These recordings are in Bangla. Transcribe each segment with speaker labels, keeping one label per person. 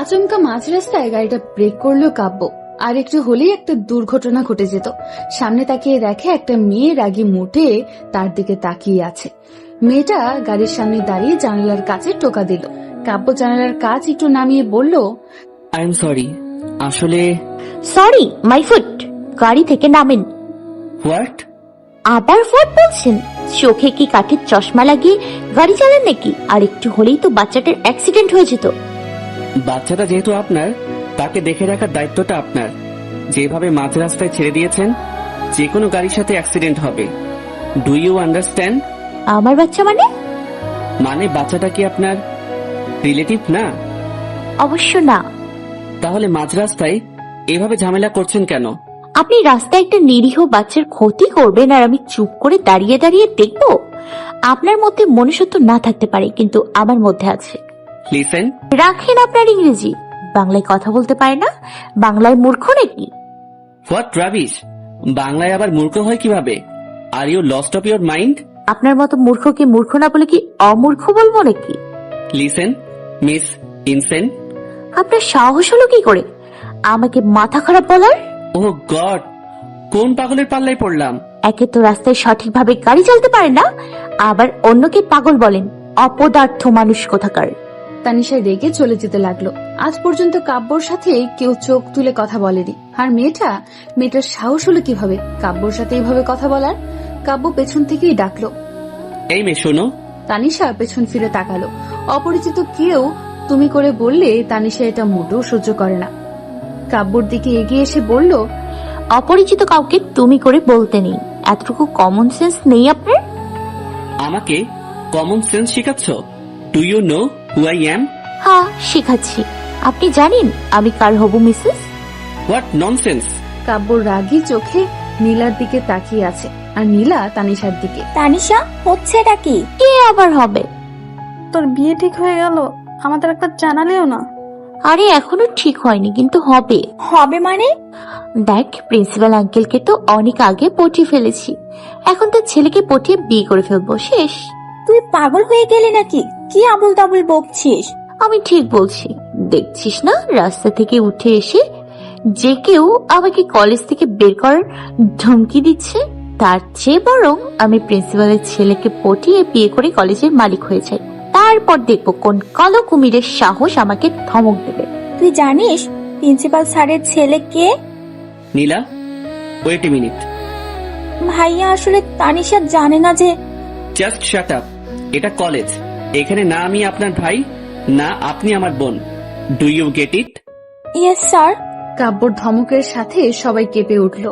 Speaker 1: আচমকা মাঝ রাস্তায় গাড়িটা ব্রেক করলো কাব্য। আর একটু হলেই একটা দুর্ঘটনা ঘটে যেত। সামনে তাকিয়ে দেখে একটা মেয়ে রাগী মুঠে তার দিকে তাকিয়ে আছে। মেয়েটা গাড়ির সামনে দাঁড়িয়ে জানালার কাছে টোকা দিল। কাব্য জানালার কাজ একটু নামিয়ে বলল,
Speaker 2: আই এম সরি, আসলে।
Speaker 3: সরি মাই ফুট, গাড়ি থেকে নামেন।
Speaker 2: হোয়াট?
Speaker 3: আবার হোয়াট বলছেন? চোখে কি কাঠের চশমা লাগিয়ে গাড়ি চালান নাকি? আর একটু হলেই তো বাচ্চাটার অ্যাক্সিডেন্ট হয়ে যেত।
Speaker 2: বাচ্চাটা যেহেতু আপনার, তাকে দেখে রাখার দায়িত্বটা আপনার। যেভাবে মাঝ রাস্তায় ছেড়ে দিয়েছেন, যে কোনো গাড়ির সাথে অ্যাক্সিডেন্ট হবে। Do you understand?
Speaker 3: আমার বাচ্চা মানে?
Speaker 2: মানে বাচ্চাটা কি আপনার রিলেটিভ না?
Speaker 3: অবশ্য না।
Speaker 2: তাহলে মাঝ রাস্তায় এভাবে ঝামেলা করছেন কেন?
Speaker 3: আপনি রাস্তায় একটা নিরীহ বাচ্চার ক্ষতি করবেন আর আমি চুপ করে দাঁড়িয়ে দাঁড়িয়ে দেখবো? আপনার মধ্যে মনুষ্যত্ব না থাকতে পারে, কিন্তু আমার মধ্যে আছে।
Speaker 2: লিসেন।
Speaker 3: রাখেন আপনার ইংরেজি, বাংলায় কথা বলতে পারে না? বাংলায় মূর্খ নাকি?
Speaker 2: What rubbish! বাংলায় আবার মূর্খ হয় কিভাবে? Are you lost of your mind?
Speaker 3: আপনার মতো মূর্খকে মূর্খ না বলে কি অমূর্খ বলবো নাকি?
Speaker 2: Listen miss insane.
Speaker 3: আপনার সাহস হলো কি করে আমাকে মাথা খারাপ বলার?
Speaker 2: ও গড, কোন পাগলের পাল্লায় পড়লাম?
Speaker 3: একে তো রাস্তায় সঠিকভাবে গাড়ি চালাতে পারে না, আবার অন্যকে পাগল বলেন। অপদার্থ মানুষ কোথাকার।
Speaker 1: তানিশা রেগে চলে যেতে লাগলো। আজ পর্যন্ত কাব্যর সাথে কেউ চোখ তুলে কথা বলেনি। আর মেয়েটার সাহস হলো কিভাবে কাব্যর সাথে এইভাবে কথা বলার? কাব্য পেছন থেকেই ডাকলো,
Speaker 2: এই মেয়ে শোনো।
Speaker 1: তানিশা পেছন ফিরে তাকালো। অপরিচিত কেউ তুমি করে বললে তানিশা এটা মোটেও সহ্য করে না। কাব্যর দিকে এগিয়ে এসে বলল,
Speaker 3: অপরিচিত কাউকে তুমি করে বলতে নেই। এতটুকু কমন সেন্স নেই আপনার?
Speaker 2: আমাকে কমন সেন্স শেখাচ্ছ? Do you know who I am?
Speaker 3: হ্যাঁ, শিখাচ্ছি। আপনি জানেন আমি কার হবু মিসেস?
Speaker 2: What nonsense!
Speaker 1: কাব্যর রাগী চোখে নীলার দিকে তাকিয়ে আছে, আর নীলা তানিশার দিকে।
Speaker 4: তানিশা, হচ্ছে এটা কি?
Speaker 3: কে আবার হবে?
Speaker 4: তোর বিয়ে ঠিক হয়ে গেল, আমাদের একটা জানালেও না।
Speaker 3: আরে এখনো ঠিক হয়নি, কিন্তু হবে।
Speaker 4: হবে মানে?
Speaker 3: দেখ, প্রিন্সিপাল আঙ্কেলকে তো অনেক আগে পটিয়ে ফেলেছি, এখন তো ছেলেকে পটিয়ে বিয়ে করে ফেলবো, শেষ।
Speaker 4: তুই পাগল হয়ে গেলি নাকি? কি আবুল তাবুল বকছিস?
Speaker 3: আমি ঠিক বলছি। দেখছিস না, রাস্তা থেকে উঠে এসে যে কেউ আমাকে কলেজ থেকে বের করার ধমকি দিচ্ছে। তার চেয়ে বরং আমি প্রিন্সিপালের ছেলেকে পটিয়ে বিয়ে করে কলেজের মালিক হয়ে যাই, তারপর দেখবো কোন কালো কুমিরের সাহস আমাকে ধমক দেবে।
Speaker 4: তুই জানিস প্রিন্সিপাল স্যারের ছেলে কে?
Speaker 2: নীলা, ওয়েট এ মিনিট।
Speaker 4: ভাইয়া, আসলে তানিশা জানে না যে।
Speaker 2: Just shut up. এটা কলেজ। এখানে না আমি আপনার ভাই, না আপনি আমার বোন। Do you get it?
Speaker 4: Yes sir.
Speaker 1: কাব্যর ধমকের সাথে সবাই কেঁপে উঠল।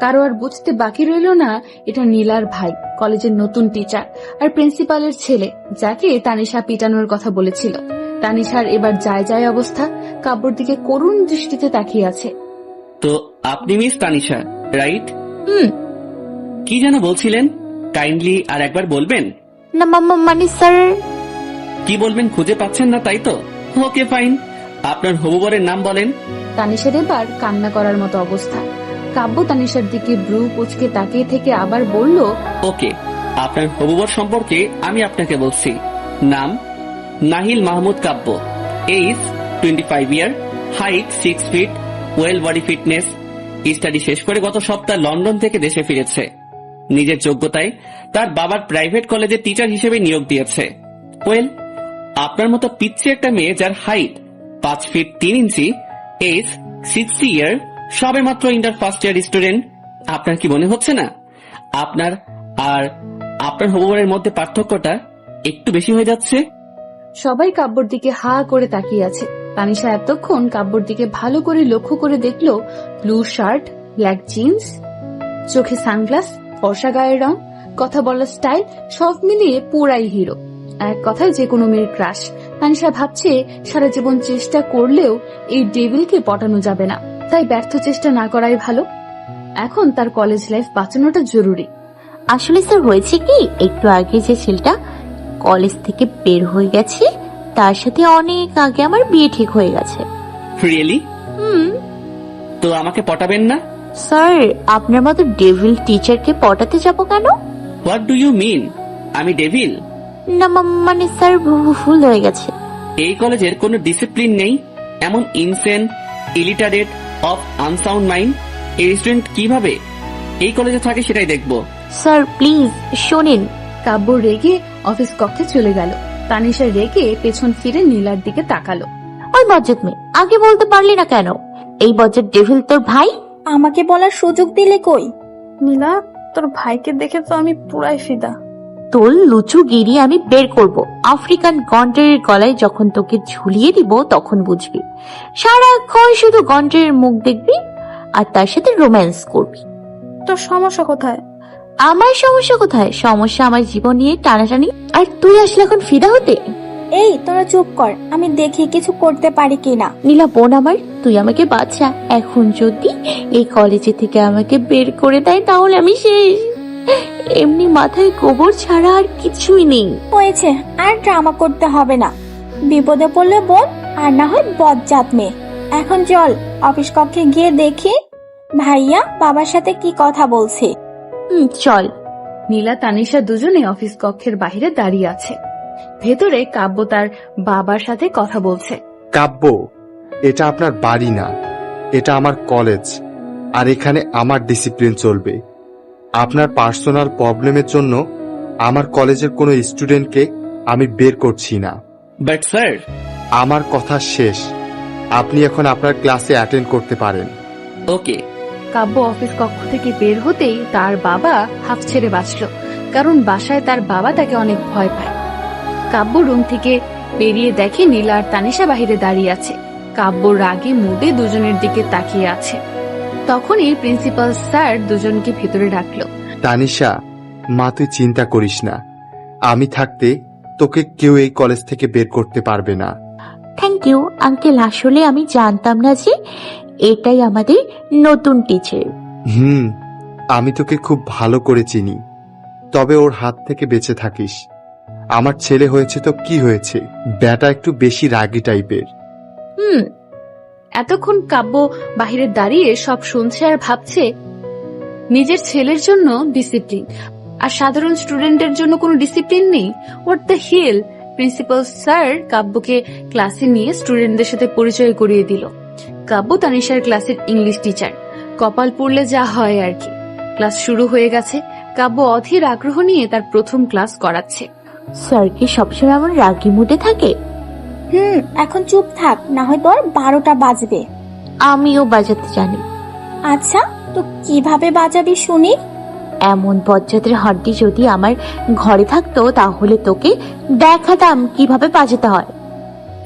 Speaker 1: কারো আর বুঝতে বাকি রইল না এটা নীলার ভাই, কলেজের নতুন টিচার, আর প্রিন্সিপালের ছেলে, যাকে তানিশা পিটানোর কথা বলেছিল। তানিশার এবার যায় অবস্থা, কাব্যর দিকে করুণ দৃষ্টিতে তাকিয়ে আছে।
Speaker 2: তো আপনি মিস তানিশা, রাইট?
Speaker 1: হুম।
Speaker 2: কি যেন বলছিলেন? কাইন্ডলি আর একবার বলবেন?
Speaker 3: না মানে স্যার।
Speaker 2: কি বলবেন খুঁজে পাচ্ছেন না, তাই তো? ওকে ফাইন, আপনার হবু বরের নাম বলেন।
Speaker 1: তানিশার এবার কান্না করার মতো অবস্থা। কাব্য তানিশার দিকে ব্রু কুচকে তাকিয়ে থেকে আবার বলল,
Speaker 2: ওকে, আপনার হবু বর সম্পর্কে আমি আপনাকে বলছি। নাম Nahil Mahmud Kabya, age 25 year, height 6 feet, well body fitness. Study শেষ করে গত সপ্তাহ লন্ডন থেকে দেশে ফিরেছে। নিজের যোগ্যতায় তার বাবার প্রাইভেট কলেজে টিচার হিসেবে নিয়োগ দিয়েছে। ওয়েল, আপনার মতো পিচ্ছি একটা মেয়ে যার হাইট 5 ফিট 3 ইঞ্চি, এজ 60 ইয়ার, সবে মাত্র ইন্টার ফার্স্ট ইয়ার স্টুডেন্ট। আপনার কি মনে হচ্ছে না আপনার আর আপনার হবু বরের মধ্যে পার্থক্যটা একটু বেশি হয়ে যাচ্ছে?
Speaker 1: সবাই কাব্যর দিকে হা করে তাকিয়ে আছে। তানিশা এতক্ষণ কাব্যর দিকে ভালো করে লক্ষ্য করে দেখলো, ব্লু শার্ট, ব্ল্যাক জিন্স, চোখে সানগ্লাস, ফর্সা গায়ের রং, কথা বলার স্টাইল, সব মিলিয়ে পুরাই হিরো। এক কথায় যে কোনো মেয়ের ক্রাশ। তানিশা ভাবছে সারা জীবন চেষ্টা করলেও এই ডেভিলকে পটানো যাবে না, তাই ব্যর্থ চেষ্টা না করাই ভালো। এখন তার কলেজ লাইফ বাঁচানোটা জরুরি।
Speaker 3: আসলে স্যার হয়েছে কি, একটু আগে যে ছেলেটা কলেজ থেকে বের হয়ে গেছে, তার সাথে অনেক আগে আমার বিয়ে ঠিক হয়ে গেছে।
Speaker 2: রিয়েলি? তো আমাকে পটাবেন না?
Speaker 3: স্যার, আপনার মতো ডেভিল টিচারকে পটাতে যাবো কেন?
Speaker 2: What do you mean? আমি ডেভিল?
Speaker 3: না মানে স্যার, ভুল হয়ে গেছে।
Speaker 2: এই কলেজের কোনো ডিসিপ্লিন নেই, এমন insane, illiterate, of unsound mind এই স্টুডেন্ট কিভাবে এই কলেজে থাকে সেটাই দেখবো।
Speaker 3: স্যার প্লিজ শোনেন।
Speaker 1: কাব্য রেগে অফিস কক্ষে চলে গেল। তানিশা রেগে পেছন ফিরে নীলার দিকে তাকালো।
Speaker 3: ওই বজ্জাত মেয়ে, আগে বলতে পারলি না কেন? এই বজ্জাত ডেভিল তোর ভাই?
Speaker 5: আমাকে বলার সুযোগ দিলে কই?
Speaker 4: নীলা, তোর ভাইকে দেখে তো আমি পুরাই ফিদা।
Speaker 3: তোর লুচু গিরি আমি বের করব। আফ্রিকান গন্ডারের গলায় যখন তোকে ঝুলিয়ে দিব তখন বুঝবি। সারাক্ষণ শুধু গন্ডারের মুখ দেখবি আর তার সাথে রোম্যান্স করবি।
Speaker 4: তোর সমস্যা কোথায়?
Speaker 3: আমার সমস্যা কোথায়? সমস্যা আমার জীবন নিয়ে টানাটানি, আর তুই আসলে এখন ফিদা হতে।
Speaker 5: এই তোরা চুপ কর, আমি দেখি কিছু করতে পারি কিনা।
Speaker 3: নীলা বোন আমার, তুই আমাকে বাঁচা। এখন যদি এই কলেজে থেকে আমাকে বের করে দেয় তাহলে আমি শেষ। এমনি মাথায় গোবর ছাড়া আর কিছুই নেই।
Speaker 5: হয়েছে, আর ড্রামা করতে হবে না। বিপদে পড়লে বল, আর না হয় বজ্জাত মেয়ে। এখন চল অফিস কক্ষে গিয়ে দেখি ভাইয়া বাবার সাথে কি কথা বলছে।
Speaker 3: চল।
Speaker 1: নীলা তানিশা দুজনে অফিস কক্ষের বাইরে দাঁড়িয়ে আছে। ভেতরে কাব্য তার বাবার সাথে কথা বলছে।
Speaker 6: কাব্য, এটা আপনার বাড়ি না, এটা আমার কলেজ, আর এখানে আমার ডিসিপ্লিন চলবে। আপনার পার্সোনাল প্রবলেমের জন্য আমার কলেজের কোনো স্টুডেন্টকে আমি বের করছি না।
Speaker 2: বাট স্যার,
Speaker 6: আমার কথা শেষ। আপনি এখন আপনার ক্লাসে অ্যাটেন্ড করতে পারেন।
Speaker 2: ওকে।
Speaker 1: কাব্য অফিস কক্ষ থেকে বের হতেই তার বাবা হাফ ছেড়ে বাঁচল, কারণ বাসায় তার বাবা তাকে অনেক ভয় পায়। কাব্য রুম থেকে বেরিয়ে দেখে নীলা আর তানিশা বাহিরে দাঁড়িয়ে আছে। কাব্য রাগে মুডে দুজনের দিকে তাকিয়ে আছে। তখনই প্রিন্সিপাল স্যার দুজনকে ভেতরে ডাকলো।
Speaker 6: তানিশা, মা তুই চিন্তা করিস না, আমি থাকতে তোকে কেউ এই কলেজ থেকে বের করতে পারবে না।
Speaker 3: থ্যাংক ইউ আঙ্কেল, আসলে আমি জানতাম না যে এটাই আমাদের নতুন টিচার।
Speaker 6: আমি তোকে খুব ভালো করে চিনি, তবে ওর হাত থেকে বেঁচে থাকিস। আমার ছেলে হয়েছে তো কি হয়েছে, ব্যাটা একটু বেশি রাগী টাইপের।
Speaker 1: এতক্ষণ কাব্য বাহিরে দাঁড়িয়ে সব শুনছে আর ভাবছে নিজের ছেলের জন্য ডিসিপ্লিন, আর সাধারণ স্টুডেন্টের জন্য কোনো ডিসিপ্লিন নেই। What the hell. Principal sir কাব্যকে ক্লাসে নিয়ে স্টুডেন্টদের সাথে পরিচয় করিয়ে দিল। কাব্য তানিশার ক্লাসের ইংলিশ টিচার। কপাল পড়লে যা হয় আর কি। ক্লাস শুরু হয়ে গেছে। কাব্য অধীর আগ্রহ নিয়ে তার প্রথম ক্লাস করাচ্ছে।
Speaker 3: স্যার কি সবসময় এমন রাগি মুডে থাকে?
Speaker 5: এখন চুপ থাক, না হয় তোর 12টা বাজবে।
Speaker 3: আমিও বাজাতে জানি।
Speaker 5: আচ্ছা, তো কিভাবে বাজাবি শুনি?
Speaker 3: এমন বজ্জাতের হাড্ডি যদি আমার ঘরে থাকতো তাহলে তোকে দেখাতাম কিভাবে বাজাতে হয়।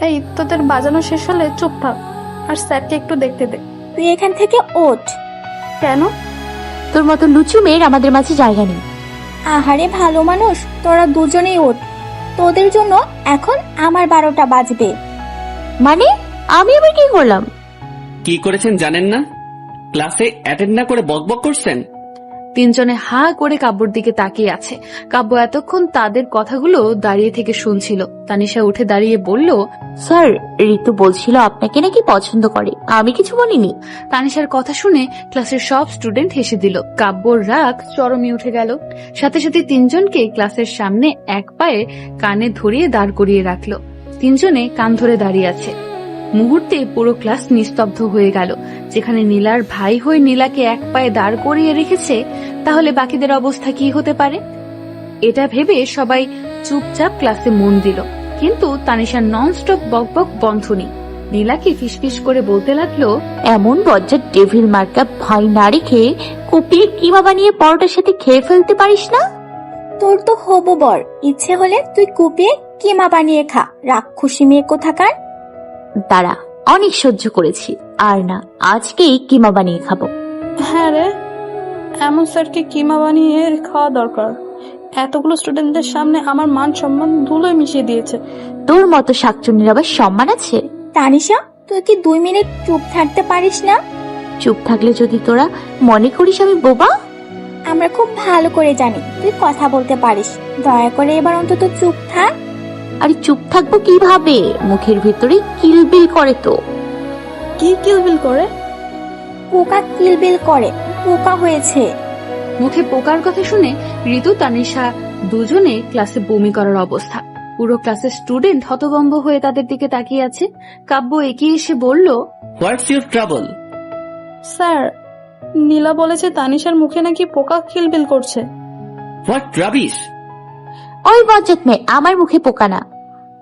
Speaker 4: এই তোদের বাজানো শেষ হলে চুপ থাক, আর স্যারকে একটু দেখতে দে।
Speaker 5: তুই এখান থেকে ওঠ।
Speaker 4: কেন?
Speaker 3: তোর মতো লুচু মেয়ের আমাদের মাঝে জায়গা নেই।
Speaker 5: আহারে ভালো মানুষ, তোরা দুজনেই ওঠ। তোদের জন্য এখন আমার 12টা বাজবে।
Speaker 3: মানে আমি আবার কি করলাম?
Speaker 2: কি করেছেন জানেন না? ক্লাসে অ্যাটেন্ড না করে বকবক করছেন।
Speaker 1: তিনজনে হা করে কাব্যর দিকে তাকিয়ে আছে। কাব্য এতক্ষণ তাদের কথাগুলো দাঁড়িয়ে থেকে শুনছিল। তানিশা উঠে দাঁড়িয়ে বলল,
Speaker 3: স্যার ঋতু বলছিল আপনাকে নাকি পছন্দ করে, আমি কিছু বলিনি।
Speaker 1: তানিশার কথা শুনে ক্লাসের সব স্টুডেন্ট হেসে দিল। কাব্যর রাগ চরমে উঠে গেল। সাথে সাথে তিনজনকে ক্লাসের সামনে এক পায়ে কানে ধরিয়ে দাঁড় করিয়ে রাখলো। তিনজনে কান ধরে দাঁড়িয়ে আছে। মুহূর্তে পুরো ক্লাস নিস্তব্ধ হয়ে গেল। যেখানে নীলার ভাই হয়ে নীলাকে এক পায়ে দাঁড় করিয়ে রেখেছে, তাহলে বাকিদের অবস্থা কি হতে পারে? এটা ভেবে সবাই চুপচাপ ক্লাসে মন দিল। কিন্তু তানিশার ননস্টপ বকবক বন্ধ নেই। নীলাকে ফিসফিস করে বলতে লাগলো,
Speaker 3: এমন বজ্জাত ডেভিল মার্কা ভাই না রেখে কুপিয়ে কিমা বানিয়ে পরোটার সাথে খেয়ে ফেলতে পারিস না?
Speaker 5: তোর তো হবু বর, ইচ্ছে হলে তুই কুপিয়ে কিমা বানিয়ে খা, রাক্ষসী মেয়ে কোথাকার।
Speaker 3: দাঁড়া, অনেক সহ্য করেছি, আর না, আজকেই কিমা বানিয়ে খাবো।
Speaker 4: হ্যাঁ রে, এমন স্যারকে কিমা বানিয়ে খাওয়া দরকার। এতগুলো স্টুডেন্টদের সামনে আমার মান সম্মান ধুলোয় মিশিয়ে দিয়েছে।
Speaker 3: তোর মতো শাকচুন্নির আবার সম্মান আছে?
Speaker 5: তানিশা, তুই কি 2 মিনিট চুপ থাকতে পারিস না?
Speaker 3: চুপ থাকলে যদি তোরা মনে করিস আমি বোবা?
Speaker 5: আমরা খুব ভালো করে জানি তুই কথা বলতে পারিস। দয়া করে এবার অন্তত চুপ থাক।
Speaker 3: আরে চুপ থাকবো কিভাবে? মুখের ভিতরে কিলবিল করে তো।
Speaker 4: কি কিলবিল করে?
Speaker 5: পোকা কিলবিল করে, পোকা হয়েছে।
Speaker 1: মুখে পোকার কথা শুনে ঋতু তানিশা দুজনে ক্লাসে বমি করার অবস্থা। পুরো ক্লাসের স্টুডেন্ট হতভম্ব হয়ে তাদের দিকে তাকিয়ে আছে। কাব্য এগিয়ে এসে বলল,
Speaker 2: হোয়াটস ইউর ট্রাবল?
Speaker 4: স্যার, নীলা বলেছে তানিশার মুখে নাকি পোকা কিলবিল করছে।
Speaker 2: What rubbish!
Speaker 3: ওই বজ্জাত মেয়ে, আমার মুখে পোকা না,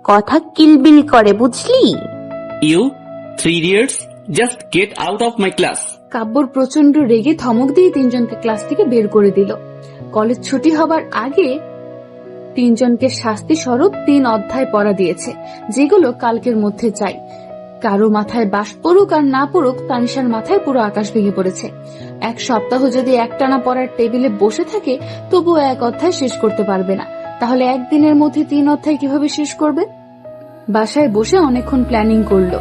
Speaker 3: কথা কিলবিল করে, বুঝলি?
Speaker 2: You 3 idiots, just get out of my class.
Speaker 1: কাব্যর প্রচন্ড রেগে ধমক দিয়ে তিনজনকে ক্লাস থেকে বের করে দিল। কলেজ ছুটি হবার আগে তিনজনকে শাস্তি স্বরূপ 3 অধ্যায় পড়া দিয়েছে, যেগুলো কালকের মধ্যে চাই। কারো মাথায় বাস পড়ুক আর না পড়ুক, তানিশার মাথায় পুরো আকাশ ভেঙে পড়েছে। 1 সপ্তাহ যদি একটানা পড়ার টেবিলে বসে থাকে, তবুও 1 অধ্যায় শেষ করতে পারবে না। তাহলে একদিনের মধ্যে 3 অধ্যায় কিভাবে শেষ করবে? বাসায় বসে অনেকক্ষণ প্ল্যানিং করলো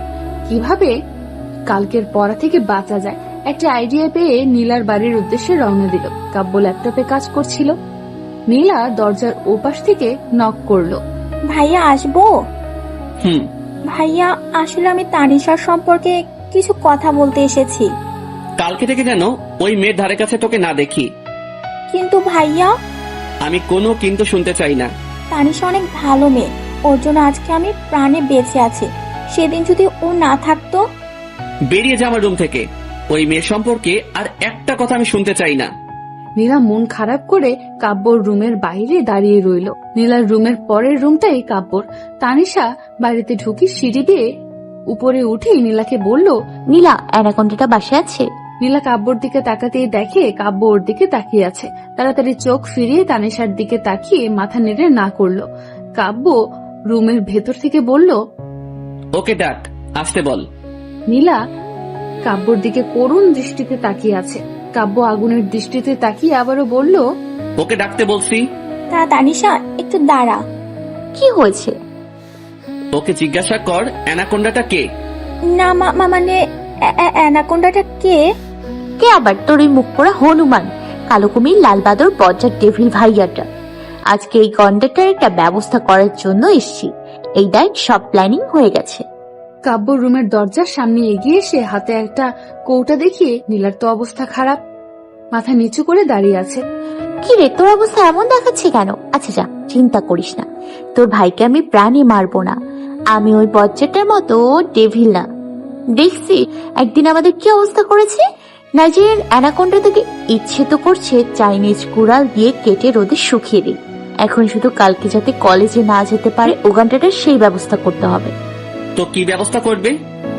Speaker 1: কিভাবে কালকের পড়া থেকে বাঁচা যায়। একটা আইডিয়া পেয়ে নীলার বাড়ির উদ্দেশ্যে রওনা দিল। কাব্য ল্যাপটপে কাজ করছিল। নীলা দরজার ওপাশ থেকে নক করলো।
Speaker 5: ভাইয়া আসবো?
Speaker 2: হুম।
Speaker 5: ভাইয়া, আসলে আমি তানিশার সম্পর্কে কিছু কথা বলতে এসেছি।
Speaker 2: কালকে থেকে যেন ওই মেয়ের ধারে কাছে তোকে না দেখি।
Speaker 5: কিন্তু ভাইয়া,
Speaker 2: আমি কোনো কিন্তু শুনতে চাই না।
Speaker 5: তানিশা অনেক ভালো মেয়ে, ওর জন্য আজকে আমি প্রাণে বেঁচে আছি। সেদিন যদি ও না থাকতো।
Speaker 2: বেরিয়ে যা আমার রুম থেকে। ওই মেয়ের সম্পর্কে আর একটা কথা আমি শুনতে চাই না।
Speaker 1: নীলা মন খারাপ করে কাব্যর রুমের বাইরে দাঁড়িয়ে রইল। নীলার রুমের পরের রুমটাই কাব্যর। তানিশা বাড়িতে ঢুকি সিঁড়ি দিয়ে উপরে উঠে নীলাকে বলল,
Speaker 3: নীলা, অ্যানাকন্ডাটা বাসায় আছে?
Speaker 1: নীলা কাব্যর দিকে তাকাতেই দেখে কাব্য ওর দিকে তাকিয়ে আছে। তাড়াতাড়ি চোখ ফিরিয়ে তানিশার দিকে তাকিয়ে মাথা নেড়ে না করলো। কাব্য রুমের ভেতর থেকে বলল,
Speaker 2: ওকে ডাক, আসতে বল।
Speaker 1: নীলা কাব্যর দিকে করুণ দৃষ্টিতে তাকিয়ে আছে। কাব্য আগুনের দৃষ্টিতে তাকিয়ে আবারও বলল,
Speaker 2: ওকে ডাকতে বলছি।
Speaker 5: তা তানিশা, একটু দাঁড়া।
Speaker 3: কি হয়েছে?
Speaker 2: ওকে জিজ্ঞাসা কর অ্যানাকোন্ডাটা কে।
Speaker 5: না মানে অ্যানাকোন্ডাটা কে?
Speaker 3: কে আবার? তোর ওই মুখ পোড়া হনুমান, কালো কুমির, লাল বাদর, বজ্জাত ডেভিল ভাইয়াটা। আজকে এই গন্ডাটার একটা ব্যবস্থা করার জন্য এসছি। এই দেখ, সব প্ল্যানিং হয়ে গেছে।
Speaker 1: কাব্য রুমের দরজার সামনে এগিয়ে এসে হাতে একটা কৌটা দেখিয়ে নীলার তো অবস্থা খারাপ, মাথা নিচু করে দাঁড়িয়ে আছে।
Speaker 3: কি রে, তোর অবস্থা এমন দেখাচ্ছে কেন? আচ্ছা যা, চিন্তা করিস না, তোর ভাইকে আমি প্রাণে মারবো না। আমি ওই বজ্জাটার মতো ডেভিল না। দেখছি একদিন আমাদের কি অবস্থা করেছে। নাইজেরিয়ান অ্যানাকোন্ডা থেকে ইচ্ছে তো করছে চাইনিজ কুড়াল দিয়ে কেটে রোদে শুকিয়ে দিই। এখন শুধু কালকে যাতে কলেজে না যেতে পারে ওগানটার সেই ব্যবস্থা করতে হবে।
Speaker 2: তো কি ব্যবস্থা করবে?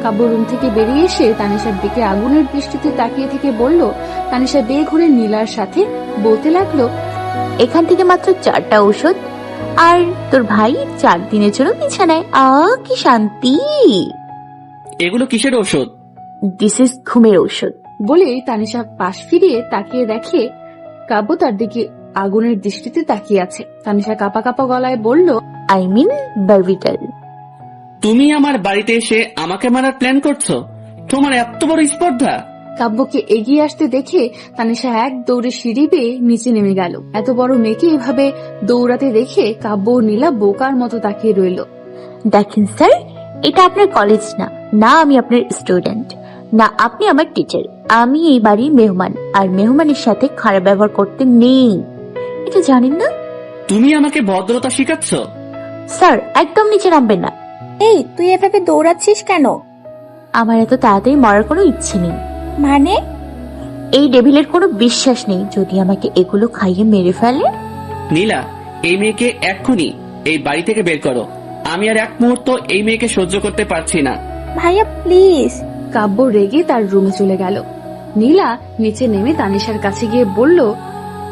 Speaker 1: কাব্য রুম থেকে বেরিয়ে এসে তানিশার দিকে আগুনের দৃষ্টিতে তাকিয়ে থেকে বলল। তানিশা বেঘুরে নীলার সাথে বলতে লাগলো,
Speaker 3: এখান থেকে মাত্র 4টা ঔষধ, আর তোর ভাই 4 দিনের জন্য বিছানায়। কি শান্তি!
Speaker 2: এগুলো কিসের ঔষধ?
Speaker 3: দিস ইজ ঘুমের ঔষধ।
Speaker 1: বলেই তানিশা পাশ ফিরিয়ে তাকিয়ে দেখে কাব্য তার দিকে আগুনের দৃষ্টিতে তাকিয়ে আছে। তানিশা কাঁপা কাঁপা গলায় বলল,
Speaker 3: আই মিন বারবিটাল।
Speaker 2: তুমি আমার বাড়িতে এসে আমাকে মারার প্ল্যান করছো? তোমার এত বড় স্পর্ধা!
Speaker 1: কাব্যকে এগিয়ে আসতে দেখে তানিশা এক দৌড়ে সিঁড়ি বেয়ে নিচে নেমে গেল। এত বড় মেয়েকে এভাবে দৌড়াতে দেখে কাব্য ও নীলা বোকার মতো তাকিয়ে রইল।
Speaker 3: দেখেন স্যার, এটা আপনার কলেজ না, না আমি আপনার স্টুডেন্ট, না আপনি আমার টিচার। আমি এই বাড়ির মেহমান, আর মেহমানের সাথে খারাপ ব্যবহার করতে নেই, এটা জানেন না?
Speaker 2: তুমি আমাকে ভদ্রতা শিখাচ্ছ?
Speaker 3: স্যার, একদম নিচে নামবেন না।
Speaker 5: এই, তুই এভাবে দৌড়াচ্ছিস কেন?
Speaker 3: আমার এত তাড়াতাড়ি মরার কোনো ইচ্ছে নেই।
Speaker 5: মানে?
Speaker 3: এই ডেভিলের কোনো বিশ্বাস নেই, যদি আমাকে এগুলো খাইয়ে মেরে ফেলে।
Speaker 2: নীলা, এই মেয়েকে এক্ষুনি এই বাড়ি থেকে বের করো। আমি আর এক মুহূর্ত এই মেয়েকে সহ্য করতে পারছি না।
Speaker 5: ভাইয়া প্লিজ।
Speaker 1: কাব্য রেগে তার রুমে চলে গেল। নীলা নিচে নেমে তানিশার কাছে গিয়ে বলল,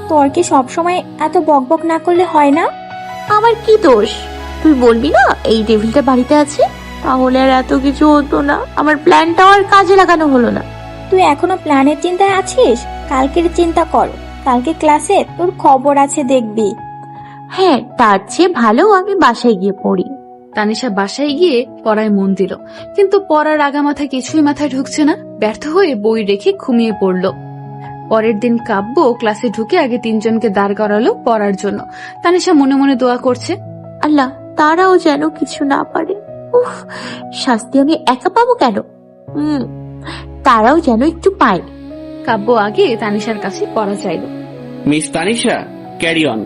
Speaker 5: তোর কি সবসময় এত বকবক না করলে হয় না?
Speaker 3: আমার কি দোষ? তুই বলবি না এই ডেভিলটা বাড়িতে আছে, তাহলে আর এত কিছু হতো না। আমার প্ল্যানটাও আর কাজে লাগানো হলো না।
Speaker 5: তুই এখনো প্ল্যানের চিন্তায় আছিস? কালকের চিন্তা কর, কালকে ক্লাসে তোর খবর আছে দেখবি।
Speaker 3: হ্যাঁ, তার চেয়ে ভালো আমি বাসায় গিয়ে পড়ি।
Speaker 1: তানিশা বাসায় গিয়ে পড়ায় মন দিল, কিন্তু পড়ার আগামাথা কিছুই মাথায় ঢুকছে না। ব্যর্থ হয়ে বই রেখে ঘুমিয়ে পড়ল। পরের দিন কাব্য ক্লাসে ঢুকে আগে 3 জনকে দাঁড় করালো পড়ার জন্য। তানিশা মনে মনে দোয়া করছে,
Speaker 3: আল্লাহ, তারাও যেন কিছু না পারে। উফ, শাস্তি আমি একা পাবো কেন? তারাও যেন একটু পায়।
Speaker 1: কাব্য আগে তানিশার কাছে পড়া চাইল।
Speaker 2: Miss Tanisha, carry on.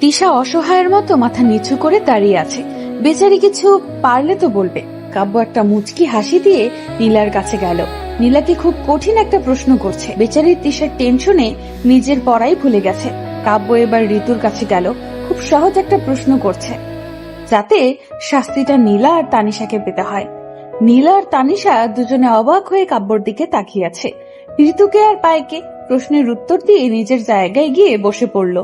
Speaker 1: Tisha অসহায়ের মতো মাথা নিচু করে দাঁড়িয়ে আছে। বেচারি কিছু পারলে তো বলবে। কাব্য একটা মুচকি হাসি দিয়ে নীলার কাছে গেল। নীলাকে খুব কঠিন একটা প্রশ্ন করছে। বেচারি তিশার টেনশনে নিজের পড়াই ভুলে গেছে। কাব্য এবার ঋতুর কাছে গেল, খুব সহজ একটা প্রশ্ন করছে, যাতে শাস্তিটা নীলা আর তানিশাকে পেতে হয়। নীলা আর তানিশা দুজনে অবাক হয়ে কাব্যর দিকে তাকিয়ে আছে। ঋতুকে আর পায়কে প্রশ্নের উত্তর দিয়ে নিজের জায়গায় গিয়ে বসে পড়ল।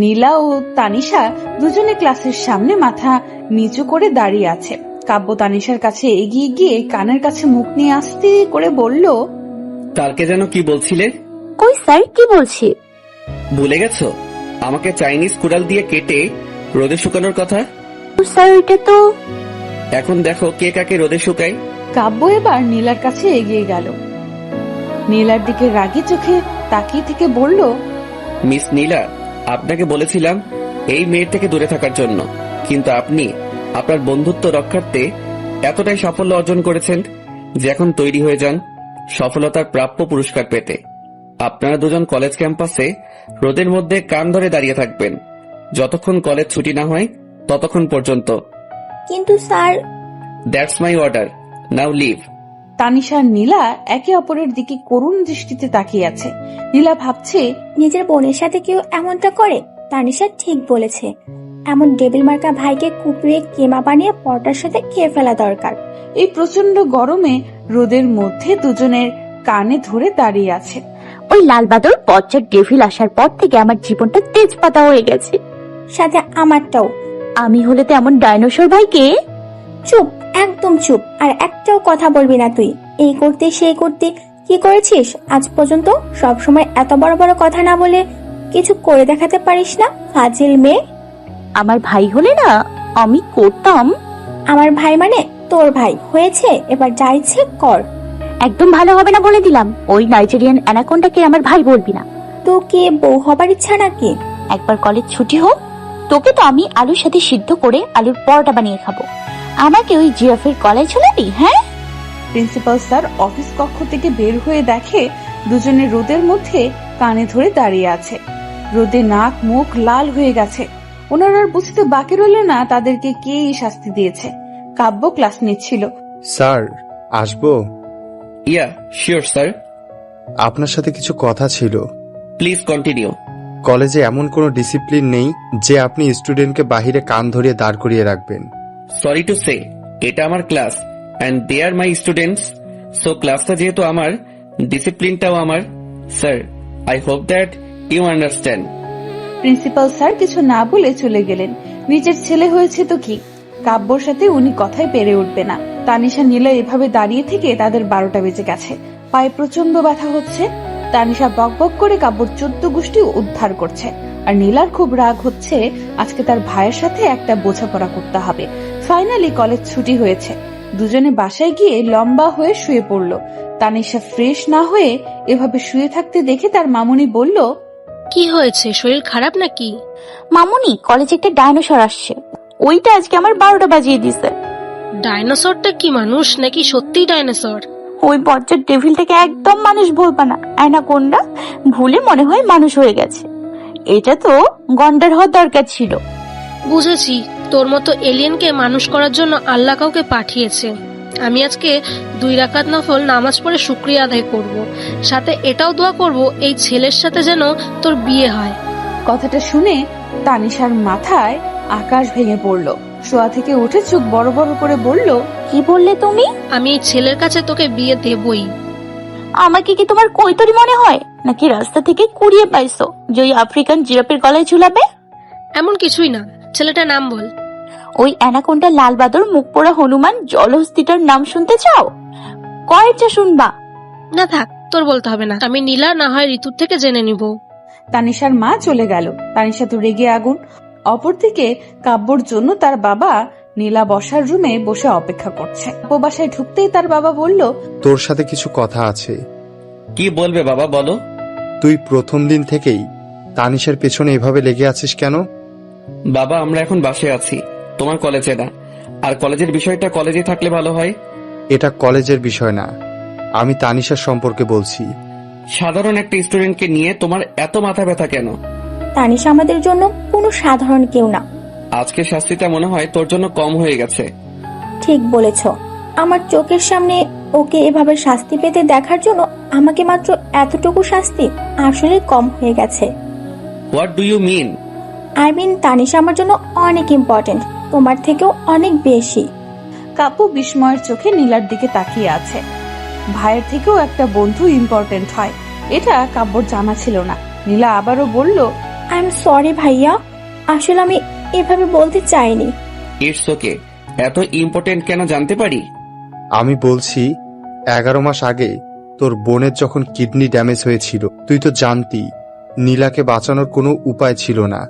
Speaker 1: নীলা ও তানিশা দুজনে ক্লাসের সামনে মাথা নিচু করে দাঁড়িয়ে আছে। কাব্য তানিশার কাছে এগিয়ে গিয়ে কানের কাছে মুখ নিয়ে আস্তে করে বলল,
Speaker 2: কালকে যেন কি বলছিলে?
Speaker 3: কই স্যার, কি বলছি?
Speaker 2: ভুলে গেছো? আমাকে চাইনিজ কুড়াল দিয়ে কেটে রোদে শুকানোর কথা।
Speaker 3: স্যার ওইটা তো।
Speaker 2: এখন দেখো কে কাকে রোদে শুকায়।
Speaker 1: কাব্য এবার নীলার কাছে এগিয়ে গেল। নীলার দিকে রাগী চোখে তাকিয়ে থেকে বলল,
Speaker 2: মিস নীলা, আপনাকে বলেছিলাম এই মেয়ের থেকে দূরে থাকার জন্য, কিন্তু আপনি আপনার বন্ধুত্ব রক্ষার্থে এতটাই সাফল্য অর্জন করেছেন যে এখন তৈরি হয়ে যান সফলতার প্রাপ্য পুরস্কার পেতে। আপনারা দুজন কলেজ ক্যাম্পাসে রোদের মধ্যে কান ধরে দাঁড়িয়ে থাকবেন যতক্ষণ কলেজ ছুটি না হয় ততক্ষণ পর্যন্ত।
Speaker 5: কিন্তু sir,
Speaker 2: that's my order, now leave.
Speaker 1: Tanisha আর নীলা একে অপরের দিকে করুণ দৃষ্টিতে তাকিয়ে আছে। নীলা ভাবছে,
Speaker 5: নিজের বোনের সাথে কেউ এমনটা করে? তানিশা ঠিক বলেছে, এমন ডেবিল মার্কা ভাইকে কুপিয়ে কেমা বানিয়ে পরটার সাথে খেয়ে ফেলা দরকার।
Speaker 1: এই প্রচন্ড গরমে রোদের মধ্যে দুজনের কানে ধরে দাঁড়িয়ে আছে।
Speaker 3: ওই লালবাদর বজ্জার ডেভিল আসার পর থেকে আমার জীবনটা তেজপাতা হয়ে গেছে।
Speaker 5: সাথে আমারটাও।
Speaker 3: আমি হলে তো এমন ডাইনোসর ভাইকে।
Speaker 5: চুপ, একদম চুপ, আর একটাও কথা বলবি না তুই। এই করতে সেই করতে কি করেছিস আজ পর্যন্ত? সব সময় এত বড় বড় কথা না বলে কিছু করে দেখাতে পারিস না, ফাজিল মেয়ে।
Speaker 3: আমার ভাই হলে না আমি করতাম।
Speaker 5: আমার ভাই মানে তোর ভাই হয়েছে, এবার যা ইচ্ছে কর।
Speaker 3: একদম ভালো হবে না বলে দিলাম। ওই নাইজেরিয়ান অ্যানাকোন্ডাকে আমার ভাই বলবি না।
Speaker 5: তো কি বউ হবার ইচ্ছা নাকি?
Speaker 3: একবার কলেজ ছুটি হোক, তোকে তো আমি আলুর সাথে সিদ্ধ করে আলুর পরোটা বানিয়ে খাবো। আমাকে ওই জিরাফের কলেজ ঝোলাবি? হ্যাঁ।
Speaker 1: প্রিন্সিপাল স্যার অফিস কক্ষ থেকে বের হয়ে দেখে দুজনে রোদের মধ্যে কানে ধরে দাঁড়িয়ে আছে। রোদে নাক মুখ লাল হয়ে গেছে। ওনার আর বুঝতে বাকি রইল না তাদেরকে কে এই শাস্তি দিয়েছে। কাব্য ক্লাস নিচ্ছিল।
Speaker 6: স্যার, আসবো?
Speaker 2: ইয়া শিওর স্যার,
Speaker 6: আপনার সাথে কিছু কথা ছিল।
Speaker 2: Please continue.
Speaker 6: কলেজে এমন কোনো ডিসিপ্লিন নেই যে আপনি স্টুডেন্টকে বাহিরে কান ধরিয়ে দাঁড় করিয়ে রাখবেন।
Speaker 2: সরি টু সে, এটা আমার class and they are my students, so ক্লাসটা যেহেতু আমার, ডিসিপ্লিনটাও আমার। Sir, I hope that you understand.
Speaker 1: Principal sir কিছু না বলে চলে গেলেন। নিজের ছেলে হয়েছে তো কি, কাব্যর সাথে উনি কথায় পেরে উঠবে না। তানিশা নীলা এভাবে দাঁড়িয়ে থেকে তাদের 12টা বেজে গেছে। পায়ে প্রচন্ড ব্যথা হচ্ছে। তানিশা বকবক করে কাব্যর 14 গোষ্ঠী উদ্ধার করছে, আর নীলার খুব রাগ হচ্ছে। আজকে তার ভাইয়ের সাথে একটা বোঝাপড়া করতে হবে। ফাইনালি কলেজ ছুটি হয়েছে। দুজনে বাসায় গিয়ে লম্বা হয়ে শুয়ে পড়ল। তানিশা ফ্রেশ না হয়ে এভাবে শুয়ে থাকতে দেখে তার মামুনি বলল,
Speaker 7: কি হয়েছে, শরীর খারাপ নাকি?
Speaker 3: মামুনি, কলেজে একটা ডাইনোসর আসছে, ওইটা আজকে আমার 12টা বাজিয়ে দিছে।
Speaker 7: ডাইনোসরটা কি মানুষ নাকি সত্যি ডাইনোসর?
Speaker 3: ওই বজ্জার ডেভিলটাকে একদম মানুষ বলবা না, অ্যানাকোন্ডা ভুলে মনে হয় মানুষ হয়ে গেছে। এটা তো গন্ডার হওয়ার দরকার ছিল।
Speaker 7: বুঝেছি, তোর মতো এলিয়েনকে মানুষ করার জন্য আল্লাহ কাউকে পাঠিয়েছে। আমি আজকে 2 রাকাত নফল নামাজ পড়ে শুকরিয়া আদায় করব, সাথে এটাও দোয়া করব এই ছেলের সাথে যেন তোর বিয়ে হয়।
Speaker 1: কথাটা শুনে তানিশার মাথায় আকাশ ভেঙে পড়ল। শোয়া থেকে উঠে চোখ বড় বড় করে বলল,
Speaker 3: কি বললে তুমি?
Speaker 7: আমি এই ছেলের কাছে তোকে বিয়ে দেবই।
Speaker 3: আমাকে কি তোমার কৈতরি মনে হয় নাকি রাস্তা থেকে কুড়িয়ে পাইছো যে ওই আফ্রিকান জিরাফের গলায় ঝুলাবে?
Speaker 7: এমন কিছুই না, ছেলেটার নাম বল।
Speaker 3: ওই অ্যানাকোন্ডা লালবাদর মুখ পোড়া হনুমান জলহস্তিটার নাম শুনতে চাও? কয়েকটা শুনবা?
Speaker 7: না থাক, তোর বলতে হবে না, আমি নীলা না হয় ঋতুর থেকে জেনে নিব।
Speaker 1: তানিশার মা চলে গেল। তানিশা তো রেগে আগুন। অপরদিকে কাব্যর জন্য তার বাবা নীলা বসার রুমে বসে অপেক্ষা করছে। বাসায় ঢুকতেই তার বাবা বলল,
Speaker 6: তোর সাথে কিছু কথা আছে।
Speaker 2: কি বলবে বাবা, বলো।
Speaker 6: তুই প্রথম দিন থেকেই তানিশার পেছনে এভাবে লেগে আছিস কেন?
Speaker 2: বাবা, আমরা এখন বাসায় আছি, তোমার কলেজে না। আর কলেজের বিষয়টা কলেজে থাকলে ভালো হয়।
Speaker 6: এটা কলেজের বিষয় না, আমি তানিশার সম্পর্কে বলছি।
Speaker 2: সাধারণ একটা স্টুডেন্টকে নিয়ে তোমার এত মাথা ব্যথা কেন?
Speaker 5: তানিশা আমাদের জন্য কোনো সাধারণ কেউ না।
Speaker 2: আজকে শাস্তিটা মনে হয় তোর জন্য কম হয়ে গেছে।
Speaker 5: ঠিক বলেছ। আমার চোখের সামনে ওকে এভাবে শাস্তি পেতে দেখার জন্য আমাকে মাত্র এতটুকু শাস্তি আসলে কম হয়ে গেছে।
Speaker 2: What do you mean?
Speaker 5: I mean Tanisha আমার জন্য অনেক ইম্পর্টেন্ট, তোমার থেকেও অনেক বেশি।
Speaker 8: কাব্য বিস্ময়ের চোখে নীলার দিকে তাকিয়ে আছে। ভাইয়ের থেকেও একটা বন্ধু ইম্পর্টেন্ট হয়, এটা কাব্যর জানা ছিল না। নীলা আবারও বলল,
Speaker 5: আই এম সরি ভাইয়া, আসলে আমি এভাবে বলতে চাইনি।
Speaker 2: It's okay. এত ইম্পর্টেন্ট কেন জানতে পারি?
Speaker 6: আমি বলছি 11 মাস আগে তোর বোনের যখন কিডনি ড্যামেজ হয়েছিল, তুই তো জানতি নীলাকে বাঁচানোর কোনো উপায় ছিল না।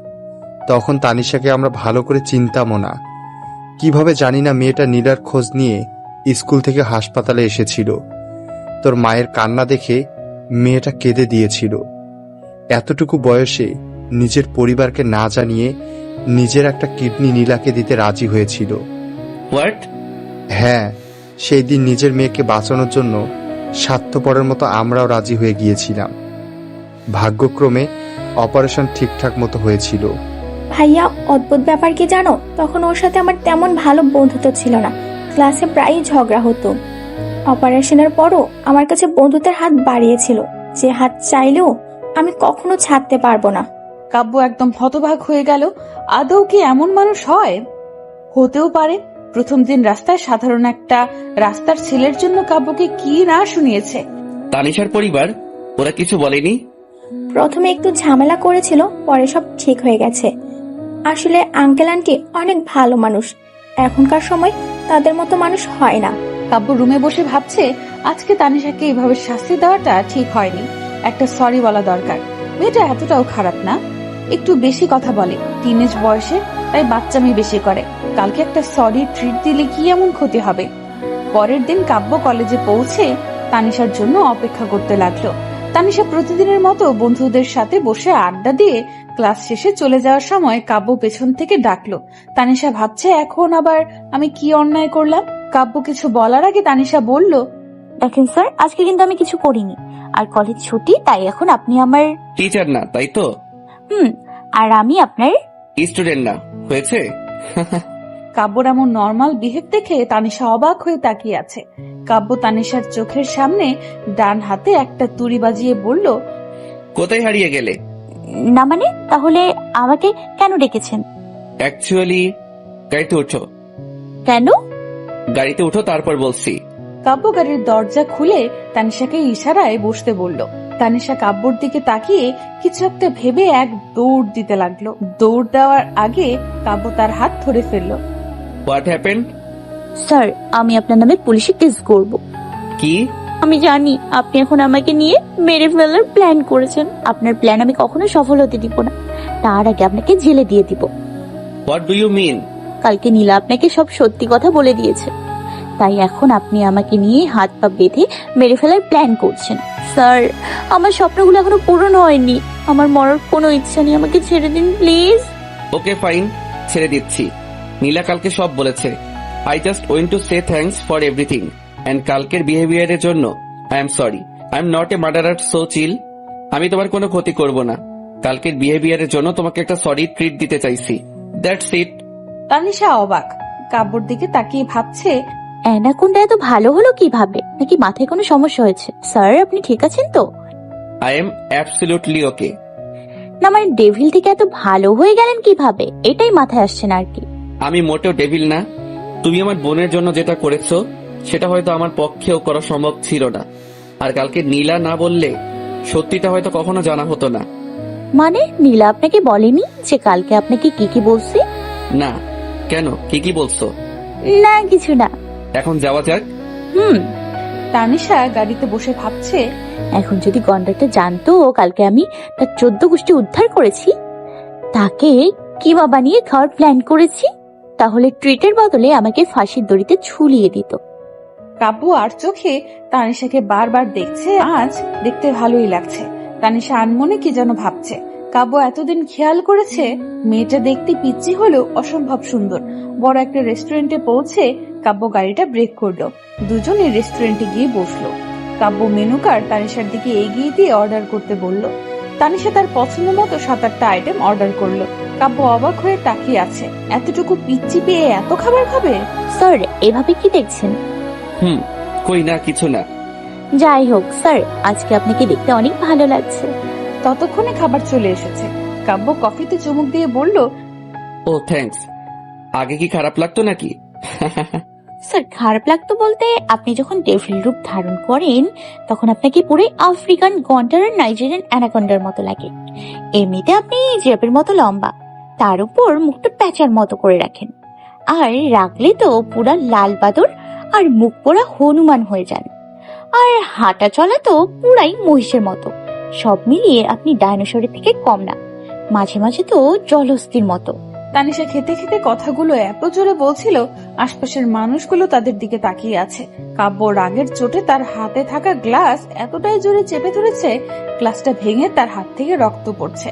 Speaker 6: তখন তানিশাকে আমরা ভালো করে চিনতামও না। কিভাবে জানি না মেয়েটা নীলার খোঁজ নিয়ে স্কুল থেকে হাসপাতালে এসেছিল। তোর মায়ের কান্না দেখে মেয়েটা কেঁদে দিয়েছিল। এতটুকু বয়সে নিজের পরিবারকে না জানিয়ে নিজের একটা কিডনি নীলাকে দিতে রাজি হয়েছিল।
Speaker 2: হোয়াট?
Speaker 6: হ্যাঁ, সেই দিন নিজের মেয়েকে বাঁচানোর জন্য স্বার্থপরের মতো আমরাও রাজি হয়ে গিয়েছিলাম। ভাগ্যক্রমে অপারেশন ঠিকঠাক মতো হয়েছিল।
Speaker 5: ভাইয়া, অদ্ভুত ব্যাপার কি জানো, তখন ওর সাথে আমার তেমন ভালো বন্ধুত্ব ছিল না, ক্লাসে প্রায়ই ঝগড়া হতো। অপারেশনের পরও আমার কাছে বন্ধুত্বের হাত বাড়িয়েছিল, যে হাত চাইলেও আমি কখনো ছাড়তে পারবো না।
Speaker 8: কাব্য একদম হতবাক হয়ে গেল। আদৌ কি এমন মানুষ হয়? হতেও পারে। প্রথম দিন রাস্তায় সাধারণ একটা রাস্তার ছেলের জন্য কাব্যকে কি না শুনিয়েছে।
Speaker 2: তানিশার পরিবার ওরা কিছু বলেনি?
Speaker 5: প্রথমে একটু ঝামেলা করেছিল, পরে সব ঠিক হয়ে গেছে। আসলে আঙ্কেল আন্টি অনেক ভালো মানুষ, এখনকার সময় তাদের মতো মানুষ হয় না।
Speaker 8: কাব্য রুমে বসে ভাবছে আজকে তানিশাকে এভাবে শাস্তি দেওয়াটা ঠিক হয়নি। একটা সরি বলা দরকার। মেয়েটা এতটাও খারাপ না, একটু বেশি কথা বলে, টিনেজ বয়সে, তাই বাচ্চামি বেশি করে। কালকে একটা সরি ট্রিট দিলে কি এমন ক্ষতি হবে? পরের দিন কাব্য কলেজে পৌঁছে তানিশার জন্য অপেক্ষা করতে লাগলো। তানিশা প্রতিদিনের মতো বন্ধুদের সাথে বসে আড্ডা দিয়ে ক্লাস শেষে চলে যাওয়ার সময় কাব্য পেছন থেকে ডাকলো। তানিশা ভাবছে এখন আবার আমি কি অন্যায় করলাম। কাব্য কিছু বলার আগে তানিশা বলল,
Speaker 3: দেখেন স্যার, আজকে কিন্তু আমি কিছু করিনি, আর কলেজ ছুটি, তাই এখন আপনি আমার
Speaker 2: টিচার না, তাই তো?
Speaker 3: আর আমি আপনার
Speaker 2: স্টুডেন্ট না, হয়েছে?
Speaker 8: কাব্যর এমন নর্মাল বিহেভ দেখে তানিশা অবাক হয়ে তাকিয়ে আছে। কাব্য তানিশার চোখের সামনে ডান হাতে একটা তুড়ি বাজিয়ে বলল,
Speaker 2: কোথায় হারিয়ে গেলে?
Speaker 3: না মানে, তাহলে আমাকে কেন ডেকেছেন?
Speaker 2: অ্যাকচুয়ালি গাড়িতে ওঠো।
Speaker 3: কেন?
Speaker 2: গাড়িতে ওঠো, তারপর বলছি।
Speaker 8: কাব্য গাড়ির দরজা খুলে তানিশাকে ইশারায় বসতে বলল। তানিশা কাব্যর দিকে তাকিয়ে কিছু একটা ভেবে এক দৌড় দিতে লাগলো। দৌড় দেওয়ার আগে কাব্য তার হাত ধরে ফেলল।
Speaker 2: What happened?
Speaker 3: স্যার, আমি আপনার নামে পুলিশে কেস করব।
Speaker 2: কি?
Speaker 3: আমি জানি আপনি এখন আমাকে নিয়ে মেরে ফেলার প্ল্যান করেছেন। আপনার প্ল্যান আমি কখনো সফল হতে দিব না, তার আগে আপনাকে জেলে দিয়ে দিব।
Speaker 2: What do you mean?
Speaker 3: কালকে নীলা আপনাকে সব সত্যি কথা বলে দিয়েছে, তাই এখন আপনি আমাকে নিয়ে হাত পা বেঁধে মেরে ফেলার প্ল্যান করছেন। স্যার, আমার স্বপ্নগুলো এখনো পূরণ হয়নি, আমার মরার কোনো ইচ্ছা নেই, আমাকে ছেড়ে দিন প্লিজ।
Speaker 2: ওকে ফাইন, ছেড়ে দিচ্ছি। নীলা কালকে সব বলেছে। I just went to say thanks for everything, and কালকের বিহেভিয়ারের জন্য I am sorry. I am not a murderer, so chill. আমি তোমার কোনো ক্ষতি করব না। কালকের বিহেভিয়ারের জন্য তোমাকে একটা সরি ট্রিট দিতে চাইছি, দ্যাটস ইট।
Speaker 8: তানিশা অবাক, কাব্যর দিকে তাকিয়ে ভাবছে,
Speaker 3: অ্যানাকোন্ডা এত ভালো হলো কিভাবে? নাকি মাথায় কোনো সমস্যা হয়েছে? স্যার, আপনি ঠিক আছেন তো?
Speaker 2: আই এম অ্যাবসলিউটলি ওকে।
Speaker 3: না মানে, ডেভিল থেকে এত ভালো হয়ে গেলেন কিভাবে, এটাই মাথায় আসছে না আর কি।
Speaker 2: আমি মোটেও ডেভিল না। তুমি আমার বোনের জন্য যেটা করেছো সেটা হয়তো আমার পক্ষেও করা সম্ভব ছিল না। আর কালকে নীলা না বললে সত্যিটা হয়তো কখনো জানা হতো না।
Speaker 3: মানে, নীলা আপনাকে বলেনি যে কালকে আপনাকে কি কি বলছি?
Speaker 2: না। কেন, কি কি বলছো?
Speaker 3: না কিছু না।
Speaker 2: এখন যাওয়া যাক।
Speaker 8: তানিশা গাড়িতে বসে ভাবছে,
Speaker 3: এখন যদি গন্ডারটা জানতো কালকে আমি তার 14 গোষ্ঠী উদ্ধার করেছি, তাকে কিমা বানিয়ে খাওয়ার প্ল্যান করেছি, তাহলে ট্রিটের বদলে আমাকে ফাঁসির দড়িতে ঝুলিয়ে দিত।
Speaker 8: কাব্য আর চোখে তানিশাকে বারবার দেখছে। আজ দেখতে ভালোই লাগছে। তানিশা আনমনে কি যেন ভাবছে। কাব্য এতদিন খেয়াল করেছে মেয়েটা দেখতে পিচ্চি হলেও অসম্ভব সুন্দর। বড় একটা রেস্টুরেন্টে পৌঁছে কাব্য গাড়িটা ব্রেক করলো। দুজনে রেস্টুরেন্টে গিয়ে বসলো। কাব্য মেনু কার্ড তানিশার দিকে এগিয়ে দিয়ে অর্ডার করতে বলল। তানিশা তার পছন্দ মতো 7-8টা আইটেম অর্ডার করলো। কাব্য অবাক হয়ে তাকিয়ে আছে, এতটুকু পিচ্চি পেয়ে এত খাবার খাবে?
Speaker 3: স্যার এভাবে কি দেখছেন?
Speaker 2: কই না, কিছু না।
Speaker 3: যাই হোক স্যার, আজকে আপনাকে দেখতে অনেক ভালো লাগছে।
Speaker 8: ততক্ষণে খাবার চলে এসেছে। কাব্য কফিতে চুমুক দিয়ে বলল,
Speaker 2: ও থ্যাঙ্কস। আগে কি খারাপ লাগতো নাকি?
Speaker 3: স্যার খারাপ লাগতো বলতে, আপনি যখন ডেভিল রূপ ধারণ করেন তখন আপনাকে পুরো আফ্রিকান গন্ডার আর নাইজেরিয়ান অ্যানাকন্ডার মতো লাগে। এমনিতে আপনি জিরাফের মতো লম্বা, তার উপর মুখটা প্যাঁচার মতো করে রাখেন, আর রাখলে তো পুরা লাল বাদর আর মুখ পোড়া হনুমান হয়ে যান। আর হাঁটা চলা তো পুরাই মহিষের মতো। সব মিলিয়ে আপনি ডাইনোসরের থেকে কম না, মাঝে মাঝে তো জলহস্তির মতো।
Speaker 8: তানিশা খেতে খেতে কথাগুলো এত জোরে বলছিল, আশপাশের মানুষগুলো তাদের দিকে তাকিয়ে আছে। কাব্য রাগের চোটে তার হাতে থাকা গ্লাস এতটাই জোরে চেপে ধরেছে, গ্লাসটা ভেঙে তার হাত থেকে রক্ত পড়ছে।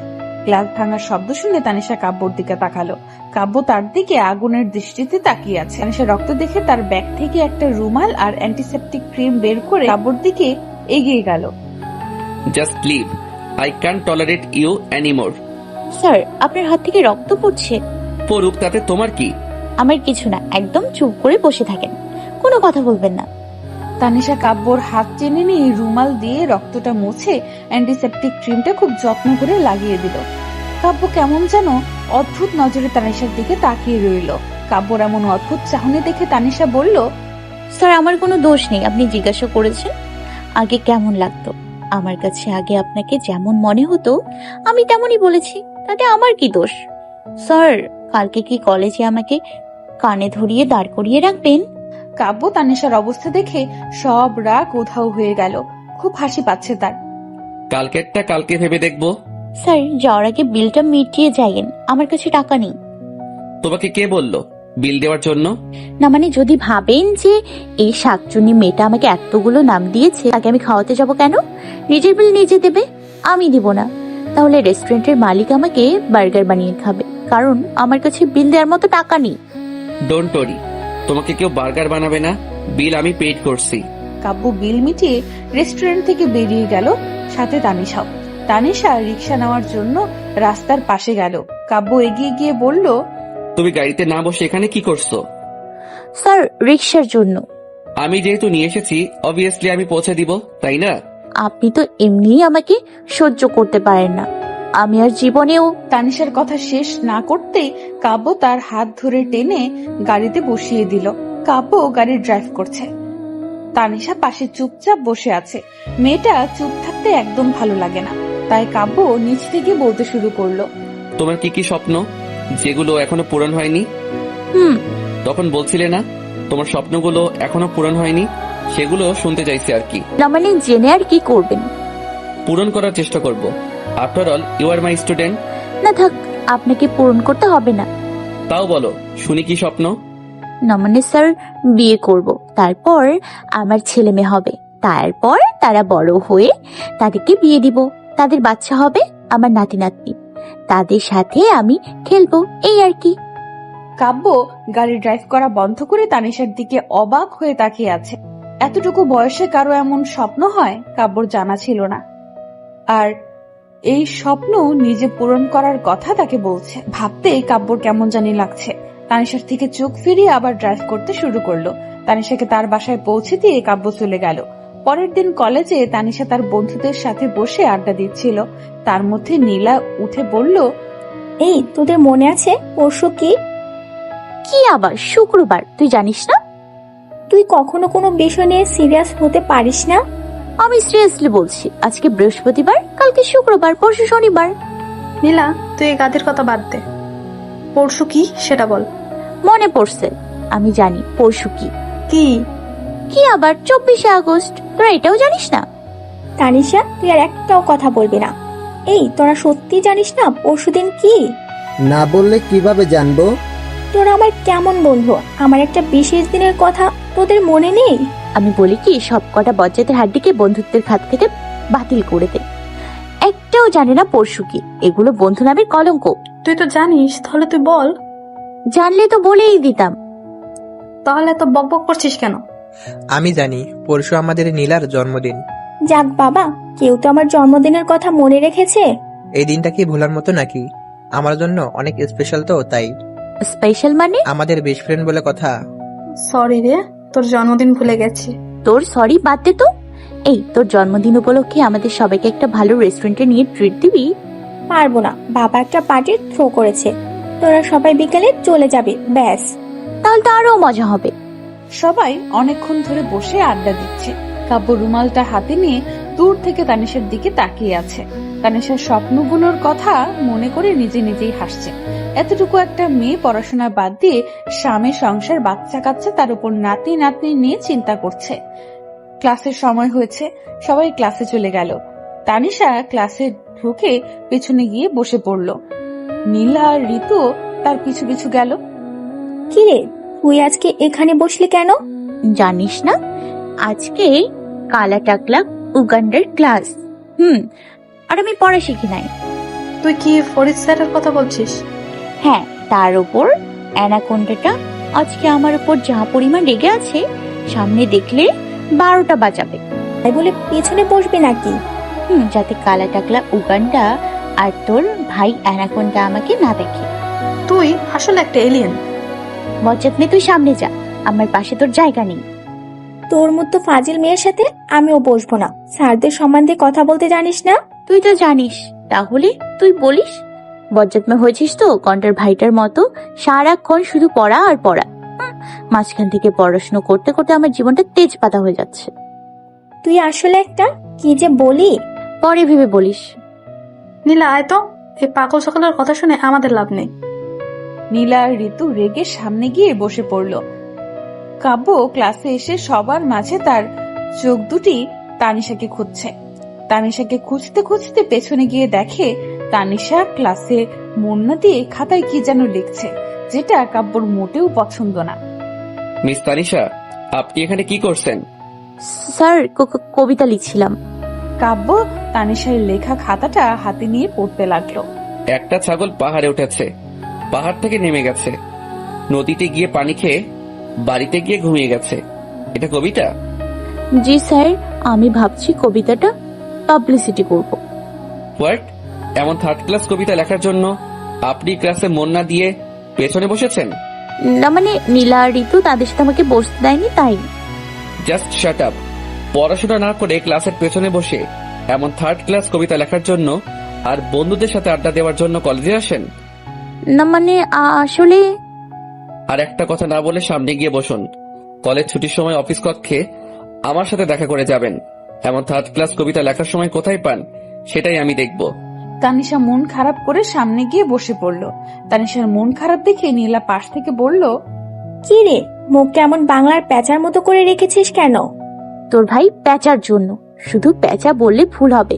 Speaker 8: গ্লাস ভাঙার শব্দ শুনে তানিশা কাব্যর দিকে তাকালো। কাব্য তার দিকে আগুনের দৃষ্টিতে তাকিয়ে আছে। তানিশা রক্ত দেখে তার ব্যাগ থেকে একটা রুমাল আর অ্যান্টিসেপটিক ক্রিম বের করে কাব্যর দিকে এগিয়ে গেল।
Speaker 2: Just leave, I can't tolerate you anymore.
Speaker 3: Sir আপনার হাত থেকে রক্ত পড়ছে।
Speaker 2: পড়ুক, তাতে তোমার কি?
Speaker 3: আমার কিছু না, একদম চুপ করে বসে থাকেন, কোনো কথা বলবেন না।
Speaker 8: তানিশা কাব্যর হাত টেনে নিয়ে রুমাল দিয়ে রক্তটা মুছে অ্যান্টিসেপটিক ক্রিমটা খুব যত্ন করে লাগিয়ে দিল। কাব্য কেমন যেন অদ্ভুত নজরে তানিশার দিকে তাকিয়ে রইল। কাব্যর এমন অদ্ভুত চাহনি দেখে তানিশা বলল,
Speaker 3: স্যার আমার কোনো দোষ নেই, আপনি জিজ্ঞাসা করেছেন আগে কেমন লাগতো। আমার কাছে আগে আপনাকে যেমন মনে হতো আমি তেমনই বলেছি, তাতে আমার কি দোষ? স্যার কালকে কি কলেজে আমাকে কানে ধরিয়ে দাঁড় করিয়ে রাখবেন?
Speaker 8: কাব্য তানিশার অবস্থা দেখে সব রাগ উধাও হয়ে গেল। খুব হাসি পাচ্ছে তার।
Speaker 2: কালকেরটা কালকে ভেবে দেখবো।
Speaker 3: স্যার যাওয়ার আগে বিলটা মিটিয়ে যাইয়েন, আমার কাছে টাকা নেই।
Speaker 2: তোমাকে কে বললো বিল দেওয়ার জন্য?
Speaker 3: না মানে যদি ভাবেন যে এই শাকচুনি মেয়েটা আমাকে এতগুলো নাম দিয়েছে, তাকে আমি খাওয়াতে যাব কেন? নিজের বিল নিজে দেবে, আমি দিব না। তাহলে রেস্টুরেন্টের মালিক আমাকে বার্গার বানিয়ে খাবে, কারণ আমার কাছে বিল দেওয়ার মতো টাকা নেই।
Speaker 2: ডোন্ট ওরি, তোমাকে কেউ বার্গার বানাবে না, বিল আমি পেড করছি।
Speaker 8: কাব্য বিল মিটিয়ে রেস্টুরেন্ট থেকে বেরিয়ে গেল, সাথে তানিশাও। তানিশা রিক্সা নেওয়ার জন্য রাস্তার পাশে গেল। কাব্য এগিয়ে গিয়ে বলল,
Speaker 2: তুমি গাড়িতে না বসে এখানে কি করছো?
Speaker 3: স্যার রিক্সার জন্য।
Speaker 2: আমি যেহেতু নিয়ে এসেছি, অবভিয়াসলি আমি পৌঁছে দিব, তাই না?
Speaker 3: আপনি তো এমনিই আমাকে সহ্য করতে পারেন না, আমি আর জীবনেও।
Speaker 8: তানিশার কথা শেষ না করতেই কাব্য তার হাত ধরে টেনে গাড়িতে বসিয়ে দিল। কাব্য গাড়ি ড্রাইভ করছে, তানিশা পাশে চুপচাপ বসে আছে। মেয়েটা চুপ থাকতে একদম ভালো লাগে না, তাই কাব্য নিচ থেকে বলতে শুরু করলো,
Speaker 2: তোমার কি কি স্বপ্ন যেগুলো এখনো পূরণ হয়নি? তখন বলছিলে না তোমার স্বপ্নগুলো এখনো পূরণ হয়নি, সেগুলো শুনতে চাইছি আর কি।
Speaker 3: না মানে জেনে আর কি করবেন?
Speaker 2: পূরণ করার চেষ্টা করব। After all you are my student.
Speaker 3: না থাক, আপনাকে পূরণ করতে হবে না।
Speaker 2: তাও বলো, শুনি কি স্বপ্ন?
Speaker 3: না মানে স্যার বিয়ে করব, তারপর আমার ছেলে মেয়ে হবে, তারপর তারা বড় হয়ে তাদেরকে বিয়ে দিব, তাদের বাচ্চা হবে, আমার নাতি নাতনি, তাদের সাথে আমি খেলবো, এই আর কি।
Speaker 8: কাব্য গাড়ি ড্রাইভ করা বন্ধ করে তানিশার দিকে অবাক হয়ে তাকিয়ে আছে। এতটুকু বয়সে কারো এমন স্বপ্ন হয় কাব্যর জানা ছিল না, আর এই স্বপ্ন নিজে পূরণ করার কথা তাকে বলছে। ভাবতে কাব্যর কেমন জানি লাগছে। তানিশার থেকে চোখ ফিরিয়ে আবার ড্রাইভ করতে শুরু করলো। তানিশাকে তার বাসায় পৌঁছে দিয়ে কাব্য চলে গেল। পরের দিন কলেজে তানিশা তার বন্ধুদের সাথে বসে আড্ডা দিচ্ছিল। তার মধ্যে নীলা উঠে বলল,
Speaker 5: এই তোদের মনে আছে পরশু কি?
Speaker 3: কি আবার শুক্রবার, তুই জানিস না?
Speaker 5: তুই কখনো কোনো বিষয় নিয়ে সিরিয়াস হতে পারিস না?
Speaker 3: আমি সিরিয়াসলি বলছি, আজকে বৃহস্পতিবার, কালকে শুক্রবার, পরশু শনিবার।
Speaker 4: নীলা তুই এই গাধের কথা বাদ দে, পরশু কি সেটা বল।
Speaker 3: মনে পড়ছে, আমি জানি পরশু কি।
Speaker 4: কি?
Speaker 3: কি আবার 24শে আগস্ট, তোরা এটাও জানিস না?
Speaker 5: তানিশা তুই আর একটাও কথা বলবি না। এই তোরা সত্যি জানিস না পরশুদিন কি?
Speaker 9: না বললে কিভাবে জানবো?
Speaker 5: তোরা আমার কেমন বন্ধু, আমার একটা বিশেষ দিনের কথা তোদের মনে নেই?
Speaker 3: আমি বলি কি, সব কটা বজ্জাতের হাড্ডিকে বন্ধুত্বের খাত থেকে বাতিল করে দে। একটাও জানে না পরশু কি, এগুলো বন্ধু নামের কলঙ্ক।
Speaker 4: তুই তো জানিস, তাহলে তুই বল।
Speaker 3: জানলে তো বলেই দিতাম।
Speaker 4: তাহলে এত বকবক করছিস কেন?
Speaker 10: আমি জানি পরশু আমাদের নীলার জন্মদিন।
Speaker 5: যাক বাবা, কেউ তো আমার জন্মদিনের কথা মনে রেখেছে।
Speaker 10: এই দিনটা কি ভোলার মতো নাকি? আমার জন্য অনেক স্পেশাল, তো তাই।
Speaker 3: স্পেশাল মানে?
Speaker 10: আমাদের বেস্ট ফ্রেন্ড বলে কথা।
Speaker 4: সরি রে, তোর জন্মদিন ভুলে গেছি।
Speaker 3: তোর সরি বাদ দে তো। এই তোর জন্মদিন উপলক্ষে আমাদের সবাইকে একটা ভালো রেস্টুরেন্টে নিয়ে ট্রিট দিবি?
Speaker 5: পারবো না, বাবা একটা পার্টি থ্রো করেছে। তোরা সবাই বিকেলে চলে যাবে, ব্যাস।
Speaker 3: তাহলে তো আরো মজা হবে।
Speaker 8: সবাই অনেকক্ষণ ধরে বসে আড্ডা দিচ্ছে। কাব্য রুমালটা হাতে নিয়ে দূর থেকে তানিশার দিকে তাকিয়ে আছে। তানিশার স্বপ্নগুলোর কথা মনে করে নিজে নিজেই হাসছে। এতটুকু একটা মেয়ে পড়াশোনা বাদ দিয়ে স্বামী, সংসার, বাচ্চা কাচ্চা, তার উপর নাতি নাতনি নিয়ে চিন্তা করছে। ক্লাসের সময় হয়েছে, সবাই ক্লাসে চলে গেল। তানিশা ক্লাসে ঢুকে পেছনে গিয়ে বসে পড়ল। নীলা আর ঋতু তার পিছু পিছু গেল।
Speaker 5: কিরে, তুই আজকে এখানে বসলি কেন?
Speaker 3: জানিস না আজকে কালা টাকলা উগান্ডার ক্লাস। আর আমি পড়া শিখি নাই।
Speaker 4: তুই কি ফরিদ স্যারের কথা বলছিস?
Speaker 3: হ্যাঁ, তার উপর অ্যানাকোন্ডাটা আজকে আমার উপর যা পরিমাণ রেগে আছে, সামনে দেখলে 12টা বাজাবে।
Speaker 5: তাই বলে পেছনে বসবি নাকি?
Speaker 3: যাতে কালা টাকলা উগান্ডা আর তোর ভাই অ্যানাকোন্ডা আমাকে না দেখে।
Speaker 4: তুই আসলে একটা এলিয়েন।
Speaker 3: বজ্জাত মেয়ে, তুই সামনে যা, আমার পাশে তোর জায়গা নেই।
Speaker 5: তোর মতো ফাজিল মেয়ের সাথে আমিও বসবো না। স্যারদের সম্বন্ধে কথা বলতে জানিস না?
Speaker 3: তুই তো জানিস, তাহলে তুই বলিস। বজ্জাত মেয়ে হয়েছিস তো কন্টার ভাইটার মতো, সারাক্ষণ শুধু পড়া আর পড়া। মাঝখান থেকে পড়াশুনো করতে করতে আমার জীবনটা তেজ পাতা হয়ে যাচ্ছে।
Speaker 5: তুই আসলে একটা কি যে বলি।
Speaker 3: পরে ভেবে বলিস।
Speaker 4: নীলা, আয় তো। এই পাগল সকলের কথা শুনে আমাদের লাভ নেই।
Speaker 8: নীলা আর ঋতু রেগে সামনে গিয়ে বসে পড়ল। কাব্য ক্লাসে এসে সবার মাঝে তার চোখ দুটি তানিশাকে খুঁজছে। তানিশাকে খুঁজতে খুঁজতে পেছনে গিয়ে দেখে তানিশা ক্লাসে মন না দিয়ে খাতায় কি যেন লিখছে, যেটা কাব্যর মোটেও পছন্দ না।
Speaker 2: মিস তানিশা, আপনি এখানে কি করছেন?
Speaker 3: স্যার, কবিতা লিখছিলাম।
Speaker 8: কাব্য তানিশার লেখা খাতাটা হাতে নিয়ে পড়তে লাগলো।
Speaker 2: একটা ছাগল পাহাড়ে উঠেছে, পাহাড় থেকে নেমে গেছে, নদীতে গিয়ে পানি খেয়ে বাড়িতে গিয়ে ঘুমিয়ে গেছে। এটা কবিতা?
Speaker 3: জি স্যার, আমি ভাবছি কবিতাটা পাবলিসিটি করব।
Speaker 2: হোয়াট? এমন থার্ড ক্লাস কবিতা লেখার জন্য আপনি ক্লাসে মন না দিয়ে পেছনে বসেছেন?
Speaker 3: না মানে নীলা আর ঋতু তাদের সাথে আমাকে বসতে দেয়নি, তাই।
Speaker 2: Just shut up. পড়াশোনা না করে ক্লাসের পেছনে বসে এমন থার্ড ক্লাস কবিতা লেখার জন্য আর বন্ধুদের সাথে আড্ডা দেওয়ার জন্য কলেজে আসেন?
Speaker 3: না মানে আসলে।
Speaker 2: আর একটা কথা না বলে সামনে গিয়ে বসুন। কলেজ ছুটির সময় অফিস কক্ষে আমার সাথে দেখা করে যাবেন। এমন থার্ড ক্লাস কবিতা লেখার সময় কোথায় পান সেটাই আমি দেখব।
Speaker 8: তানিশা মন খারাপ করে সামনে গিয়ে বসে পড়ল। তানিশার মন খারাপ দেখে নীলা পাশ থেকে বলল,
Speaker 5: কি রে, মুখটা এমন বাংলার প্যাঁচার মতো করে রেখেছিস কেন?
Speaker 3: তোর ভাই প্যাঁচার জন্য। শুধু প্যাঁচা বললে ভুল হবে,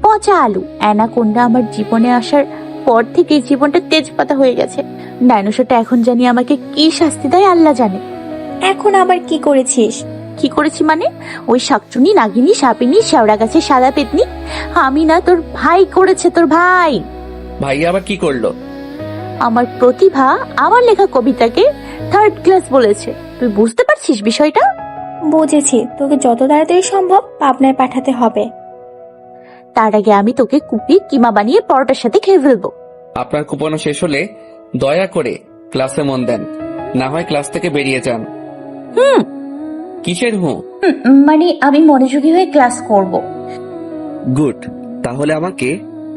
Speaker 3: পচা আলু। অ্যানাকোন্ডা আমার জীবনে আসার পর থেকে জীবনটা তেজপাতা হয়ে গেছে। ডাইনোসরটা এখন জানি আমাকে কি শাস্তি দেয় আল্লাহ জানে।
Speaker 5: এখন আবার কি করেছিস?
Speaker 3: কি করেছি মানে? ওই শাকচুনি, নাগিনী, সাপিনী, শেওড়া গাছে সাদা পেতনি, আমি না, তোর ভাই করেছে। তোর ভাই।
Speaker 2: ভাই আবার কি করলো?
Speaker 3: আমার প্রতিভা আমার লেখা কবিতাকে থার্ড ক্লাস বলেছে। তুই বুঝতে পারছিস বিষয়টা?
Speaker 5: বুঝেছি, তোকে যত তাড়াতাড়ি সম্ভব পাবনায় পাঠাতে হবে।
Speaker 3: তার আগে আমি তোকে কুপিয়ে কিমা বানিয়ে পরোটার সাথে খেয়ে ফেলবো।
Speaker 2: আপনার কুপনো শেষ হলে দয়া করে ক্লাসে মন দেন, না হয় ক্লাস থেকে বেরিয়ে যান। কিসের
Speaker 3: মানে আমি মনোযোগী হয়ে ক্লাস করব।
Speaker 2: গুড। তাহলে আমাকে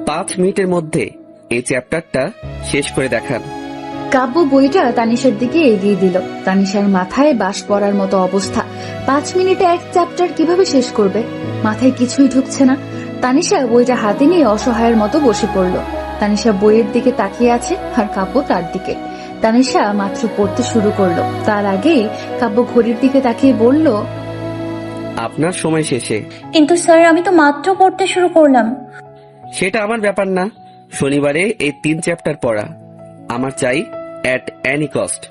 Speaker 2: 5 মিনিটের মধ্যে এই চ্যাপ্টারটা শেষ করে দেখান।
Speaker 1: কাব্য বইটা তানিশার দিকে এগিয়ে দিল। তানিশার মাথায় বাস পড়ার মতো অবস্থা। 5 মিনিটে এক চ্যাপ্টার কিভাবে শেষ করবে? মাথায় কিছুই ঢুকছে না। তানিশা বইটা হাতে নিয়ে অসহায়ের মতো বসে পড়ল। তানিশা বইয়ের দিকে তাকিয়ে আছে আর কাব্য তার দিকে। তানিশা মাত্র পড়তে শুরু করলো, তার আগেই কাব্য ঘড়ির দিকে তাকিয়ে বলল,
Speaker 2: আপনার সময় শেষে।
Speaker 3: কিন্তু স্যার, আমি তো মাত্র পড়তে শুরু করলাম।
Speaker 2: সেটা আমার ব্যাপার না। শনিবারে এই 3 চ্যাপ্টার পড়া আমার চাই অ্যাট এনি কস্ট।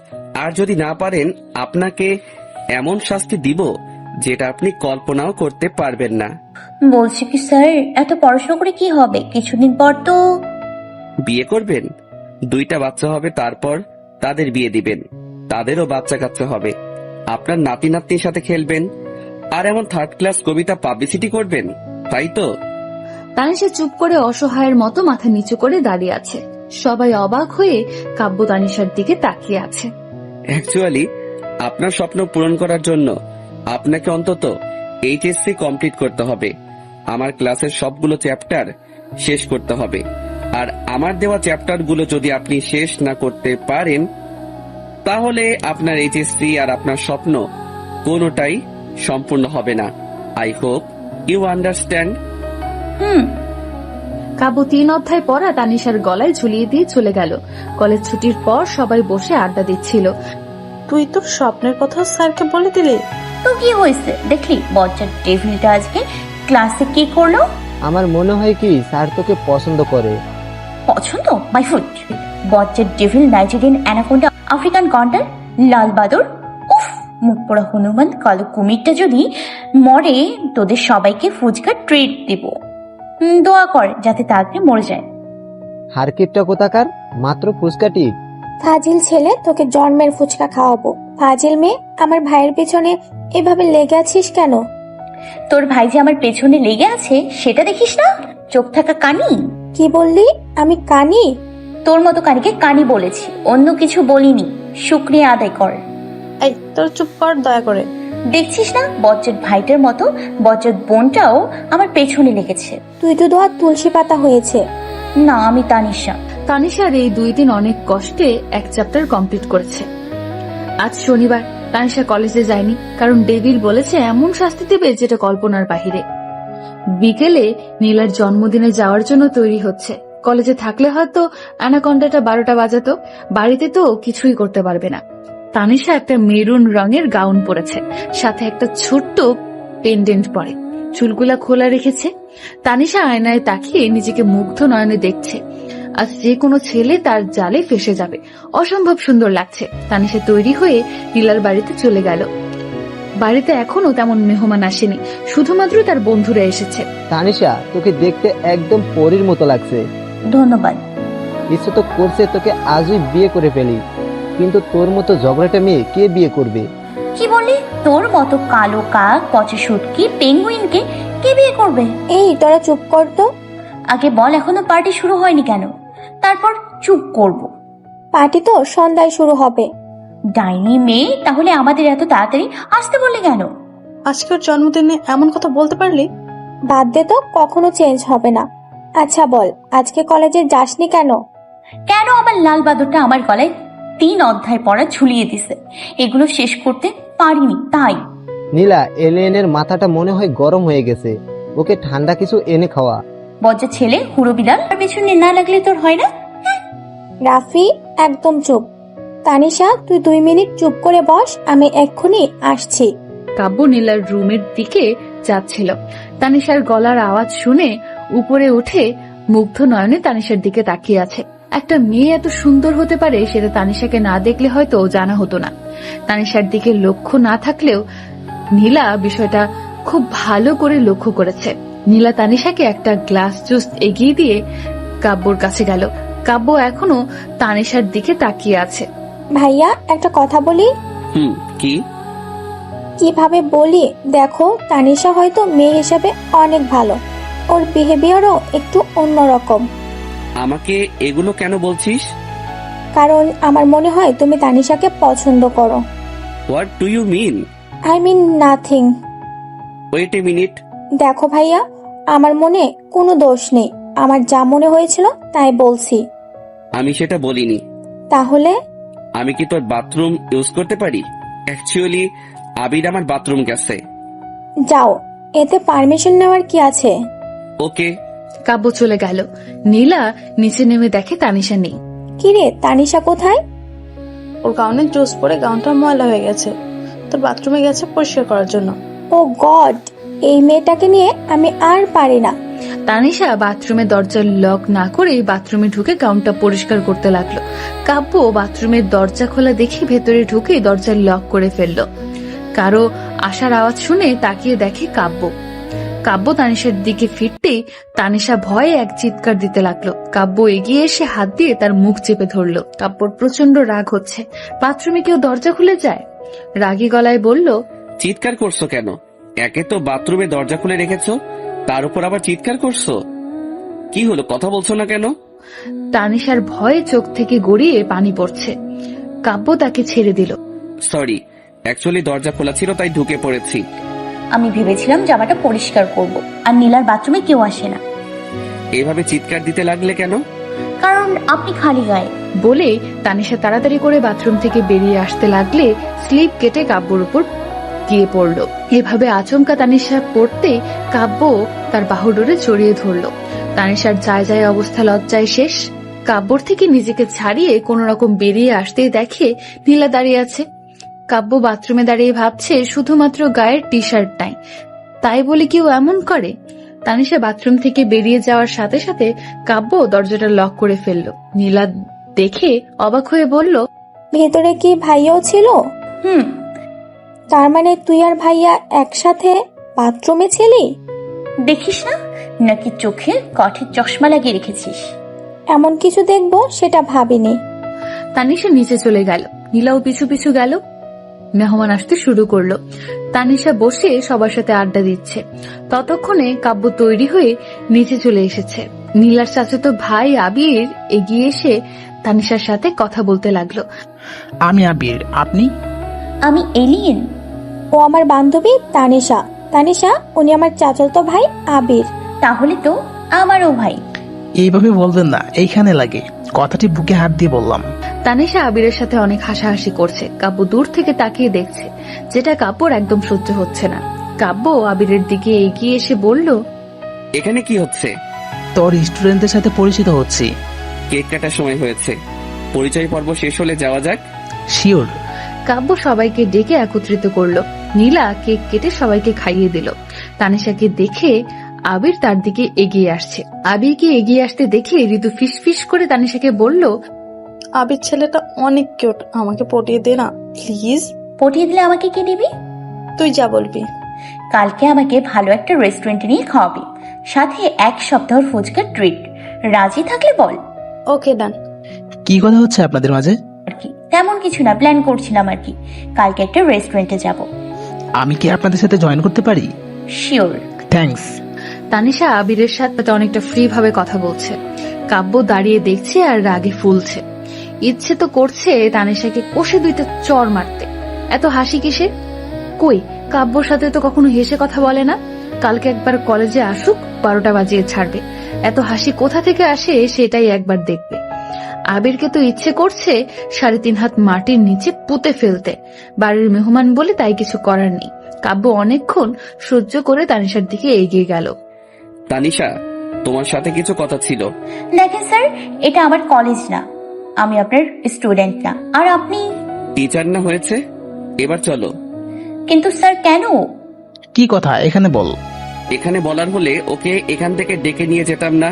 Speaker 2: আর যদি না পারেন আপনাকে এমন শাস্তি দিব যেটা আপনি কল্পনাও করতে পারবেন না।
Speaker 3: বলছি কি স্যার, এত পড়াশোনা করে কি হবে? কিছুদিন পর তো
Speaker 2: বিয়ে করবেন, 2টা বাচ্চা হবে, তারপর তাদের বিয়ে দিবেন, তাদেরও বাচ্চা কাচ্চা হবে। আপনার নাতি নাতনির সাথে খেলবেন, আর এমন থার্ড ক্লাস কবিতা পাবলিসিটি করবেন, তাই তো?
Speaker 1: তানিশা চুপ করে অসহায়ের মতো মাথা নিচু করে দাঁড়িয়ে আছে। সবাই অবাক হয়ে কাব্য তানিশার দিকে তাকিয়ে আছে।
Speaker 2: অ্যাকচুয়ালি আপনার স্বপ্ন পূরণ করার জন্য আপনাকে অন্তত এইচএসসি কমপ্লিট করতে হবে, আমার ক্লাসের সবগুলো চ্যাপ্টার শেষ করতে হবে। আর আমার দেওয়া চ্যাপ্টার গুলো যদি আপনি শেষ না করতে পারেন, তাহলে আপনার এইচএসসি আর আপনার স্বপ্ন কোনোটাই সম্পূর্ণ হবে না। I hope you understand.
Speaker 1: Kabya 3 অধ্যায় পড়া তানিশার গলায় ঝুলিয়ে দিয়ে চলে গেল। কলেজ ছুটির পর সবাই বসে আড্ডা দিচ্ছিল।
Speaker 4: তুই তোর স্বপ্নের কথা স্যারকে বলে দিলি?
Speaker 3: তো কি হয়েছে দেখলি বজ্জার ডেভিলটা আজকে ক্লাসে কি করলো?
Speaker 9: আমার মনে হয় কি স্যার তোকে পছন্দ করে।
Speaker 3: পছন্দ? My foot. বজ্জার ডেভিল, নাইজেরিয়ান অ্যানাকোন্ডা, আফ্রিকান গন্ডার, লাল বাদর, উফ, মুখ পোড়া হনুমান, কালো কুমিরটা যদি মরে তোদের সবাইকে ফুচকা ট্রিট দিব। দোয়া কর যাতে তাড়াতাড়ি মরে যায়।
Speaker 9: হারকিপটা কোথাকার, মাত্র ফুচকাটি।
Speaker 5: ফাজিল ছেলে, তোকে জন্মের ফুচকা খাওয়াবো। ফাজিল মেয়ে, আমার ভাইয়ের পেছনে এভাবে লেগে আছিস কেন?
Speaker 3: তোর ভাই যে আমার পেছনে লেগে আছে সেটা দেখিস না? চোখ থাকা কানি।
Speaker 5: কি বললি? আমি কানি?
Speaker 3: তোর মতো কানিকে কানি বলেছি, অন্য কিছু বলিনি। শুকরিয়া আদায় কর।
Speaker 4: এই তোর চুপ কর দয়া করে।
Speaker 3: দেখছিস না বজ্জাত ভাইটার মতো বজ্জাত বোনটাও আমার পেছনে লেগেছে।
Speaker 5: তুই তো দোয়া তুলসী পাতা হয়েছে।
Speaker 3: না, আমি তানিশা।
Speaker 1: তানিশার এই 2 দিন অনেক কষ্টে এক চ্যাপ্টার কমপ্লিট করেছে। আজ শনিবার, তানিশা কলেজে যায়নি, কারণ ডেভিল বলেছে এমন শাস্তি দেবে যেটা কল্পনার বাহিরে। বিকেলে নীলার জন্মদিনে যাওয়ার জন্য তৈরি হচ্ছে। কলেজে থাকলে হয়তো অ্যানাকন্ডাটা 12টা বাজাতো, বাড়িতে তো কিছুই করতে পারবে না। তানিশা একটা মেরুন রঙের গাউন পরেছে, সাথে একটা ছোট্ট পেন্ডেন্ট পরে, চুলগুলা খোলা রেখেছে। তানিশা আয়নায় তাকিয়ে নিজেকে মুগ্ধ নয়নে দেখছে। আজ যে কোনো ছেলে তার জালে ফেসে যাবে, অসম্ভব সুন্দর লাগছে। তানিশা তৈরি হয়ে নীলার বাড়িতে চলে গেল। বাড়িতে এখনো তেমন মেহমান আসেনি, শুধুমাত্র তার বন্ধুরা এসেছে।
Speaker 9: তানিশা, তোকে দেখতে একদম পরীর মতো লাগছে।
Speaker 3: ধন্যবাদ।
Speaker 9: ইচ্ছে তো করছে তোকে আজই বিয়ে করে ফেলি, কিন্তু তোর মতো ঝগড়াটা মেয়ে কে বিয়ে করবে?
Speaker 3: কি বলি? তোর মতো কালো কাক, পচা শুটকি, পেঙ্গুইনকে কে বিয়ে করবে?
Speaker 5: এই তোরা চুপ কর তো।
Speaker 3: আগে বল, এখনো পার্টি শুরু হয়নি কেন? তারপর চুপ করব।
Speaker 5: পার্টি তো সন্ধ্যায় শুরু হবে।
Speaker 3: ডাইনি মেয়ে, তাহলে আমাদের এত তাড়াতাড়ি আসতে বললি কেন?
Speaker 4: আজকে ওর জন্মদিনে এমন কথা বলতে পারলি?
Speaker 5: বাদ দে তো, কখনো চেঞ্জ হবে না। আচ্ছা বল, আজকে কলেজে যাসনি কেন?
Speaker 3: কেন আবার লাল বাদরটা আমার গলায় 3 অধ্যায় পড়া ঝুলিয়ে দিছে, এগুলো শেষ করতে পারিনি তাই।
Speaker 9: নীলা, এলিয়েনের মাথাটা মনে হয় গরম হয়ে গেছে, ওকে ঠান্ডা কিছু এনে খাওয়া।
Speaker 3: বজ্জা ছেলে, হুড়ো বিড়াল, আর পেছনে না লাগলে তোর হয় না?
Speaker 5: রাফি, একদম চুপ। তানিশা, তুই 2 মিনিট চুপ করে বস, আমি এক্ষুনি আসছি।
Speaker 1: কাব্য নীলার রুমের দিকে যাচ্ছিল। তানিশার গলার আওয়াজ শুনে উপরে উঠে মুগ্ধ নয়নে তানিশার দিকে তাকিয়ে আছে। একটা মেয়ে এত সুন্দর হতে পারে সেটা তানিশাকে না দেখলে হয়তো জানা হতো না। তানিশার দিকে লক্ষ্য না থাকলেও নীলা বিষয়টা খুব ভালো করে লক্ষ্য করেছে। নীলা তানিশাকে একটা গ্লাস জুস এগিয়ে দিয়ে কাব্যর কাছে গেল। কাব্য এখনো তানিশার দিকে তাকিয়ে আছে।
Speaker 5: ভাইয়া, একটা কথা বলি।
Speaker 2: কি?
Speaker 5: কিভাবে বলি? দেখো, তানিশা হয়তো মেয়ে হিসাবে অনেক ভালো, ওর বিহেভিয়ারও একটু অন্যরকম।
Speaker 2: আমাকে এগুলো কেন বলছিস?
Speaker 5: কারণ আমার মনে হয় তুমি তানিশাকে পছন্দ করো।
Speaker 2: What do you mean?
Speaker 5: I mean nothing.
Speaker 2: Wait a minute.
Speaker 5: দেখো ভাইয়া, আমার মনে কোনো দোষ নেই, আমার যা মনে হয়েছিল তাই বলছি।
Speaker 2: আমি সেটা বলিনি।
Speaker 5: তাহলে?
Speaker 2: আমি কি তোর বাথরুম ইউজ করতে পারি? অ্যাকচুয়ালি আবির আমার বাথরুম গেছে।
Speaker 5: যাও, এতে পারমিশন নেওয়ার কি আছে?
Speaker 2: ওকে।
Speaker 1: কাব্য চলে গেল। নীলা নিচে নেমে দেখে তানিশা নেই।
Speaker 5: কিরে, তানিশা কোথায়?
Speaker 4: ওর গাউনের জুস পরে গাউনটা ময়লা হয়ে গেছে, তোর বাথরুমে গেছে পরিষ্কার করার জন্য।
Speaker 5: ও গড, এই মেয়েটাকে নিয়ে আমি আর পারি না।
Speaker 1: তানিশা বাথরুমের দরজার লক না করে বাথরুমে ঢুকে গাউনটা পরিষ্কার করতে লাগলো। কাব্য বাথরুমের দরজা খোলা দেখে ভেতরে ঢুকে দরজার লক করে ফেললো। কারো আসার আওয়াজ শুনে তাকিয়ে দেখে কাব্য। কাব্য তানিশার দিকে ফিরতেই তানিশা ভয়ে এক চিৎকার দিতে লাগলো। কাব্য এগিয়ে এসে হাত দিয়ে তার মুখ চেপে ধরলো। কাব্যর প্রচন্ড রাগ হচ্ছে। বাথরুমে কেউ দরজা খুলে যায়? রাগী গলায় বলল,
Speaker 2: চিৎকার করছো কেন? একে তো বাথরুমে দরজা খুলে রেখেছো, তার উপর আবার চিৎকার করছো। কি হলো, কথা বলছো না কেন?
Speaker 1: তানিশার ভয়ে চোখ থেকে গড়িয়ে পানি পড়ছে। কাব্য তাকে ছেড়ে দিল।
Speaker 2: সরি, অ্যাকচুয়ালি দরজা খোলা ছিল তাই ঢুকে পড়েছি।
Speaker 3: আমি ভেবেছিলাম জামাটা পরিষ্কার করব, আর নীলার বাথরুমে কেউ আসে না,
Speaker 2: এভাবে চিৎকার দিতে লাগলে কেন?
Speaker 3: কারণ আপনি খালি গায়ে।
Speaker 1: বলে তানিশা তাড়াতাড়ি করে বাথরুম থেকে বেরিয়ে আসতে লাগলে স্লিপ কেটে কাব্যর উপর গিয়ে পড়ল। এভাবে আচমকা তানিশা পড়তে কাব্য তার বাহুডোরে জড়িয়ে ধরল। তানিশার যায় যায় অবস্থা লজ্জায় শেষ। কাব্যর থেকে নিজেকে ছাড়িয়ে কোন রকম বেরিয়ে আসতেই দেখে নীলা দাঁড়িয়ে আছে। কাব্য বাথরুমে দাঁড়িয়ে ভাবছে শুধুমাত্র গায়ের টি শার্ট নাই, তাই বলে কেউ এমন করে? তানিশা বাথরুম থেকে বেরিয়ে যাওয়ার সাথে সাথে কাব্য দরজাটা লক করে ফেলল। নীলা দেখে অবাক হয়ে বলল,
Speaker 5: ভেতরে কি ভাইয়াও ছিল? তার মানে তুই আর ভাইয়া একসাথে বাথরুমে ছিলি?
Speaker 3: দেখিস না, নাকি চোখে কাঠের চশমা লাগিয়ে রেখেছিস?
Speaker 5: এমন কিছু দেখবো সেটা ভাবিনি।
Speaker 1: তানিশা নিচে চলে গেল। নীলাও পিছু পিছু গেল। মেহমান আসতে শুরু করলো। তানিশা বসে সবার সাথে আড্ডা দিচ্ছে। ততক্ষণে কাব্য তৈরি হয়ে নিচে চলে এসেছে। নীলার চাচাতো ভাই আবির এগিয়ে এসে তানিশার সাথে কথা বলতে লাগলো।
Speaker 11: আমি আবির, আপনি?
Speaker 3: আমি এলিয়েন।
Speaker 5: ও আমার বান্ধবী তানিশা। তানিশা, উনি আমার চাচাতো ভাই আবির।
Speaker 3: তাহলে তো আমারও ভাই।
Speaker 11: এইভাবে বলবেন না, এইখানে লাগে। কথাটি বুকে হাত দিয়ে বললাম।
Speaker 1: তানিশা আবিরের সাথে অনেক হাসাহাসি করছে। কাব্য দূর থেকে তাকিয়ে দেখছে, যেটা কাব্যর একদম সহ্য হচ্ছে না। কাব্য আবিরের দিকে এগিয়ে এসে বলল,
Speaker 2: এখানে কি হচ্ছে?
Speaker 11: তোর স্টুডেন্টদের সাথে পরিচিত হচ্ছি।
Speaker 2: কেক কাটার সময় হয়েছে, পরিচয় পর্ব শেষ হলে যাওয়া যাক।
Speaker 11: শিওর।
Speaker 1: কাব্য সবাইকে ডেকে একত্রিত করলো। নীলা কেক কেটে সবাইকে খাইয়ে দিল। তানিশাকে দেখে আবির তার দিকে এগিয়ে আসছে। আবিরকে এগিয়ে আসতে দেখে ঋতু ফিস ফিস করে তানিশাকে বলল,
Speaker 4: আবির ছেলেটা অনেক কিউট, আমাকে পটিয়ে দে না প্লিজ।
Speaker 3: পটিয়ে দিলে আমাকে কে দিবি?
Speaker 4: তুই যা বলবি।
Speaker 3: কালকে আমাকে ভালো একটা রেস্টুরেন্টে নিয়ে খাওয়াবি, সাথে 1 সপ্তাহের ফুচকা ট্রিট। রাজি থাকলে বল।
Speaker 4: ওকে ডান।
Speaker 11: কি কথা হচ্ছে আপনাদের মাঝে?
Speaker 3: আর কি, তেমন কিছু না, প্ল্যান করছিলাম আর কি। কালকে একটা রেস্টুরেন্টে যাব।
Speaker 11: আমি কি আপনাদের সাথে জয়েন করতে পারি?
Speaker 3: শিওর।
Speaker 11: থ্যাঙ্কস।
Speaker 1: তানিশা আবিরের সাথে অনেকটা ফ্রি ভাবে কথা বলছে। কাব্য দাঁড়িয়ে দেখছে আর রাগে ফুলছে। ইচ্ছে তো করছে তানিশাকে কষে 2টা চড় মারতে। এত হাসি কিসের? কই, কাব্যর সাথে তো কখনো হেসে কথা বলে না। কালকে একবার কলেজে আসুক, 12টা বাজিয়ে ছাড়বে। এত হাসি কোথা থেকে আসে সেটাই একবার দেখবে। আবিরকে তো ইচ্ছে করছে 3.5 হাত মাটির নিচে পুঁতে ফেলতে। বাড়ির মেহমান বলে তাই কিছু করার নেই। কাব্য অনেকক্ষণ সহ্য করে তানিশার দিকে এগিয়ে গেল।
Speaker 2: তানিশা, তোমার সাথে কিছু কথা ছিল।
Speaker 3: দেখেন স্যার, এটা আমার কলেজ না, আমি আপনার স্টুডেন্ট না। আর আপনি
Speaker 2: টিচার না হয়েছে, এবার চলো।
Speaker 3: কিন্তু স্যার কেন?
Speaker 11: কি কথা এখানে বল।
Speaker 2: এখানে বলার হলে ওকে এখান থেকে ডেকে নিয়ে যেতাম না?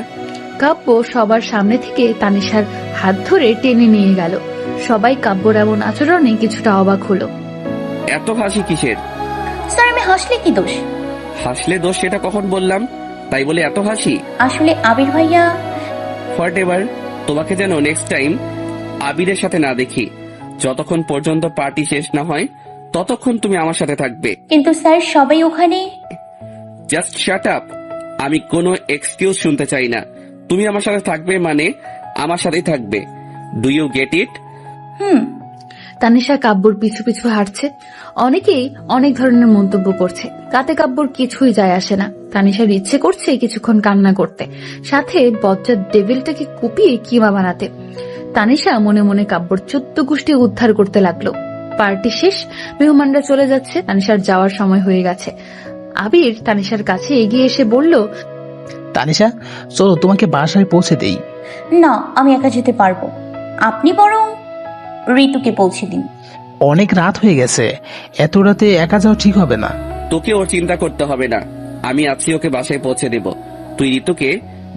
Speaker 1: কাব্য সবার সামনে থেকে তানিশার হাত ধরে টেনে নিয়ে গেল। সবাই কাব্যর এমন আচরণে কিছুটা অবাক হলো।
Speaker 2: এত হাসি কিসের?
Speaker 3: স্যার, আমি হাসলে কি দোষ?
Speaker 2: হাসলে দোষ সেটা কখন বললাম? তাই বলে এত হাসি?
Speaker 3: আসলে আবির ভাইয়া।
Speaker 2: হোয়াট এভার, তোমাকে যেন নেক্সট টাইম আবিরের সাথে না দেখি। যতক্ষণ পর্যন্ত পার্টি শেষ না হয় ততক্ষণ তুমি আমার সাথে থাকবে।
Speaker 3: কিন্তু স্যার, সবাই ওখানে।
Speaker 2: Just shut up. আমি কোনো এক্সকিউজ শুনতে চাই না। তুমি আমার সাথে থাকবে মানে আমার সাথেই থাকবে। Do you get it?
Speaker 1: Tanisha কাব্যর পিছু পিছু হাঁটছে। অনেকেই অনেক ধরনের মন্তব্য করছে, তাতে কাব্যর কিছুই যায় আসে না। তানিশার ইচ্ছে করছে কিছুক্ষণ কান্না করতে, সাথে বজ্জাত ডেভিলটাকে কুপিয়ে কিমা বানাতে। তানিশা মনে মনে কাব্যর 14 গোষ্ঠী উদ্ধার করতে লাগলো। পার্টি শেষ, মেহমানরা চলে যাচ্ছে। তানিশার যাওয়ার সময় হয়ে গেছে। আবির তানিশার কাছে এগিয়ে এসে বলল,
Speaker 11: তানিশা, চলো তোমাকে বাসায় পৌঁছে দেই।
Speaker 3: না, আমি একা যেতে পারবো। আপনি বরং ঋতুকে পৌঁছে দিন।
Speaker 11: অনেক রাত হয়ে গেছে, এত রাতে একা যাওয়া ঠিক হবে না।
Speaker 2: তোকে ওর চিন্তা করতে হবে না, আমি আছি, ওকে বাসায় পৌঁছে দেব। তুই ঋতুকে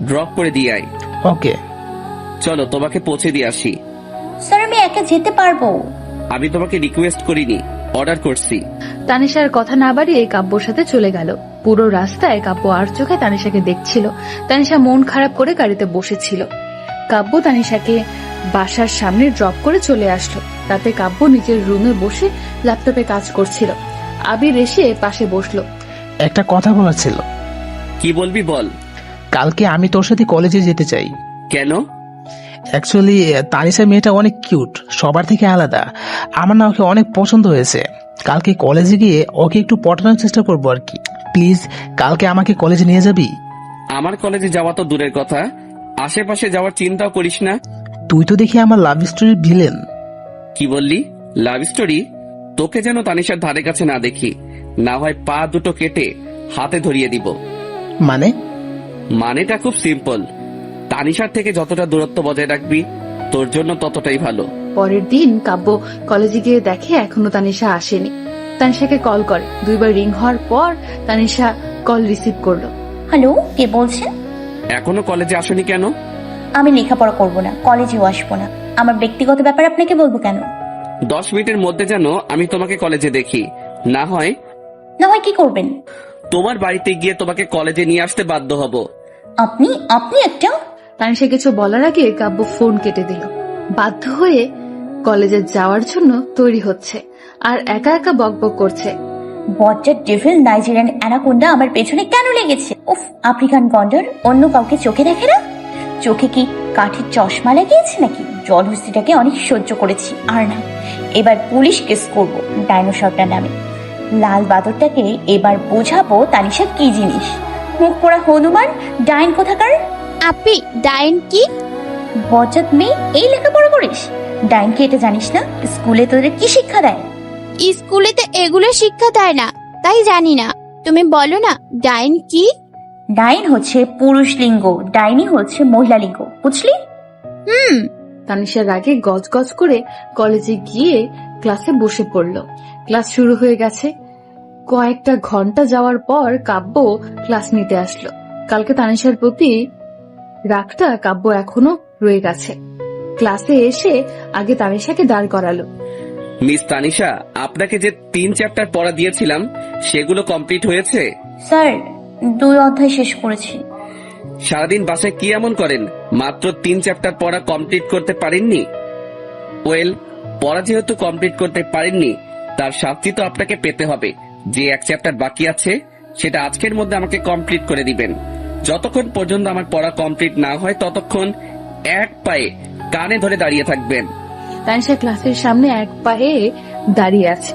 Speaker 2: ড্রপ করে দিয়ে আয়।
Speaker 11: ওকে
Speaker 2: চলো তোমাকে পৌঁছে দিয়ে আসি।
Speaker 3: স্যার, আমি একা যেতে পারবো।
Speaker 2: আমি তোমাকে রিকোয়েস্ট করিনি, অর্ডার করছি।
Speaker 1: তানিশার কথা না বাড়িয়ে কাব্যর সাথে চলে গেল। পুরো রাস্তায় কাব্য আর চোখে তানিশাকে দেখছিল। তানিশা মন খারাপ করে গাড়িতে বসেছিল। কাব্য তানিশাকে বাসার সামনে ড্রপ করে চলে আসলো। তাতে কাব্য নিজের রুমে বসে ল্যাপটপে কাজ করছিল। আবির এসে পাশে বসলো।
Speaker 11: একটা কথা বলার ছিল।
Speaker 2: কি বলবি বল।
Speaker 11: কালকে আমি তোর সাথে কলেজে যেতে চাই।
Speaker 2: কেন?
Speaker 11: অ্যাকচুয়ালি তানিশা মেয়েটা অনেক কিউট, সবার থেকে আলাদা। আমার না ওকে অনেক পছন্দ হয়েছে। কালকে কলেজে গিয়ে ওকে একটু পটানোর চেষ্টা করবো আর কি। প্লিজ কালকে আমাকে কলেজে নিয়ে যাবি?
Speaker 2: আমার কলেজে যাওয়া তো দূরের কথা, আশেপাশে যাওয়ার চিন্তাও করিস না।
Speaker 11: তুই তো দেখি আমার লাভ স্টোরির ভিলেন।
Speaker 2: কি বললি? Love story? তোকে যেন তানিশার ধারে কাছে না দেখি, না হয় পা দুটো কেটে হাতে ধরিয়ে দিব।
Speaker 11: মানে?
Speaker 2: মানেটা খুব সিম্পল। তানিশার থেকে যতটা দূরত্ব বজায় রাখবি তোর জন্য ততটাই ভালো।
Speaker 1: পরের দিন কাব্য কলেজে গিয়ে দেখে এখনো তানিশা আসেনি। তানিশাকে কল করে, 2 বার রিং হওয়ার পর তানিশা কল রিসিভ করলো।
Speaker 5: হ্যালো, কে বলছেন?
Speaker 2: এখনো কলেজে আসনি কেন?
Speaker 5: আমি লেখাপড়া করব না, কলেজেও আসবো না। আমার ব্যক্তিগত ব্যাপার আপনাকে বলবো কেন?
Speaker 2: 10 মিনিটের মধ্যে যেন আমি তোমাকে কলেজে দেখি, না হয়
Speaker 5: কি করবেন?
Speaker 2: তোমার বাড়িতে গিয়ে তোমাকে কলেজে নিয়ে আসতে বাধ্য হব।
Speaker 5: আপনি একটা
Speaker 1: তানিশা কিছু বলার আগে কাব্য ফোন কেটে দিল। বাধ্য হয়ে কলেজে যাওয়ার জন্য তৈরি হচ্ছে আর একা একা বকবক করছে।
Speaker 5: বজ্জার ডেভিল নাইজেরিয়ান অ্যানাকোন্ডা আমার পেছনে কেন লেগেছে? উফ, আফ্রিকান গন্ডার অন্য কাউকে চোখে দেখে না? চোখে কি কাঠের চশমা লাগিয়েছে নাকি? জলহস্তিটাকে অনেক সহ্য করেছি, আর না, এবার পুলিশ কেস করব ডাইনোসরটার নামে। লাল বাদরটাকে এবার বোঝাবো তানিশা কি জিনিস। মুখ পোড়া হনুমান ডাইন কোথাকার।
Speaker 12: আপি, ডাইন কি?
Speaker 5: বজ্জাত মেয়ে, এই লেখাপড়া করিস? ডাইন কি এটা জানিস না? স্কুলে তোদের কি শিক্ষা দেয়?
Speaker 12: স্কুলে তো এগুলো শিক্ষা দেয় না, তাই জানি না। তুমি বলো না ডাইন কি?
Speaker 5: ডাইন হচ্ছে পুরুষ লিঙ্গ, ডাইনি হচ্ছে মহিলা লিঙ্গ, বুঝলি?
Speaker 1: তানিশার আগে গজগজ করে কলেজে গিয়ে ক্লাসে বসে পড়ল। ক্লাস শুরু হয়ে গেছে। কয়েকটা ঘন্টা যাওয়ার পর কাব্য ক্লাস নিতে আসলো। কালকে তানিশার প্রতি রাগটা কাব্য এখনো রয়ে গেছে। ক্লাসে এসে আগে তানিশাকে দাঁড় করালো।
Speaker 2: মিস তানিশা, আপনাকে যে 3 চ্যাপ্টার পড়া দিয়েছিলাম সেগুলো কমপ্লিট হয়েছে?
Speaker 5: স্যার, 2 অধ্যায় শেষ করেছি।
Speaker 2: সারাদিন বাসায় কি এমন করেন মাত্র 3 চ্যাপ্টার পড়া কমপ্লিট করতে পারেননি? ওয়েল, পড়া যেহেতু কমপ্লিট করতে পারেননি তার শাস্তি তো আপনাকে পেতে হবে। যে 1 চ্যাপ্টার বাকি আছে সেটা আজকের মধ্যে আমাকে কমপ্লিট করে দিবেন। যতক্ষণ পর্যন্ত আমার পড়া কমপ্লিট না হয় ততক্ষণ এক পায়ে কানে ধরে দাঁড়িয়ে থাকবেন।
Speaker 1: তানিশা ক্লাসের সামনে এক পায়ে দাঁড়িয়ে আছে,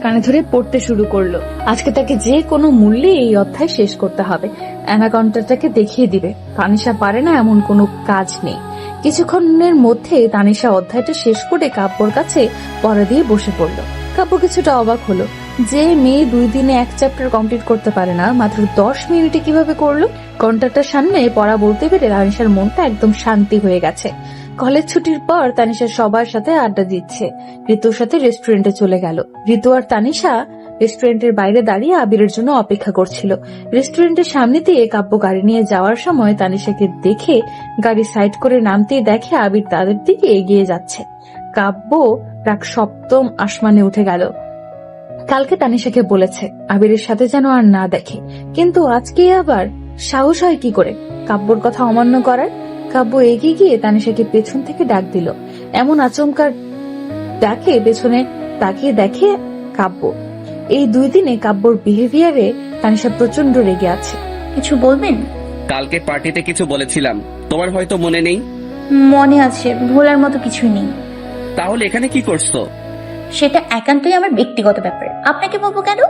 Speaker 1: কানে ধরে পড়তে শুরু করলো। আজকে তাকে যে কোনো মূল্যে এই অধ্যায় শেষ করতে হবে। অ্যানাকন্ডাটাকে দেখিয়ে দিবে। তানিশা পারে না এমন কোনো কাজ নেই। কিছুক্ষণের মধ্যে তানিশা অধ্যায়টা শেষ করে কাব্যর কাছে পড়া দিয়ে বসে পড়লো। কাব্য কিছুটা অবাক হলো, যে মেয়ে 2 দিনে 1 চ্যাপ্টার কমপ্লিট করতে পারে না মাত্র 10 মিনিটে কিভাবে করলো। কন্ট্রাক্টর সামনে পড়া বলতে পেরে তানিশার মনটা একদম শান্তি হয়ে গেছে। কলেজ ছুটির পর তানিশা সবার সাথে আড্ডা দিচ্ছে। ঋতুর সাথে রেস্টুরেন্টে চলে গেল। ঋতু আর তানিশা রেস্টুরেন্টের বাইরে দাঁড়িয়ে আবিরের জন্য অপেক্ষা করছিল। রেস্টুরেন্টের সামনে দিয়ে কাব্য গাড়ি নিয়ে যাওয়ার সময় তানিশাকে দেখে গাড়ি সাইড করে নামতেই দেখে আবির তাদের দিকে এগিয়ে যাচ্ছে। কাব্য রাগ সপ্তম আসমানে উঠে গেল। কালকে তানিশাকে বলেছে আবিরের সাথে যেন আর না দেখে, কিন্তু আজকে আবার সাহস হয় কি করে কাব্যর কথা অমান্য করার। কাব্য এগিয়ে গিয়ে তানিশাকে পেছন থেকে ডাক দিল। এমন আচমকা ডাকে পেছনে তাকিয়ে দেখে কাব্য। এই 2 দিনে কাব্যর বিহেভিয়ারে তানিশা প্রচন্ড রেগে আছে।
Speaker 5: কিছু বলবেন?
Speaker 2: কালকে পার্টিতে কিছু বলেছিলাম, তোমার হয়তো মনে নেই।
Speaker 5: মনে আছে, ভোলার মতো কিছুই নেই।
Speaker 2: তাহলে এখানে কি করছো?
Speaker 5: সেটা একান্তই আমার ব্যক্তিগত ব্যাপার, আপনাকে বলবো কেন?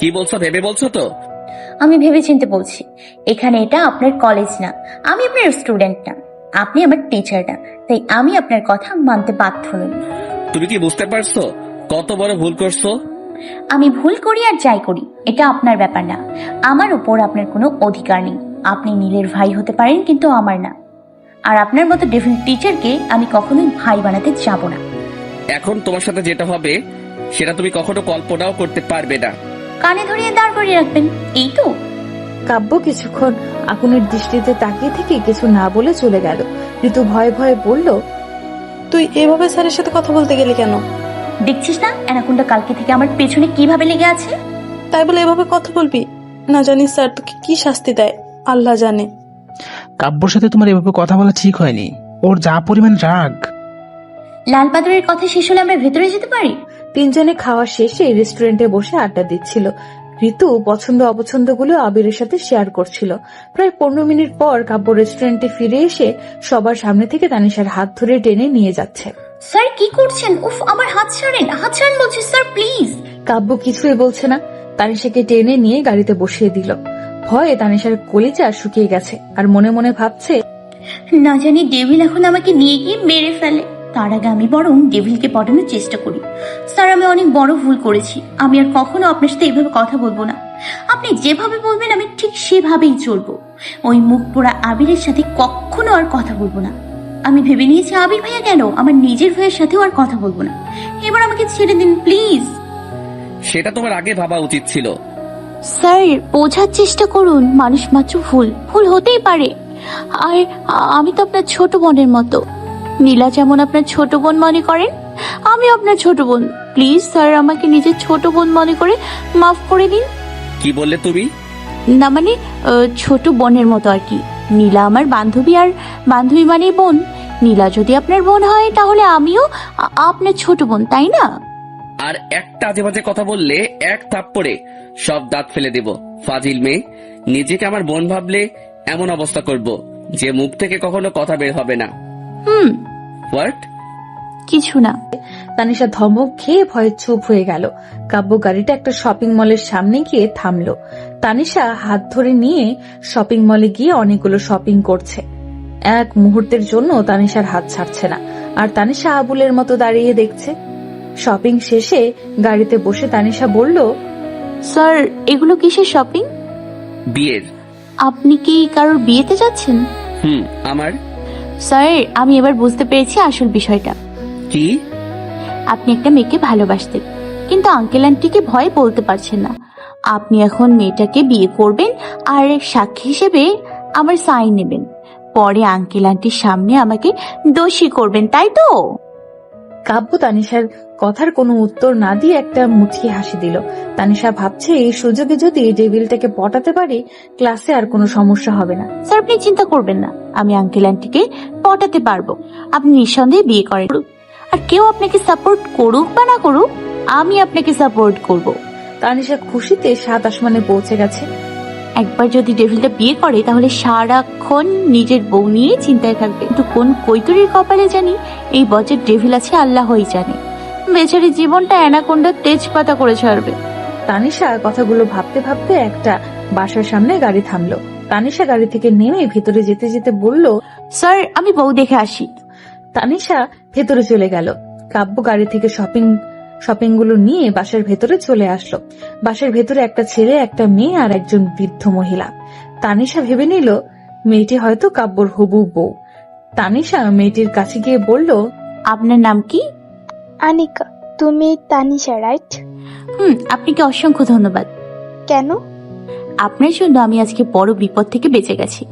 Speaker 2: কি বলছো ভেবে বলছো তো?
Speaker 5: আমি ভেবে চিন্তে বলছি। এখানে এটা আপনার কলেজ না, আমি আপনার স্টুডেন্ট না, আপনি আমার টিচার না, তাই আমি আপনার কথা মানতে বাধ্য নই।
Speaker 2: তুমি কি বুঝতে পারছো কত বড় ভুল করছো?
Speaker 5: আমি ভুল করি আর যাই করি এটা আপনার ব্যাপার না, আমার উপর আপনার কোনো অধিকার নেই। আপনি নীলের ভাই হতে পারেন, কিন্তু আমার না। আর আপনার মতো ডেভিল টিচারকে আমি কখনোই ভাই বানাতে যাব না।
Speaker 2: এখন তোমার সাথে যেটা হবে সেটা তুমি কখনো কল্পনাও করতে পারবে না।
Speaker 5: কানে ধরিয়ে দাঁড় করিয়ে রাখবেন, এই তো।
Speaker 1: কাব্য কিছুক্ষণ আগুনের দৃষ্টিতে তাকিয়ে থেকে কিছু না বলে চলে গেল। ঋতু ভয়ে ভয়ে বলল,
Speaker 4: তুই এভাবে স্যারের সাথে কথা বলতে গেলি কেন?
Speaker 5: দেখছিস না অ্যানাকোন্ডা কালকে থেকে আমার পেছনে কিভাবে লেগে আছে?
Speaker 4: তাই বলে এভাবে কথা বলবি? না জানি স্যার তোকে কি শাস্তি দেয়, আল্লাহ জানে।
Speaker 11: কাব্যর সাথে তোমার এভাবে কথা বলা ঠিক হয়নি। ওর যা পরিমাণ রাগ।
Speaker 5: লাল পাথরের কথা শেষ হলে আমরা ভেতরে যেতে পারি।
Speaker 1: 3 জনে খাওয়া শেষে রেস্টুরেন্টে বসে আড্ডা দিচ্ছিল। ঋতু পছন্দ অপছন্দগুলো আবিরের সাথে শেয়ার করছিল। প্রায় 15 মিনিট পর কাব্য রেস্টুরেন্টে ফিরে এসে সবার সামনে থেকে তানিশার হাত ধরে টেনে নিয়ে যাচ্ছে।
Speaker 3: স্যার কি করছেন? উফ, আমার হাত ছাড়েন বলছি স্যার, প্লিজ।
Speaker 1: কাব্য কিছুই বলছে না, তানিশাকে টেনে নিয়ে গাড়িতে বসিয়ে দিল। ভয়ে তানিশার কলিজা শুকিয়ে গেছে আর মনে মনে ভাবছে,
Speaker 3: না জানি ডেভিল এখন আমাকে নিয়ে গিয়ে মেরে ফেলে, তার আগে আমি বরং ডেভিলকে পটানোর চেষ্টা করি। স্যার, আমি অনেক বড় ভুল করেছি, আমি আর কখনো আপনার সাথে এইভাবে কথা বলবো না। আপনি যেভাবে বলবেন আমি ঠিক সেভাবেই চলবো। ওই মুখ পোড়া আবিরের সাথে কখনো আর কথা বলবো না। আমি ভেবে নিয়েছি আবির ভাইয়া কেন, আমার নিজের ভাইয়ের সাথেও আর কথা বলবো না। এবার আমাকে ছেড়ে দিন প্লিজ।
Speaker 2: সেটা তোমার আগে ভাবা উচিত ছিল।
Speaker 3: স্যার, বোঝার চেষ্টা করুন, মানুষ মাত্র ভুল হতেই পারে। আর আমি তো আপনার ছোট বোনের মতো। নীলা যেমন আপনার ছোট বোন মনে করেন, আমি আপনার ছোট বোন। প্লিজ স্যার, আমাকে নিজের ছোট বোন মনে করে মাফ করে দিন।
Speaker 2: কি বললে তুমি?
Speaker 3: না মানে ছোট বোনের মতো আর কি। নীলা আমার বান্ধবী, আর বান্ধবী মানে বোন। নীলা যদি আপনার বোন হয় তাহলে আমিও আপনার ছোট বোন, তাই না?
Speaker 2: আর একটা আজে বাজে কথা বললে এক থাপ্পড়ে সব দাঁত ফেলে দেব। ফাজিল মেয়ে, নিজেকে আমার বোন ভাবলে এমন অবস্থা করব যে মুখ থেকে কখনো কথা বের হবে না। হোয়াট?
Speaker 3: কিছু না।
Speaker 1: তানিশা ধমক খেয়ে ভয়ে চুপ হয়ে গেল। কাব্য গাড়িটা একটা শপিং মলের সামনে গিয়ে থামলো। তানিশা হাত ধরে নিয়ে শপিং মলে গিয়ে অনেকগুলো শপিং করছে। এক মুহূর্তের জন্য তানিশার হাত ছাড়ছে না, আর তানিশা আবুলের মতো দাঁড়িয়ে দেখছে। শপিং শেষে গাড়িতে বসে তানিশা বলল,
Speaker 3: স্যার, এগুলো কিসের শপিং?
Speaker 2: বিয়ের।
Speaker 3: আপনি কি কারোর বিয়েতে যাচ্ছেন?
Speaker 2: আমার।
Speaker 3: স্যার, আমি এবার বুঝতে পেরেছি আসল বিষয়টা
Speaker 2: কি।
Speaker 3: আপনি একটা মেয়েকে ভালোবাসতেন, কিন্তু আঙ্কেল আন্টিকে ভয় বলতে পারছেন না। আপনি এখন মেয়েটাকে বিয়ে করবেন আর সাক্ষী হিসেবে আমার সাইন নেবেন। পরে আঙ্কেল আন্টির সামনে আমাকে দোষী করবেন, তাই তো?
Speaker 1: কাব্য তানিশার কথার কোনো উত্তর না দিয়ে একটা মুচকি হাসি দিল। তানিশা ভাবছে এই সুযোগে যদি ডেভিলটাকে পটাতে পারি, ক্লাসে আর কোনো সমস্যা হবে না।
Speaker 3: স্যার, আপনি চিন্তা করবেন না, আমি আঙ্কেল আন্টিকে পটাতে পারবো। আপনি নিঃসন্দেহে বিয়ে করেন, আর কেউ আপনাকে সাপোর্ট করুক বা না করুক, আমি আপনাকে সাপোর্ট করব।
Speaker 1: তানিশা খুশিতে 7 আসমানে পৌঁছে গেছে।
Speaker 3: একবার যদি ডেভিলটা বিয়ে করে তাহলে সারাক্ষণ নিজের বউ নিয়ে চিন্তায় থাকবে। কিন্তু কোন কৈতুরীর কপালে জানি এই বছর ডেভিল আছে আল্লাহই জানে। বেচারি জীবনটা অ্যানাকোন্ডার তেজপাতা করে ছাড়বে।
Speaker 1: তানিশা কথাগুলো ভাবতে ভাবতে একটা বাসার সামনে গাড়ি থামলো। তানিশা গাড়ি থেকে নেমে ভেতরে যেতে যেতে বলল,
Speaker 3: স্যার, আমি বউ দেখে আসি।
Speaker 1: তানিশা ভেতরে চলে গেল। কাব্য গাড়ি থেকে শপিং গুলো নিয়ে বাসার ভেতরে চলে আসলো। বাসার ভেতরে একটা ছেলে, একটা মেয়ে আর একজন বৃদ্ধ মহিলা। তানিশা ভেবে নিল মেয়েটি হয়তো কাব্যর হবু বউ। তানিশা মেয়েটির কাছে গিয়ে বলল,
Speaker 3: আপনার নাম কি?
Speaker 13: আনিকা। তুমি তানিশা, রাইট?
Speaker 3: আপনাকে অসংখ্য ধন্যবাদ।
Speaker 13: কেন?
Speaker 3: আপনার জন্য আমি আজকে বড় বিপদ থেকে বেঁচে গেছি।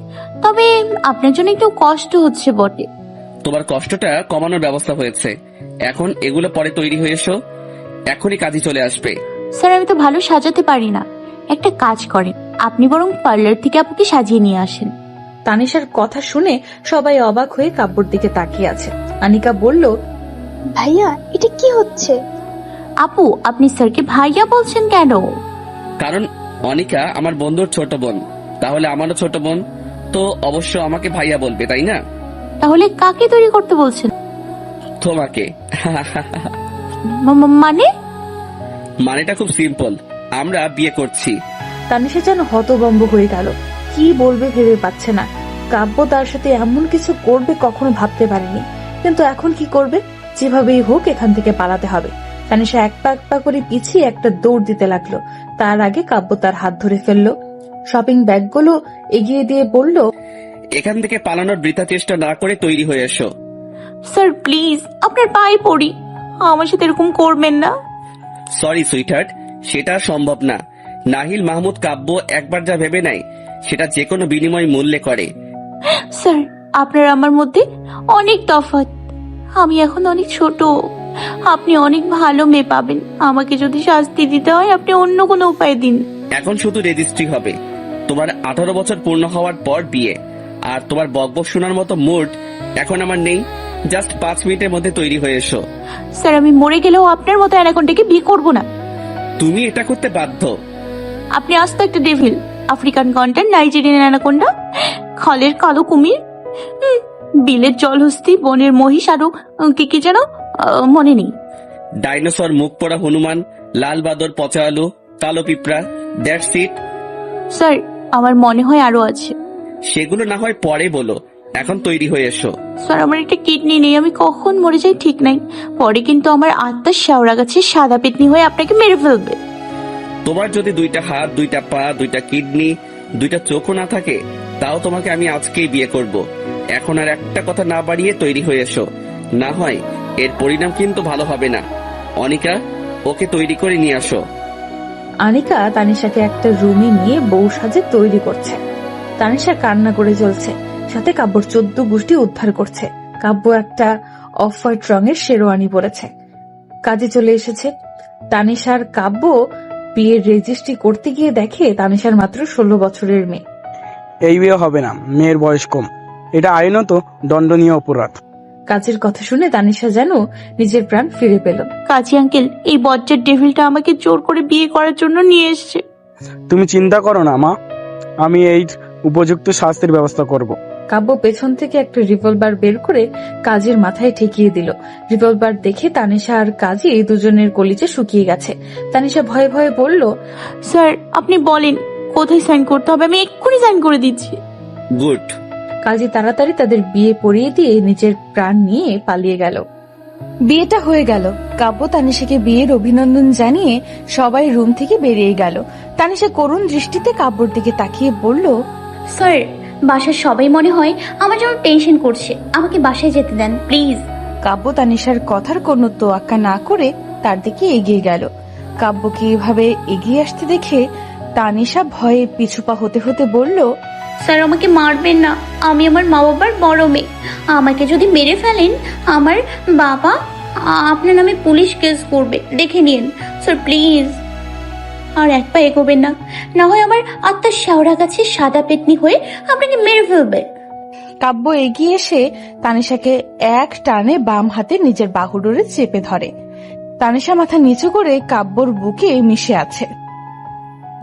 Speaker 3: তবে আপনার জন্য একটু কষ্ট হচ্ছে বটে।
Speaker 2: তোমার কষ্টটা কমানোর ব্যবস্থা হয়েছে। এখন এগুলো পরে তৈরি হয়ে এসো, এখনই কাজে চলে আসবে।
Speaker 3: স্যার, আমি তো ভালো সাজাতে পারি না। একটা কাজ করেন, আপনি বরং পার্লার থেকে আপুকে সাজিয়ে নিয়ে আসেন।
Speaker 1: তানিশার কথা শুনে সবাই অবাক হয়ে কাব্যর দিকে তাকিয়ে আছে। আনিকা বলল,
Speaker 13: ভাইয়া, এটা কি হচ্ছে?
Speaker 3: আপু, আপনি স্যারকে ভাইয়া বলছেন কেন?
Speaker 2: কারণ অনিকা আমার বন্ধুর ছোট বোন, তাহলে আমারও ছোট বোন, তো অবশ্য আমাকে ভাইয়া বলবে, তাই না?
Speaker 3: তাহলে কাকে তৈরি করতে বলছেন?
Speaker 2: তোমাকে। মানেটা খুব সিম্পল, আমরা বিয়ে করছি।
Speaker 1: তানিশা যেন হতভম্ব হয়ে গেল। কি বলবে ভেবে পাচ্ছে না। কাব্য তার সাথে এমন কিছু করবে কখনো ভাবতে পারেনি, কিন্তু এখন কি করবে? যেভাবেই হোক এখান থেকে পালাতে হবে। তানিশা এক পা করে পিছিয়ে একটা দৌড় দিতে লাগলো। তার আগে কাব্য তার হাত ধরে ফেললো। শপিং ব্যাগগুলো এগিয়ে দিয়ে বলল,
Speaker 2: এখান থেকে পালানোর বৃথা চেষ্টা না করে তৈরি হয়ে এসো।
Speaker 3: স্যার, প্লিজ আপনার পায়ে পড়ি, আমার সাথে এরকম করবেন না।
Speaker 2: সরি সুইটহার্ট, সেটা সম্ভব না। নাহিল মাহমুদ কাব্য একবার যা ভেবে নেয় সেটা যে কোনো বিনিময় মূল্যে করে।
Speaker 3: স্যার, আপনার আমার মধ্যে অনেক তফাৎ। আমি এখন অনেক ছোট, আপনি অনেক ভালো মেয়ে পাবেন। আমাকে যদি শাস্তি দিতে হয় আপনি অন্য কোনো উপায় দিন।
Speaker 2: এখন শুধু রেজিস্ট্রি হবে, তোমার 18 বছর পূর্ণ হওয়ার পর বিয়ে। আর তোমার বকবক শোনার মতো মুড এখন আমার নেই। জাস্ট 5 মিনিটের মধ্যে তৈরি হয়ে এসো।
Speaker 3: স্যার, আমি মরে গেলেও আপনার মতো অ্যানাকোন্ডাকে বিয়ে করব না।
Speaker 2: তুমি এটা করতে বাধ্য।
Speaker 3: আপনি আস্ত একটা devil, African content, Nigerian anaconda, খলের কালো কুমির, বিলের জলহস্তি, বনের মহিষ, আরো কি যেন মনে নেই।
Speaker 2: ডাইনোসর, মুখ পড়া হনুমান, লাল বাদর, পচা আলু, কালো পিঁপড়া, দ্যাটস ইট।
Speaker 3: স্যার আমার মনে হয় আরো আছে।
Speaker 2: সেগুলো না হয় পরে বলো, এখন তৈরি হয়ে এসো।
Speaker 3: স্যার আমার একটা কিডনি নেই, আমি কখন মরে যাই ঠিক নাই, পরে কিন্তু আমার আত্মার শেওড়া গাছে সাদা পেতনি হয়ে আপনাকে মেরে ফেলবে।
Speaker 2: তোমার যদি 2টা হাত, 2টা পা, 2টা কিডনি, 2টা চোখও না থাকে, তাও তোমাকে আমি আজকেই বিয়ে করব। এখন আর একটা কথা না বাড়িয়ে তৈরি হয়ে এসো, না হয় এর পরিণাম কিন্তু ভালো হবে না। অনিকা, ওকে তৈরি করে নিয়ে আসো।
Speaker 8: আনিকা তানিশাকে একটা রুমে নিয়ে বউ সাজে তৈরি করছে। তানিশা কান্না করে চলছে, সাথে কাব্যর 14 গোষ্ঠী উদ্ধার করছে। কাব্য একটা অফ হোয়াইট রঙের শেরওয়ানি পরেছে, কাজে চলে এসেছে। তানিশার কাব্য বিয়ের রেজিস্ট্রি করতে গিয়ে দেখে তানিশার মাত্র 16 বছরের মেয়ে।
Speaker 14: এই বিয়ে হবে না, মেয়ের বয়স কম, এটা আইনত দণ্ডনীয় অপরাধ।
Speaker 8: কাজের কথা শুনে তানিশা যেন নিজের প্রাণ ফিরে পেল।
Speaker 3: কাজী আঙ্কেল, এই বজ্জার ডেভিলটা আমাকে জোর করে বিয়ে করার জন্য নিয়ে এসেছে।
Speaker 14: তুমি চিন্তা করো না মা, আমি এই উপযুক্ত শাস্তির ব্যবস্থা করব।
Speaker 8: কাব্য পেছন থেকে একটা রিভলভার বের করে কাজের মাথায় ঠেকিয়ে দিল। রিভলভার দেখে তানিশা আর কাজী দুজনের কলিজা শুকিয়ে গেছে। তানিশা ভয়ে ভয়ে বলল,
Speaker 3: স্যার আপনি বলেন কোথায় সাইন করতে হবে, আমি এক্ষুনি সাইন করে দিচ্ছি।
Speaker 2: গুড।
Speaker 8: কাজী তাড়াতাড়ি তাদের বিয়ে পড়িয়ে দিয়ে নিজের প্রাণ নিয়ে পালিয়ে গেল। বিয়েটা হয়ে গেল। কাব্য তানিশাকে বিয়ের অভিনন্দন জানিয়ে সবাই রুম থেকে বেরিয়ে গেল। তানিশা করুণ দৃষ্টিতে কাব্যর দিকে তাকিয়ে বলল,
Speaker 12: স্যার বাসার সবাই মনে হয় আমার জন্য টেনশন করছে, আমাকে বাসায় যেতে দেন প্লিজ।
Speaker 8: কাব্য তানিশার কথার কোনো তোয়াক্কা না করে তার দিকে এগিয়ে গেল। কাব্যকে এভাবে এগিয়ে আসতে দেখে তানিশা ভয়ে পিছুপা হতে হতে বলল,
Speaker 12: স্যার আমাকে মারবেন না, আমি আমার মা বাবার বড় মেয়ে, আমাকে যদি মেরে ফেলেন আমার বাবা আপনার নামে পুলিশ কেস করবে, দেখে নিন স্যার প্লিজ। আর এক পা এগোবেন না, না হয় আমার আত্মার শেওড়া গাছে সাদা পেতনি হয়ে আপনাকে মেরে ফেলবে।
Speaker 8: কাব্য এগিয়ে এসে তানিশাকে এক টানে বাম হাতে নিজের বাহুডোরে চেপে ধরে। তানিশা মাথা নিচু করে কাব্যর বুকে মিশে আছে।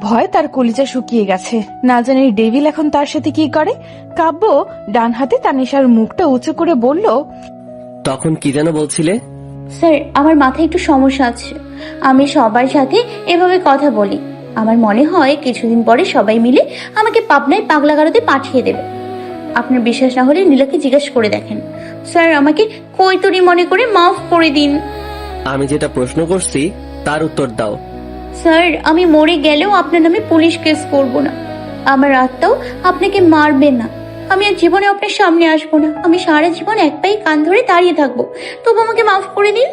Speaker 8: ভয় তার কলিজা শুকিয়ে গেছে, না জানি ডেভিল এখন তার সাথে কি করে। কাব্য ডান হাতে তানিশার মুখটা উঁচু করে বলল,
Speaker 2: তখন কি যেন বলছিলে?
Speaker 12: স্যার আমার মাথায় একটু সমস্যা আছে, আমি সবার সাথে এভাবে কথা বলি, আমার মনে হয় কিছুদিন পরে সবাই মিলে আমাকে পাবনায় পাগলাগারদে পাঠিয়ে দেবে। আপনার বিশ্বাস না হলে নীলাকে জিজ্ঞেস করে দেখেন। স্যার আমাকে কৈতরি মনে করে মাফ করে দিন।
Speaker 2: আমি যেটা প্রশ্ন করছি তার উত্তর দাও।
Speaker 12: স্যার আমি মরে গেলেও আপনার নামে পুলিশ কেস করব না, আমার আত্মাও আপনাকে মারবে না, আমি আর জীবনে আপনার সামনে আসবো না, আমি সারা জীবন এক পায়ে কান ধরে দাঁড়িয়ে থাকবো, তবু আমাকে মাফ করে দিন।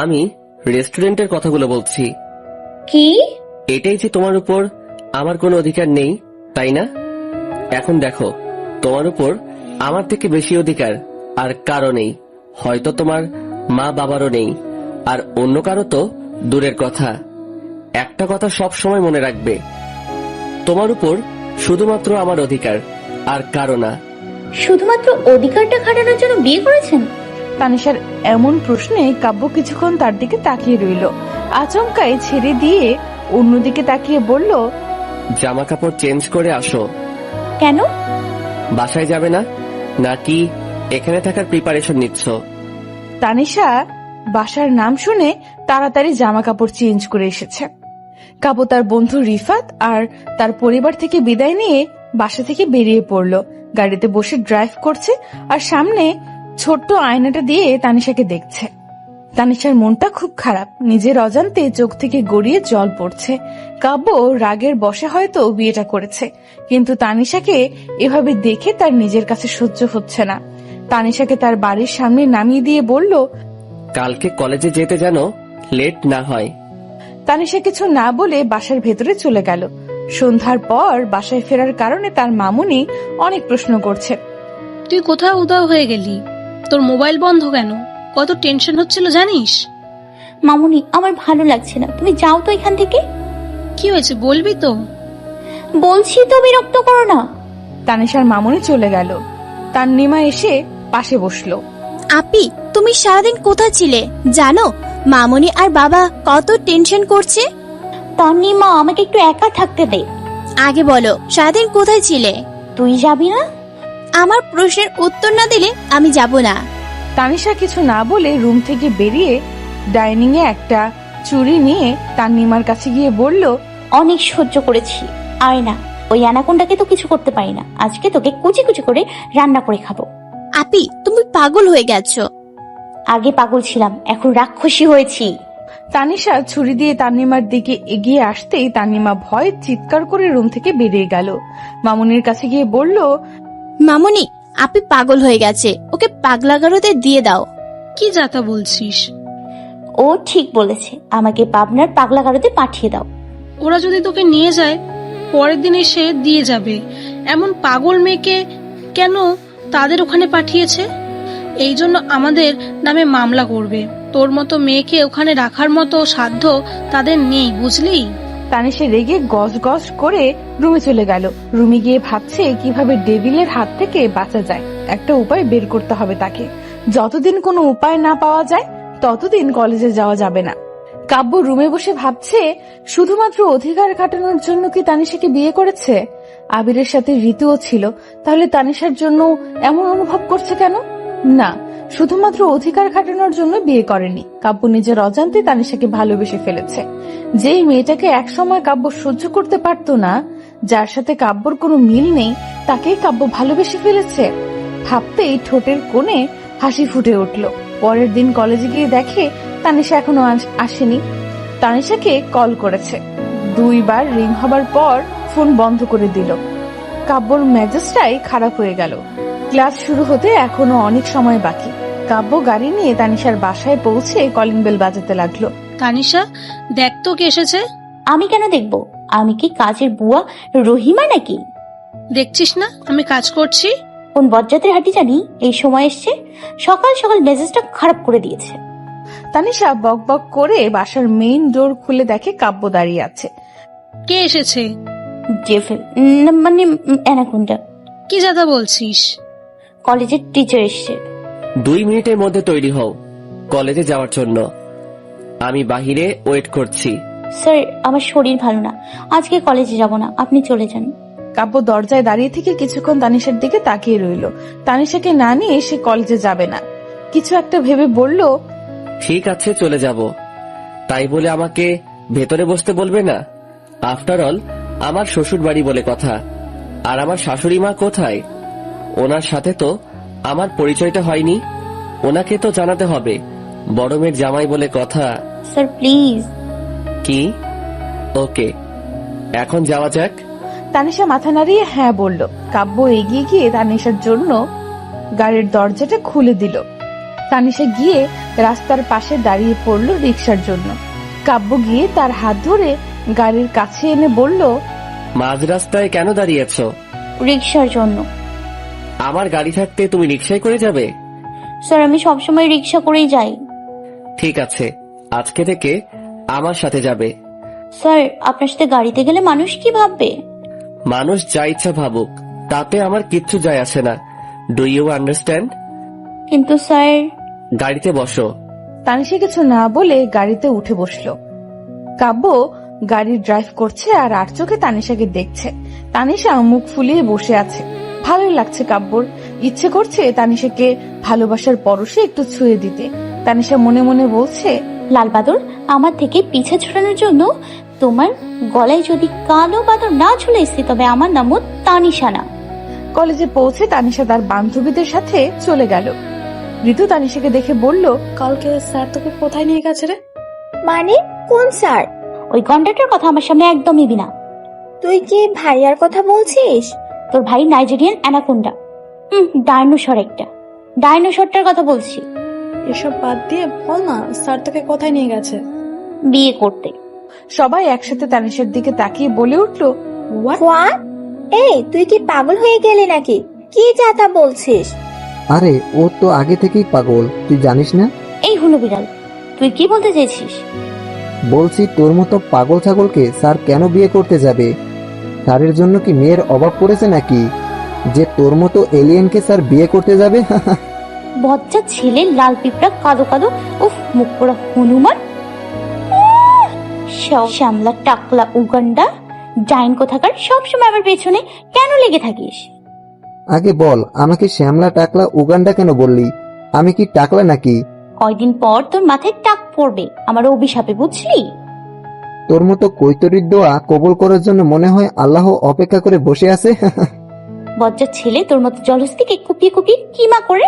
Speaker 2: আমি রেস্টুরেন্টের কথাগুলো বলছি।
Speaker 12: কি?
Speaker 2: এটাই যে তোমার উপর আমার কোনো অধিকার নেই, তাই না? এখন দেখো, তোমার উপর আমার থেকে বেশি অধিকার আর কারো নেই, হয়তো তোমার মা বাবারও নেই, আর অন্য কারো তো দূরের কথা। একটা কথা সব সময় মনে রাখবে, তোমার উপর শুধুমাত্র আমার অধিকার আর কারো না।
Speaker 12: শুধুমাত্র অধিকারটা খাটানোর জন্য বিয়ে করেছেন?
Speaker 8: তানিশার এমন প্রশ্নে কাব্য কিছুক্ষণ তার দিকে তাকিয়ে রইল, আচমকাই ছেড়ে দিয়ে অন্যদিকে তাকিয়ে বলল,
Speaker 2: জামা কাপড় চেঞ্জ করে আসো।
Speaker 12: কেন?
Speaker 2: বাসায় যাবে না নাকি এখানে থাকার প্রিপারেশন নিচ্ছ?
Speaker 8: তানিশা বাসার নাম শুনে তাড়াতাড়ি জামা কাপড় চেঞ্জ করে এসেছে। কাব্য তার বন্ধু রিফাত আর তার পরিবার থেকে বিদায় নিয়ে বাসা থেকে বেরিয়ে পড়ল। গাড়িতে বসে ড্রাইভ করছে আর সামনে ছোট্ট আয়নাটা দিয়ে তানিশাকে দেখছে। তানিশার মনটা খুব খারাপ, নিজের অজান্তে চোখ থেকে গড়িয়ে জল পড়ছে। কাব্য রাগের বশে হয়তো বিয়েটা করেছে, কিন্তু তানিশাকে এভাবে দেখে তার নিজের কাছে সহ্য হচ্ছে না। তানিশাকে তার বাড়ির সামনে নামিয়ে দিয়ে বলল,
Speaker 2: কালকে কলেজে যেতে যেন লেট না হয়।
Speaker 8: তানিশা কিছু না বলে বাসার ভেতরে চলে গেল। সন্ধ্যার পর বাসায় ফেরার কারণে তার মামুনি অনেক প্রশ্ন করছে।
Speaker 7: তুই কোথায় উধাও হয়ে গেলি? তোর মোবাইল বন্ধ কেন? কত টেনশন হচ্ছিল জানিস?
Speaker 12: মামুনি আমার ভালো লাগছে না, তুমি যাও তো এখান থেকে।
Speaker 7: কি হয়েছে বলবি তো?
Speaker 12: বলছি তো, বিরক্ত করো না।
Speaker 8: তানিশার মামুনি চলে গেল। তার নিমা এসে পাশে বসলো।
Speaker 15: আপি তুমি সারাদিন কোথায় ছিলে জানো? মামুনি আর বাবা কত টেনশন করছে।
Speaker 12: তানিমা, আমাকে একটু একা থাকতে দে।
Speaker 15: আগে বলো সারাদিন কোথায় ছিলে?
Speaker 12: তুই যাবি না?
Speaker 15: আমার প্রশ্নের উত্তর না দিলে আমি যাব না।
Speaker 8: তানিশা কিছু না বলে রুম থেকে বেরিয়ে ডাইনিং এ একটা চুড়ি নিয়ে তানিমার কাছে গিয়ে বলল,
Speaker 12: অনেক সহ্য করেছি, আর না, ওই অ্যানাকোন্ডাকে তো কিছু করতে পারি না। আজকে তোকে কুচি কুচি করে রান্না করে খাবো।
Speaker 15: আপি তুমি পাগল হয়ে গেছো।
Speaker 12: আগে পাগল ছিলাম, এখন রাক্ষসী হয়েছি।
Speaker 8: তানিশা ছুরি দিয়ে তানিমার দিকে এগিয়ে আসতেই তানিমা ভয়ে চিৎকার করে রুম থেকে বেরিয়ে গেল। মামুনির কাছে গিয়ে বলল,
Speaker 15: মামুনি আপি পাগল হয়ে গেছে, ওকে পাগলাগারোতে দিয়ে দাও।
Speaker 7: কি যাতা বলছিস?
Speaker 12: ও ঠিক বলেছে, আমাকে পাবনার পাগলাগারোতে পাঠিয়ে দাও।
Speaker 7: ওরা যদি তোকে নিয়ে যায় পরের দিন এসে দিয়ে যাবে। এমন পাগল মেয়েকে কেন তাদের ওখানে পাঠিয়েছে? এই জন্য আমাদের নামে মামলা করবে। তোর মতো মেয়েকে ওখানে রাখার মতো সাধ্য তাদের নেই, বুঝলি?
Speaker 8: তানিশা রেগে গজ গজ করে রুমে চলে গেল। রুমে গিয়ে ভাবছে কিভাবে ডেভিলের হাত থেকে বাঁচা যায়। একটা উপায় বের করতে হবে তাকে। যতদিন কোনো উপায় না পাওয়া যায় ততদিন কলেজে যাওয়া যাবে না। কাব্য রুমে বসে ভাবছে, শুধুমাত্র অধিকার কাটানোর জন্য কি তানিশাকে বিয়ে করেছে? আবিরের সাথে ঋতুও ছিল, তাহলে তানিশার জন্য এমন অনুভব করছে কেন? না, শুধুমাত্র অধিকার খাটানোর জন্য বিয়ে করেনি। কাব্য নিজের অজান্তে তানিশাকে ভালোবেসে ফেলেছে। যেই মেয়েটাকে একসময় কাব্য সহ্য করতে পারত না, যার সাথে কাব্যর কোনো মিল নেই, তাকেই কাব্য ভালোবেসে ফেলেছে। ভাবতেই ঠোঁটের কোণে হাসি ফুটে উঠল। পরের দিন কলেজে গিয়ে দেখে তানিশা এখনো আসেনি। তানিশাকে কল করেছে, 2 বার রিং হবার পর ফোন বন্ধ করে দিল। কাব্যর মেজাজটাই খারাপ হয়ে গেল। ক্লাস শুরু হতে এখনো অনেক সময় বাকি। কাব্য গাড়ি নিয়ে তানিশার বাসায় পৌঁছে কলিং বেল বাজাতে লাগলো।
Speaker 7: তানিশা, দেখ তো কে এসেছে।
Speaker 12: আমি কেন দেখবো? আমি কি কাজের বুয়া রহিমা নাকি?
Speaker 7: দেখছিস না আমি কাজ করছি?
Speaker 12: কোন বজ্জাতের হাঁটি জানি এই সময় এসছে, সকাল সকাল মেজাজটা খারাপ করে দিয়েছে।
Speaker 8: তানিশা বক বক করে বাসার মেইন ডোর খুলে দেখে কাব্য দাঁড়িয়ে আছে।
Speaker 7: কে এসেছে?
Speaker 12: জেফেল, মানে অ্যানাকোন্ডা।
Speaker 7: কি যাতা বলছিস?
Speaker 12: কলেজের টিচার এসছে।
Speaker 2: 2 মিনিটের মধ্যে তৈরি হও কলেজে যাওয়ার জন্য। আমি বাহিরে ওয়েট করছি।
Speaker 12: স্যার, আমার শরীর ভালো না, আজকে কলেজে যাব না, আপনি চলে যান।
Speaker 8: কাব্য দরজায় দাঁড়িয়ে থেকে কিছুক্ষণ তানিশার দিকে তাকিয়ে রইল। তানিশাকে না নিয়ে সে কলেজে যাবে না। কিছু একটা ভেবে বলল,
Speaker 2: ঠিক আছে চলে যাব। তাই বলে আমাকে ভেতরে বসতে বলবে না? আফটার অল আমার শ্বশুর বাড়ি বলে কথা। আর আমার শাশুড়ি মা কোথায়? ওনার সাথে তো আমার পরিচয়টা হয়নি, ওনাকে তো জানাতে হবে। বড় মেয়ের জামাই বলে কথা।
Speaker 12: Sir please.
Speaker 2: কি? ওকে, এখন যাওয়া যাক।
Speaker 8: তানিশা মাথা নাড়িয়ে হ্যাঁ বলল। কাব্য এগিয়ে গিয়ে তানিশার জন্য গাড়ির দরজাটা খুলে দিল। তানিশা গিয়ে রাস্তার পাশে দাঁড়িয়ে পড়ল রিক্সার জন্য। কাব্য গিয়ে তার হাত ধরে গাড়ির কাছে এনে বলল,
Speaker 2: মাঝ রাস্তায় কেন দাঁড়িয়েছ?
Speaker 12: রিক্সার জন্য।
Speaker 2: আমার গাড়ি থাকতে তুমি রিক্সায় করে যাবে?
Speaker 12: স্যার, আমি সবসময় রিক্সা করেই যাই।
Speaker 2: ঠিক আছে, আজকে থেকে আমার সাথে যাবে।
Speaker 12: স্যার, আপনার সাথে গাড়িতে গেলে মানুষ কি ভাববে?
Speaker 2: মানুষ যা ইচ্ছা ভাবুক, তাতে আমার কিচ্ছু যায় আসে না। Do you understand?
Speaker 12: কিন্তু স্যার।
Speaker 2: গাড়িতে বসো।
Speaker 8: তানিশা কিছু না বলে গাড়িতে উঠে বসলো। কাব্য গাড়ি ড্রাইভ করছে আর আর চোখে তানিশাকে দেখছে। তানিশা মুখ ফুলিয়ে বসে আছে। ভালোই লাগছে কাব্যর। ইচ্ছে করছে তানিশাকে ভালোবাসার পরশে একটু ছুঁয়ে দিতে। তানিশা মনে মনে বলছে,
Speaker 12: লালবাদর, আমার থেকে পিছে ছুটানোর জন্য তোমার গলায় যদি কালো বাদর না ঝুলাইছি, তবে আমার নামও তানিশা না।
Speaker 8: কলেজে পৌঁছে তানিশা তার বান্ধবীদের সাথে চলে গেল। ঋতু তানিশাকে দেখে বলল,
Speaker 4: কালকে স্যার তোকে কোথায় নিয়ে গেছে রে?
Speaker 5: মানে কোন স্যার?
Speaker 12: ওই কন্ট্রাক্টর কথা আমার সামনে একদম নিবি না।
Speaker 5: তুই কি ভাইয়ার কথা বলছিস?
Speaker 12: তোর ভাই নাইজেরিয়ান অ্যানাকোন্ডা, ডাইনোসর একটা। ডাইনোসরটার কথা বলছি।
Speaker 4: এসব বাদ দিয়ে বল না, স্যার তোকে কোথায় নিয়ে গেছে?
Speaker 12: বিয়ে করতে।
Speaker 8: সবাই একসাথে তানিশার দিকে তাকিয়ে বলে উঠল,
Speaker 5: হোয়াট? এই তুই কি পাগল হয়ে গেলি নাকি? কি যাতা বলছিস?
Speaker 9: আরে ও তো আগে থেকেই পাগল, তুই জানিস না?
Speaker 12: এই হলো বিড়াল, তুই কি বলতে চাইছিস?
Speaker 9: বলছি তোর মতো পাগল ছাগলকে স্যার কেন বিয়ে করতে যাবে? স্যারের জন্য কি মেয়ের অভাব পড়েছে নাকি যে তোর মতো এলিয়েনকে স্যার বিয়ে করতে যাবে?
Speaker 12: বজ্জা ছেলে, লাল পিঁপড়া, কাদো কাদো, উফ, মুখ পোড়া হনুমান। শ্যামলা টাকলা উগান্ডা ডাইন কোথাকার, সবসময় আমার পেছনে কেন লেগে থাকিস?
Speaker 9: আগে বল, আমাকে শ্যামলা টাকলা উগান্ডা কেন বললি? আমি কি টাকলা নাকি?
Speaker 12: কয়দিন পর তোর মাথায় টাক পড়বে আমার অভিশাপে, বুঝলি?
Speaker 9: তোর মতো কৈতরির দোয়া কবুল করার জন্য মনে হয় আল্লাহ অপেক্ষা করে বসে আছে।
Speaker 12: বজ্জার ছেলে, তোর মতো জলস্তিকে কুপিয়ে কুপিয়ে কিমা করে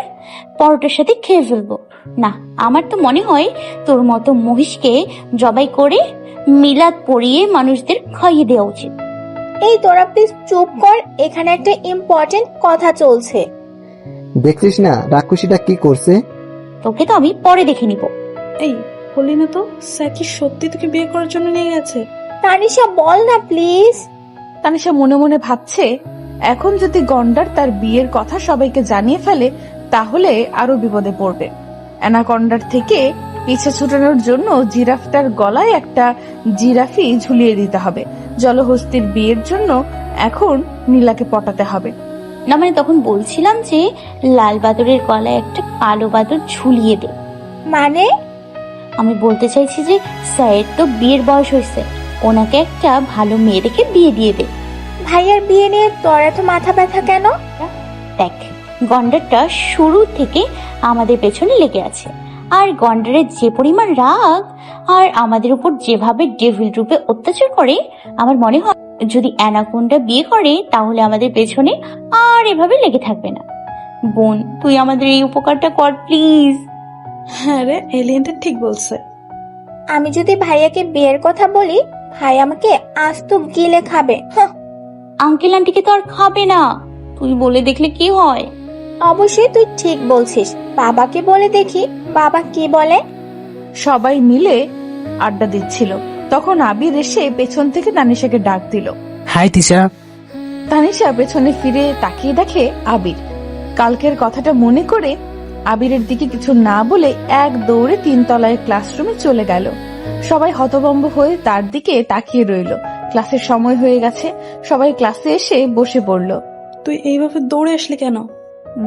Speaker 12: পরোটার সাথে খেয়ে ফেলবো না। আমার তো মনে হয় তোর মতো মহিষকে জবাই করে মিলাদ পরিয়ে মানুষদের খাইয়ে দেওয়া উচিত।
Speaker 5: এই তোরা প্লিজ চুপ কর, এখানে একটা ইম্পর্টেন্ট কথা চলছে।
Speaker 9: দেখছিস না রাক্ষসীটা কি করছে?
Speaker 12: তোকে তো আমি পরে দেখে নিব।
Speaker 4: এই বলি না তো, স্যার কি সত্যি তোকে বিয়ে করার জন্য নিয়ে গেছে?
Speaker 5: তানিশা বল না প্লিজ।
Speaker 8: তানিশা মনে মনে ভাবছে, এখন যদি গন্ডার তার বিয়ের কথা সবাইকে জানিয়ে ফেলে তাহলে আরো বিপদে পড়বে। অ্যানাকন্ডার থেকে পিছে ছুটানোর জন্য জিরাফটার গলায় একটা জিরাফি ঝুলিয়ে দিতে হবে। জলহস্তির বিয়ের জন্য এখন নীলাকে পটাতে হবে।
Speaker 12: না মানে তখন বলছিলাম যে লাল বাদরের গলায় একটা কালো বাদর ঝুলিয়ে দে।
Speaker 5: মানে?
Speaker 12: আমি বলতে চাইছি যে স্যারের তো বিয়ের বয়স হয়েছে, ওনাকে একটা ভালো মেয়ে দেখে বিয়ে দিয়ে দে।
Speaker 5: ভাইয়ার বিয়ে নিয়ে তোর এত মাথা ব্যথা কেন?
Speaker 12: দেখ, গন্ডারটা শুরু থেকে আমাদের পেছনে লেগে আছে, আর গন্ডারের যে পরিমাণ রাগ আর আমাদের উপর যেভাবে ডেভিল রূপে অত্যাচার করে, আমার মনে হয় যদি অ্যানাকোন্ডা বিয়ে করে তাহলে আমাদের পেছনে আর এভাবে লেগে থাকবে না। বোন, তুই আমাদের এই উপকারটা কর প্লিজ।
Speaker 4: হ্যাঁ রে, এলিয়েনটা ঠিক বলছে।
Speaker 5: আমি যদি ভাইয়াকে বিয়ের কথা বলি, ভাই আমাকে আস্ত গিলে খাবে।
Speaker 12: আঙ্কেল আন্টিকে তো আর খাবে না, তুই বলে দেখলে কি হয়?
Speaker 5: অবশ্যই তুই ঠিক বলছিস, বাবাকে বলে দেখি বাবা কি বলে।
Speaker 8: সবাই মিলে আড্ডা দিচ্ছিল, তখন আবির এসে পেছন থেকে তানিশাকে ডাক দিল।
Speaker 11: হাই তিশা।
Speaker 8: তানিশা পেছনে ফিরে তাকিয়ে দেখে আবির। কালকের কথাটা মনে করে আবিরের দিকে কিছু না বলে এক দৌড়ে 3 তলায় ক্লাসরুমে চলে গেল। সবাই হতভম্ব হয়ে তার দিকে তাকিয়ে রইল। ক্লাসের সময় হয়ে গেছে, সবাই ক্লাসে এসে বসে পড়ল।
Speaker 4: তুই এইভাবে দৌড়ে আসলি কেন?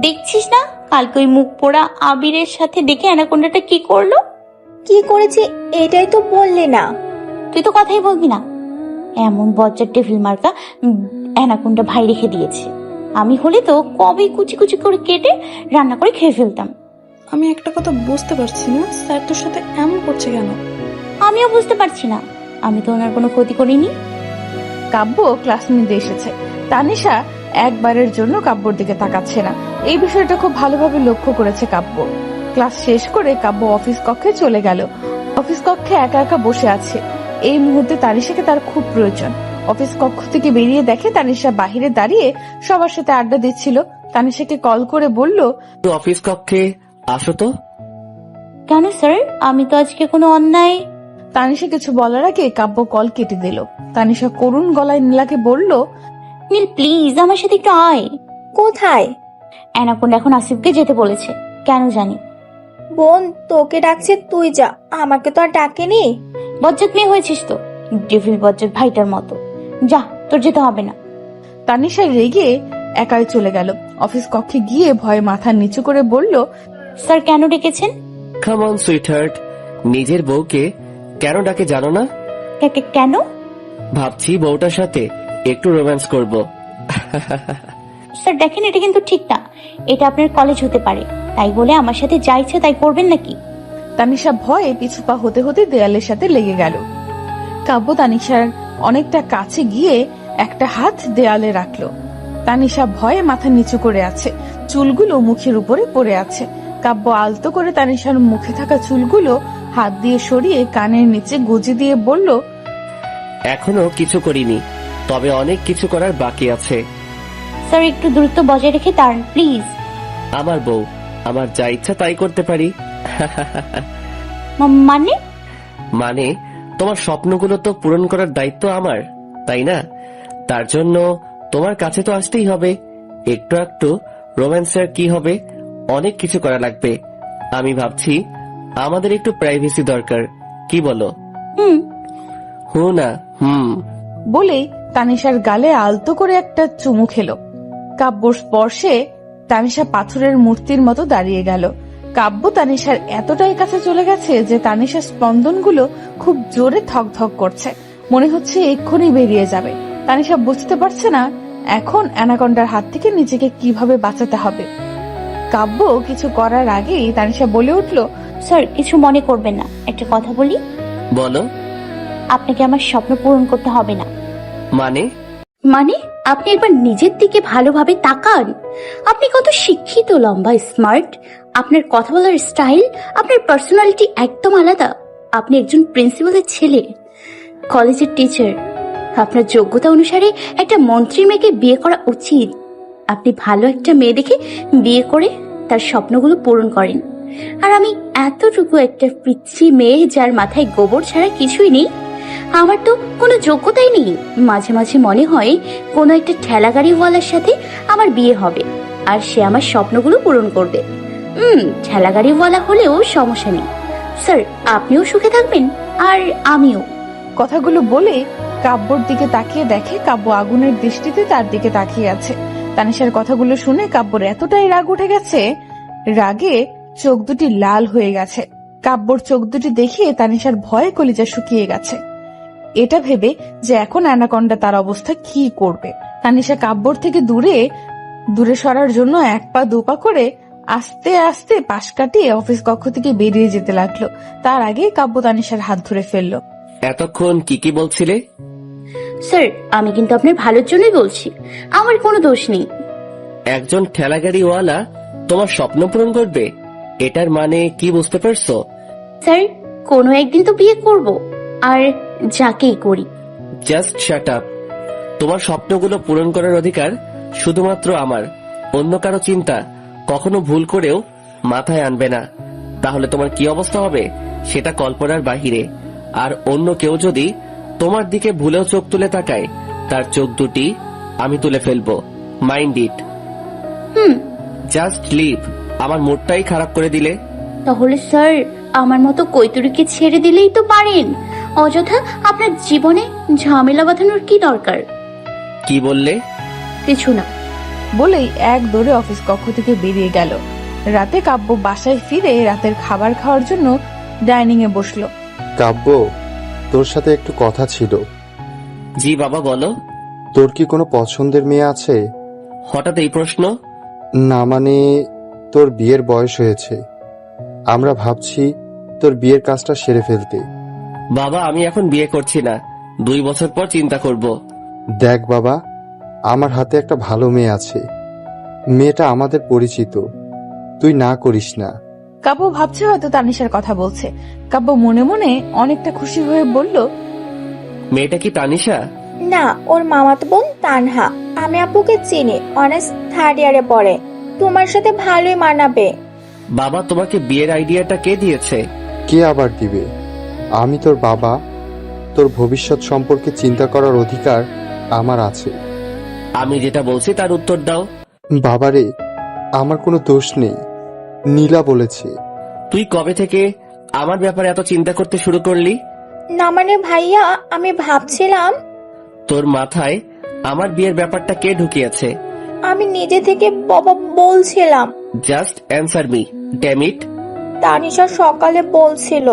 Speaker 12: দেখছিস না কালকে ওই মুখ পোড়া আবিরের সাথে দেখে অ্যানাকোন্ডাটা কি করলো?
Speaker 5: কি করেছে এটাই তো বললি না।
Speaker 12: তুই তো কথাই বলবি না। এমন বজ্জার ডেভিল মার্কা অ্যানাকোন্ডা ভাই রেখে দিয়েছে। আমি হলে তো কবে কুচি কুচি করে কেটে রান্না করে খেয়ে ফেলতাম।
Speaker 4: আমি একটা কথা বুঝতে পারছি না, স্যার তোর সাথে এমন করছে কেন?
Speaker 12: আমিও বুঝতে পারছি না, আমি তো ওনার কোনো ক্ষতি করিনি।
Speaker 8: কাব্য ক্লাস নিতে এসেছে। তানিশা একবারের জন্য কাব্যর দিকে তাকাচ্ছে না। এই বিষয়টা খুব ভালোভাবে লক্ষ্য করেছে কাব্য। ক্লাস শেষ করে কাব্য অফিস কক্ষে চলে গেল। অফিস কক্ষে একা একা বসে আছে। এই মুহূর্তে তানিশাকে তার খুব প্রয়োজন। অফিস কক্ষ থেকে বেরিয়ে দেখে তানিশা বাহিরে দাঁড়িয়ে সবার সাথে আড্ডা দিচ্ছিল। তানিশাকে কল করে বলল,
Speaker 2: অফিস কক্ষে আসো তো।
Speaker 12: কেন স্যার, আমি তো আজকে কোনো অন্যায়।
Speaker 8: তানিশা কিছু বলার আগে কাব্য কল কেটে দিল। তানিশা করুণ গলায় নীলাকে বলল,
Speaker 12: নীল প্লিজ আমার সাথে একটু আয়।
Speaker 5: কোথায়?
Speaker 12: অ্যানাকোন্ডা এখন আসিফকে যেতে বলেছে, কেন জানি।
Speaker 5: বোন তোকে ডাকছে, তুই যা, আমাকে তো আর ডাকেনি।
Speaker 12: বজ্জাত মেয়ে হয়েছিস তো, ডেভিল বজ্জাত ভাইটার মতো। যা, তোর যেতে হবে না।
Speaker 8: তানিশা রেগে একাই চলে গেল। অফিস কক্ষে গিয়ে ভয়ে মাথা নিচু করে বলল,
Speaker 12: স্যার কেন ডেকেছেন?
Speaker 2: কাম অন সুইটহার্ট, নিজের বউকে কেন ডাকে জানো না?
Speaker 12: কেন?
Speaker 2: ভাবছি বউটার সাথে একটু রোম্যান্স করব।
Speaker 12: স্যার দেখেন, এটা কিন্তু ঠিক না। এটা আপনার কলেজ হতে পারে, তাই বলে আমার সাথে যা ইচ্ছে তাই করবেন নাকি?
Speaker 8: তানিশা ভয়ে পিছু পা হতে হতে দেয়ালের সাথে লেগে গেল। কাব্য তানিশার অনেকটা কাছে গিয়ে একটা হাত দেয়ালে রাখলো। তানিশা ভয়ে মাথা নিচু করে আছে, চুলগুলো মুখের উপরে পড়ে আছে। কাব্য আলতো করে তানিশার মুখে থাকা চুলগুলো হাত দিয়ে সরিয়ে কানের নিচে গুজে দিয়ে বলল,
Speaker 2: এখনো কিছু করিনি, তবে অনেক কিছু করার বাকি আছে।
Speaker 12: স্যার একটু দূরত্ব বজায় রেখে দাঁড়ান প্লিজ।
Speaker 2: আমার বউ, আমার যা ইচ্ছা তাই করতে পারি।
Speaker 12: মানে
Speaker 2: তোমার স্বপ্নগুলো তো পূরণ করার দায়িত্ব আমার, তাই না? তার জন্য তোমার কাছে তো আসতেই হবে। একটু একটু রোম্যান্সের কি হবে, অনেক কিছু করা লাগবে। আমি ভাবছি আমাদের একটু প্রাইভেসি দরকার, কি বলো? না
Speaker 8: বলেই তানিশার গালে আলতো করে একটা চুমু খেলো। কাব্যর স্পর্শে তানিশা পাথরের মূর্তির মতো দাঁড়িয়ে গেল। কাব্য তানিশার এতটাই কাছে চলে গেছে যে তানিশার স্পন্দনগুলো খুব জোরে থক থক করছে, মনে হচ্ছে এক্ষুনি বেরিয়ে যাবে। তানিশা বুঝতে পারছে না এখন অ্যানাকন্ডার হাত থেকে নিজেকে কিভাবে বাঁচাতে হবে। কাব্য কিছু করার আগেই তানিশা বলে উঠল,
Speaker 12: স্যার কিছু মনে করবেন না, একটা কথা বলি।
Speaker 2: বলো।
Speaker 12: আপনাকে আমার স্বপ্ন পূরণ করতে হবে না।
Speaker 2: মানে?
Speaker 12: মানে আপনি একবার নিজের দিকে ভালোভাবে তাকান। আপনি কত শিক্ষিত, লম্বা, স্মার্ট। আপনার কথা বলার স্টাইল, আপনার পার্সোনালিটি একদম আলাদা। আপনি একজন প্রিন্সিপালের ছেলে, কলেজের টিচার। আপনার যোগ্যতা অনুসারে একটা মন্ত্রী মেয়েকে বিয়ে করা উচিত। আপনি ভালো একটা মেয়ে দেখে বিয়ে করে তার স্বপ্নগুলো পূরণ করেন। আর আমি এতটুকু একটা পিচ্ছি মেয়ে যার মাথায় গোবর ছাড়া কিছুই নেই, আমার তো কোনো যোগ্যতাই নেই। মাঝে মাঝে মনে হয় কোনো একটা ঠেলা গাড়িওয়ালার সাথে আমার বিয়ে হবে আর সে আমার স্বপ্নগুলো পূরণ করবে। ঠেলা গাড়িওয়ালা হলেও সমস্যা নেই স্যার, আপনিও সুখে থাকবেন আর আমিও।
Speaker 8: কথাগুলো বলে কাব্যর দিকে তাকিয়ে দেখে কাব্য আগুনের দৃষ্টিতে তার দিকে তাকিয়ে আছে। তানিশার কথাগুলো শুনে কাব্যর এতটাই রাগ উঠে গেছে, রাগে চোখ দুটি লাল হয়ে গেছে। কাব্যর চোখ দুটি দেখে তানিশার ভয়ে কলিজা শুকিয়ে গেছে। এটা ভেবে যে এখন অ্যানাকন্ডা তার অবস্থা কি করবে। তানিশা কাব্যর থেকে দূরে সরার জন্য এক পা দুপা করে আস্তে আস্তে পাশ কাটিয়ে অফিস কক্ষ থেকে বেরিয়ে যেতে লাগলো। তার আগে কাব্য তানিশার হাত ধরে ফেললো।
Speaker 2: এতক্ষণ কি বলছিলে?
Speaker 12: স্যার আমি কিন্তু আপনার ভালোর জন্যই বলছি, আমার কোনো দোষ নেই।
Speaker 2: একজন ঠেলাগাড়িওয়ালা তোমার স্বপ্ন পূরণ করবে, এটার মানে কি বুঝতে পারছো?
Speaker 12: স্যার কোনো একদিন তো বিয়ে করব, আর যাকেই করি।
Speaker 2: Just shut up. তোমার স্বপ্নগুলো পূরণ করার অধিকার শুধুমাত্র আমার। অন্য কারো চিন্তা কখনো ভুল করেও মাথায় আনবে না, তাহলে তোমার কি অবস্থা হবে সেটা কল্পনার বাহিরে। আর অন্য কেউ যদি তোমার দিকে ভুলেও চোখ তুলে তাকায়, তার চোখ দুটি আমি তুলে ফেলবো। Mind it. Just leave. আমার মুডটাই খারাপ করে দিলে।
Speaker 12: তাহলে স্যার আমার মতো কৈতুরীকে ছেড়ে দিলেই তো পারেন, অযথা আপনার জীবনে ঝামেলা বাঁধানোর কি দরকার?
Speaker 2: কি বললে?
Speaker 12: কিছু না
Speaker 8: বলেই এক দৌড়ে অফিস কক্ষ থেকে বেরিয়ে গেল। রাতে কাব্য বাসায় ফিরে রাতের খাবার খাওয়ার জন্য ডাইনিং এ বসলো।
Speaker 6: কাব্য, তোর সাথে একটু কথা ছিল।
Speaker 2: জি বাবা বলো।
Speaker 6: তোর কি কোনো পছন্দের মেয়ে আছে?
Speaker 2: হঠাৎ এই প্রশ্ন?
Speaker 6: না মানে তোর বিয়ের বয়স হয়েছে, আমরা ভাবছি তোর বিয়ের কাজটা সেরে ফেলতে।
Speaker 2: বাবা আমি এখন বিয়ে করছি না, 2 বছর পর চিন্তা করব।
Speaker 6: দেখ বাবা, আমার হাতে একটা ভালো মেয়ে আছে, মেয়েটা আমাদের পরিচিত, তুই না করিস না।
Speaker 8: কাব্য ভাবছে হয়তো তানিশার কথা বলছে। কাব্য মনে মনে অনেকটা খুশি হয়ে বলল,
Speaker 2: মেয়েটা কি তানিশা?
Speaker 5: না, ওর মামাতো বোন তানহা। আমি আপুকে চিনি, অনার্স 3rd ইয়ারে পড়ে। তোমার সাথে ভালোই মানাবে।
Speaker 2: বাবা তোমাকে বিয়ের আইডিয়াটা কে দিয়েছে?
Speaker 6: কে আবার দিবে? আমি তোর বাবা, তোর ভবিষ্যৎ সম্পর্কে চিন্তা করার অধিকার আমার আছে।
Speaker 2: আমি যেটা বলছি তার উত্তর দাও।
Speaker 6: বাবারে, আমার কোনো দোষ নেই, নীলা বলেছে।
Speaker 2: তুই কবে থেকে আমার ব্যাপারে এত চিন্তা করতে শুরু করলি?
Speaker 5: না মানে ভাইয়া, আমি ভাবছিলাম।
Speaker 2: তোর মাথায় আমার বিয়ের ব্যাপারটা কে ঢুকিয়েছে?
Speaker 5: আমি নিজে থেকে বাবা বলছিলাম।
Speaker 2: Just answer me, damn it.
Speaker 5: Tanisha সকালে বলছিল।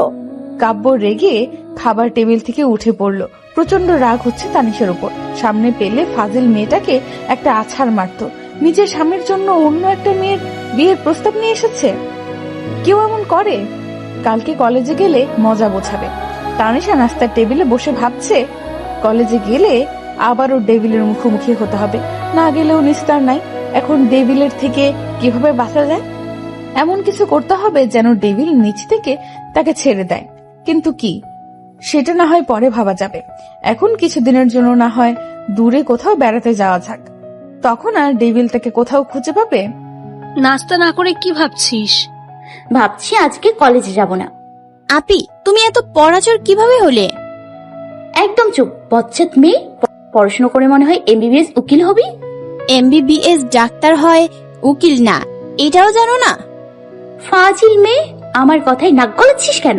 Speaker 8: কাব্য রেগে খাবার টেবিল থেকে উঠে পড়লো। প্রচন্ড রাগ হচ্ছে তানিশার উপর। সামনে পেলে ফাজিল মেয়েটাকে একটা আছাড় মারতো। নিজের স্বামীর জন্য অন্য একটা মেয়ের বিয়ের প্রস্তাব নিয়ে এসেছে। কেউ এমন করে? কালকে কলেজে গেলে মজা বোঝাবে। তানিশা নাস্তার টেবিলে বসে ভাবছে, কলেজে গেলে আবারও ডেভিলের মুখোমুখি হতে হবে। না গেলেও নিস্তার নাই। এখন ডেভিলের থেকে কিভাবে বাঁচা যায়? এমন কিছু করতে হবে যেন ডেভিল নিচ থেকে তাকে ছেড়ে দেয়। কিন্তু কি, সেটা না হয় পরে ভাবা যাবে। এখন কিছুদিনের জন্য না হয় দূরে কোথাও বেড়াতে যাওয়া যাক, তখন আর ডেভিল তাকে কোথাও খুঁজে পাবে।
Speaker 7: নাস্তা না করে কি ভাবছিস?
Speaker 12: ভাবছি আজকে কলেজে যাব না।
Speaker 15: আপি তুমি এত পড়াচোর কিভাবে হলে?
Speaker 12: একদম চুপ, বচ্চাত মেয়ে। পড়াশোনা করে মনে হয় এমবিবিএস উকিল হবি।
Speaker 15: এমবিবিএস ডাক্তার হয়, উকিল না, এটাও জানো না?
Speaker 12: ফাজিল মেয়ে, আমার কথায় নাক গলাচ্ছিস কেন?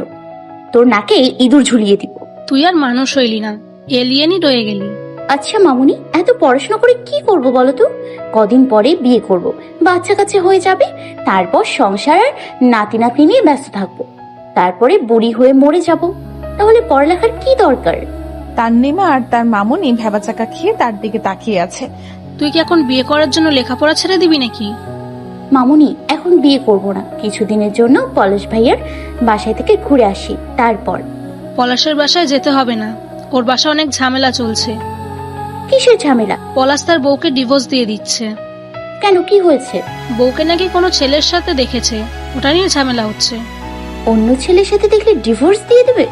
Speaker 12: তোর নাকে ইঁদুর ঝুলিয়ে দিব।
Speaker 7: তুই আর মানুষ হইলি না, এলিয়েনই রয়ে গেলি।
Speaker 12: আচ্ছা মামুনি, এত পড়াশোনা করে কি করব বলো তো? কদিন পরে বিয়ে করব, বাচ্চা কাচ্চা হয়ে যাবে, তারপর সংসার আর নাতি নাতনি নিয়ে ব্যস্ত থাকবো, তারপরে বুড়ি হয়ে মরে যাব। তাহলে পড়ালেখার কি দরকার?
Speaker 8: তান্নিমা আর তার মামুনি ভেবাচাকা খেয়ে তার দিকে তাকিয়ে আছে।
Speaker 7: তুই কি এখন বিয়ে করার জন্য লেখাপড়া ছেড়ে দিবি নাকি?
Speaker 12: মামুনি, এখন বিয়ে করব না, কিছুদিনের জন্য পলাশ ভাইয়ার বাসায় থেকে ঘুরে আসি, তারপর।
Speaker 7: পলাশের বাসায় যেতে হবে না, ওর বাসায় অনেক ঝামেলা চলছে।
Speaker 12: কিসের ঝামেলা?
Speaker 7: পলাশ তার বউকে ডিভোর্স দিয়ে দিচ্ছে।
Speaker 12: কেন, কি হয়েছে?
Speaker 7: বউকে নাকি কোনো ছেলের সাথে দেখেছে, ওটা নিয়ে ঝামেলা হচ্ছে।
Speaker 12: অন্য ছেলের সাথে দেখলে ডিভোর্স দিয়ে দেবে?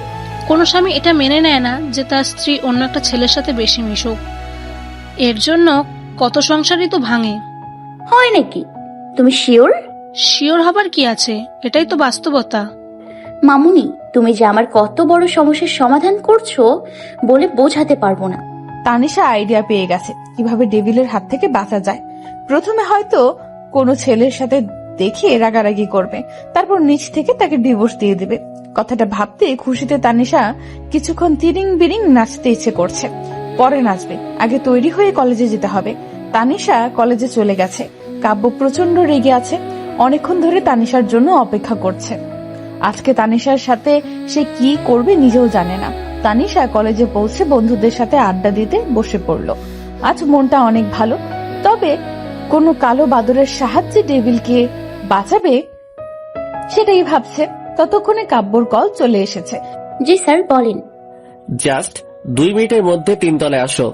Speaker 7: কোনো স্বামী এটা মেনে নেয় না যে তার স্ত্রী অন্য একটা ছেলের সাথে বেশি মিশুক। এর জন্য কত সংসারই তো ভাঙে।
Speaker 12: হয় নাকি? তুমি শিওর?
Speaker 7: শিওর হবার কি আছে, এটাই তো বাস্তবতা।
Speaker 12: মামুনি, তুমি যে আমার কত বড় সমস্যার সমাধান করছো বলে বোঝাতে পারবো না।
Speaker 8: তানিশা আইডিয়া পেয়ে গেছে কিভাবে ডেভিলের হাত থেকে বাঁচা যায়। প্রথমে হয়তো কোনো ছেলের সাথে দেখে রাগারাগি করবে, তারপর নিচ থেকে তাকে ডিভোর্স দিয়ে দেবে। কথাটা ভাবতে খুশিতে তানিশা কিছুক্ষণ তিরিং বিরিং নাচতে ইচ্ছে করছে। পরে নাচবে, আগে তৈরি হয়ে কলেজে যেতে হবে। তানিশা কলেজে চলে গেছে। কাব্য প্রচন্ড রেগে আছে, অনেকক্ষণ ধরে তানিশার জন্য অপেক্ষা করছে। আজকে তানিশার সাথে সে কি করবে নিজেও জানে না। তানিশা কলেজে পৌঁছে বন্ধুদের সাথে আড্ডা দিতে বসে পড়লো। আজ মনটা অনেক ভালো, তবে কোনো কালো বাদরের সাহায্যে ডেভিলকে বাঁচাবে সেটাই ভাবছে। ততক্ষণে কাব্যর কল চলে এসেছে।
Speaker 12: জি স্যার, বলেন।
Speaker 2: জাস্ট 2 মিনিটের মধ্যে 3 তলায় আসো।